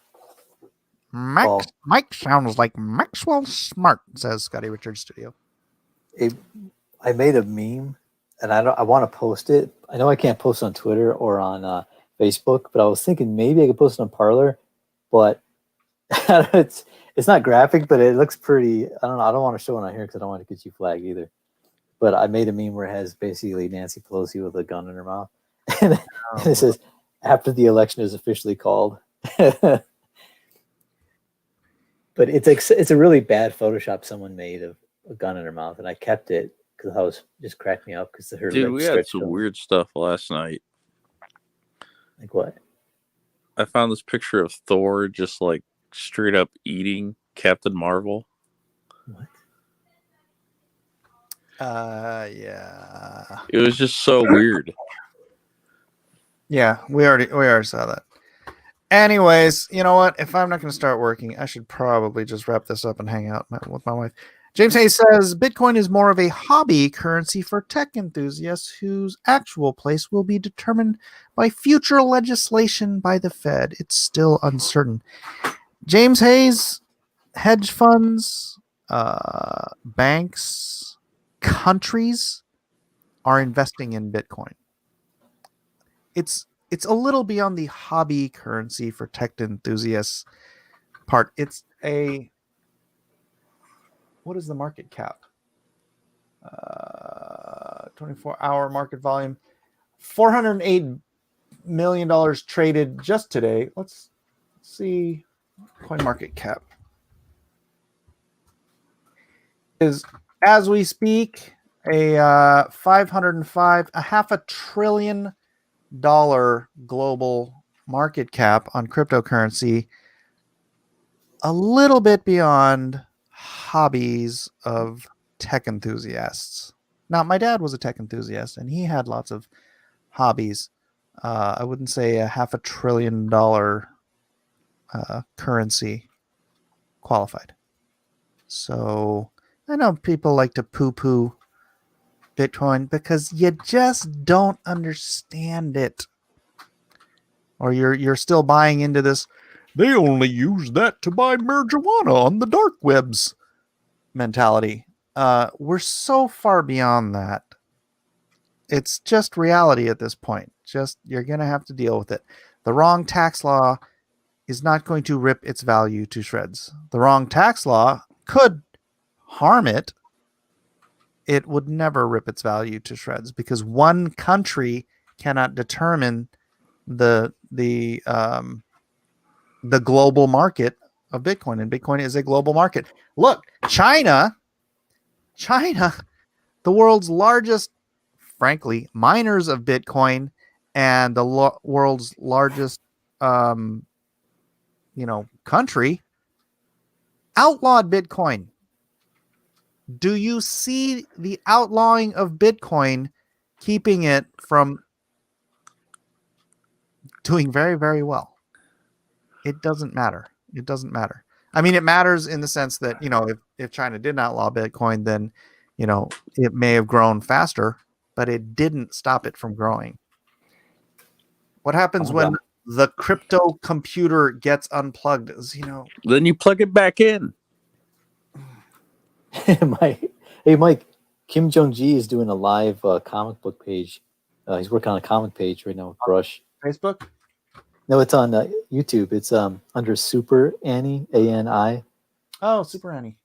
Mike sounds like Maxwell Smart, says Scotty Richards Studio. I made a meme, and I want to post it. I know I can't post on Twitter or on Facebook, but I was thinking maybe I could post it on Parlor, but it's not graphic, but it looks pretty. I don't know. I don't want to show it on here because I don't want to get you flagged either. But I made a meme where it has basically Nancy Pelosi with a gun in her mouth, and it says, "After the election is officially called." But it's a really bad Photoshop someone made of a gun in her mouth, and I kept it because I was just cracked me up because her Dude, legs we had stretched some out. weird stuff last night. Like what? I found this picture of Thor just like straight up eating Captain Marvel. What? Yeah. It was just so weird. Yeah, we already saw that. Anyways, you know what? If I'm not going to start working, I should probably just wrap this up and hang out with my wife. James Hayes says Bitcoin is more of a hobby currency for tech enthusiasts whose actual place will be determined by future legislation by the Fed. It's still uncertain. James Hayes, hedge funds, banks, countries are investing in Bitcoin. It's a little beyond the hobby currency for tech enthusiasts part. It's a, what is the market cap? 24-hour market volume. $408 million traded just today. Let's see. Coin market cap is, as we speak, a 505, a $500 billion global market cap on cryptocurrency, a little bit beyond hobbies of tech enthusiasts. Now, my dad was a tech enthusiast and he had lots of hobbies. I wouldn't say a $500 billion currency qualified. So I know people like to poo-poo Bitcoin because you just don't understand it, or you're still buying into this. They only use that to buy marijuana on the dark webs mentality. We're so far beyond that. It's just reality at this point. Just you're gonna have to deal with it. The wrong tax law is not going to rip its value to shreds. The wrong tax law could harm it. It would never rip its value to shreds because one country cannot determine the global market of Bitcoin, and Bitcoin is a global market. Look, China, the world's largest, frankly, miners of Bitcoin, and the world's largest, country, outlawed Bitcoin. Do you see the outlawing of Bitcoin keeping it from doing very, very well? It doesn't matter. It doesn't matter. I mean, it matters in the sense that, if China did not outlaw Bitcoin, then, it may have grown faster, but it didn't stop it from growing. What happens when the crypto computer gets unplugged is, Then you plug it back in. Hey Mike, Kim Jong-gi is doing a live comic book page. He's working on a comic page right now with Brush. Facebook? No, it's on YouTube. It's under Super Annie, ANI. Oh, Super Annie.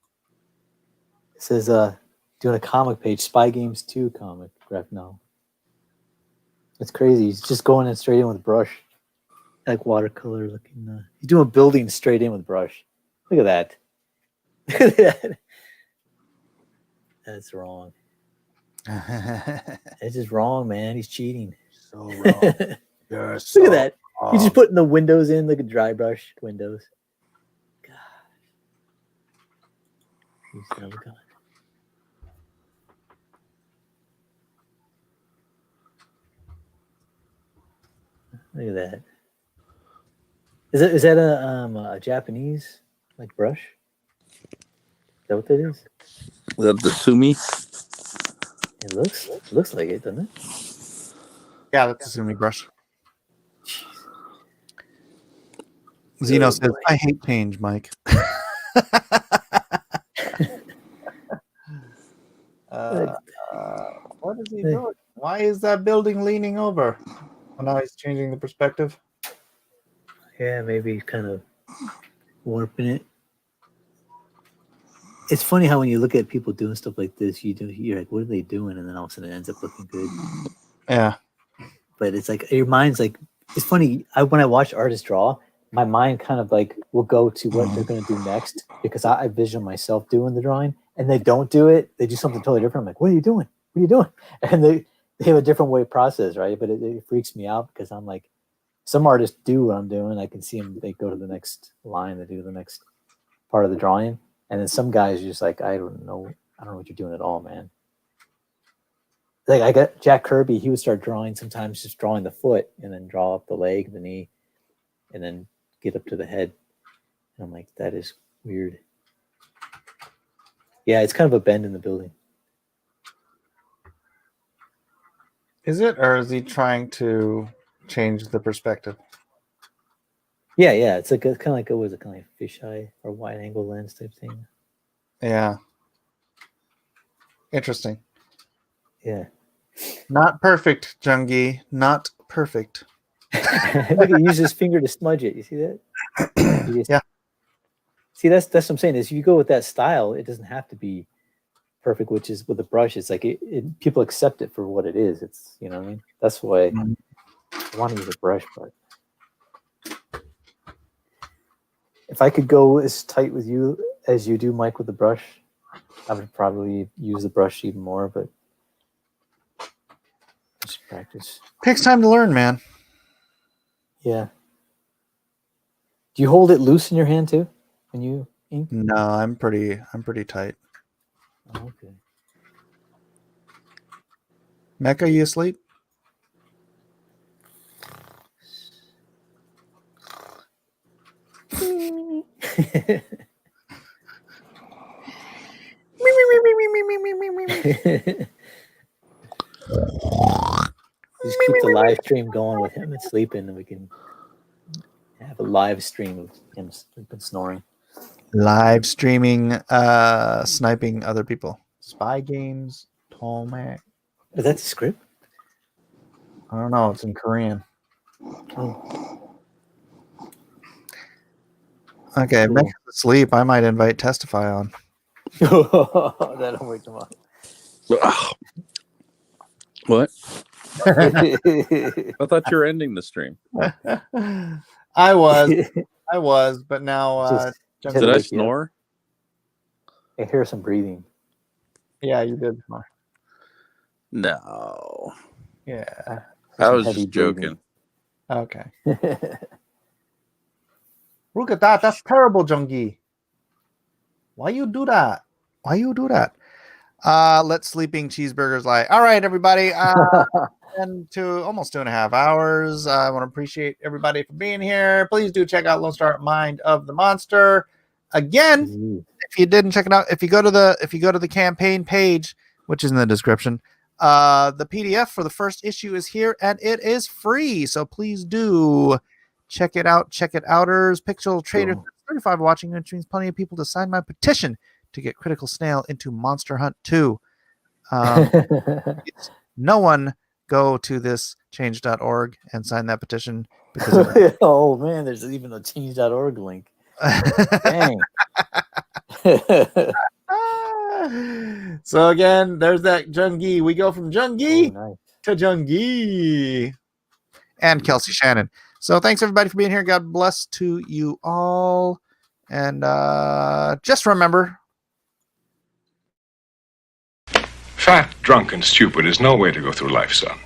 It says doing a comic page, Spy Games 2 comic graphic novel. It's crazy. He's just going in straight in with Brush, like watercolor looking. He's doing buildings straight in with Brush. Look at that. Look at that. That's wrong. It's just wrong, man. He's cheating. So wrong. You're so Look at that. wrong. He's just putting the windows in. Look at dry brush windows. God. He's never gone. Look at that. Is that a Japanese like brush? Is that what that is? The Sumi. It looks like it, doesn't it? Yeah, that's a Sumi brush. Zeno says, I hate change, Mike. What is he doing? Why is that building leaning over? Well, now he's changing the perspective. Yeah, maybe he's kind of warping it. It's funny how when you look at people doing stuff like this, you're like, what are they doing? And then all of a sudden it ends up looking good. Yeah. But it's like your mind's like, it's funny. When I watch artists draw, my mind kind of like will go to what they're going to do next because I vision myself doing the drawing, and they don't do it, they do something totally different. I'm like, what are you doing? What are you doing? And they have a different way process, right? But it freaks me out because I'm like, some artists do what I'm doing. I can see them, they go to the next line, they do the next part of the drawing. And then some guys are just like, I don't know what you're doing at all, man. Like I got Jack Kirby, he would start drawing sometimes, just drawing the foot and then draw up the leg, the knee, and then get up to the head. And I'm like, that is weird. Yeah, it's kind of a bend in the building. Is it, or is he trying to change the perspective? Yeah. It's like kind of like a fisheye or wide angle lens type thing. Yeah. Interesting. Yeah. Not perfect, Jungi. Not perfect. Look, he used his finger to smudge it. You see that? Yeah. See, that's what I'm saying. Is if you go with that style, it doesn't have to be perfect. Which is with a brush, it's like people accept it for what it is. It's what I mean. That's why I want to use a brush, but if I could go as tight with you as you do, Mike, with the brush, I would probably use the brush even more. But just practice. Takes time to learn, man. Yeah. Do you hold it loose in your hand too when you ink? No, I'm pretty tight. Oh, okay. Mecca, you asleep? Just keep the live stream going with him and sleeping, and we can have a live stream of him sleeping, snoring. Live streaming, sniping other people. Spy games, Tomac. Is that the script? I don't know. It's in Korean. Oh. Okay, Cool. Mecca's asleep. I might invite Testify on. That'll wake him up. What? I thought you were ending the stream. I was, but now Just- Jungi- Did I wake you up. snore? I hear some breathing. yeah, you did. No. Yeah. I was heavy just joking. Okay. Look at that. That's terrible, Jungi. Why you do that? Why you do that? Let Sleeping Cheeseburgers lie. All right, everybody. And to almost 2.5 hours. I want to appreciate everybody for being here. Please do check out Lone Star Mind of the Monster. Again, if you didn't check it out, if you go to the campaign page, which is in the description, the PDF for the first issue is here and it is free. So please do check it out. Check it outers. Pixel Trader Cool. 35 watching, which means plenty of people to sign my petition to get Critical Snail into Monster Hunt 2. No one go to this change.org and sign that petition because Oh man, there's even a change.org link. Dang. So again, there's that Jungi. We go from Jungi Oh, nice. to Jungi and Kelsey Shannon. So thanks everybody for being here. God bless to you all. And just remember, Fat, drunk, and stupid is no way to go through life, son.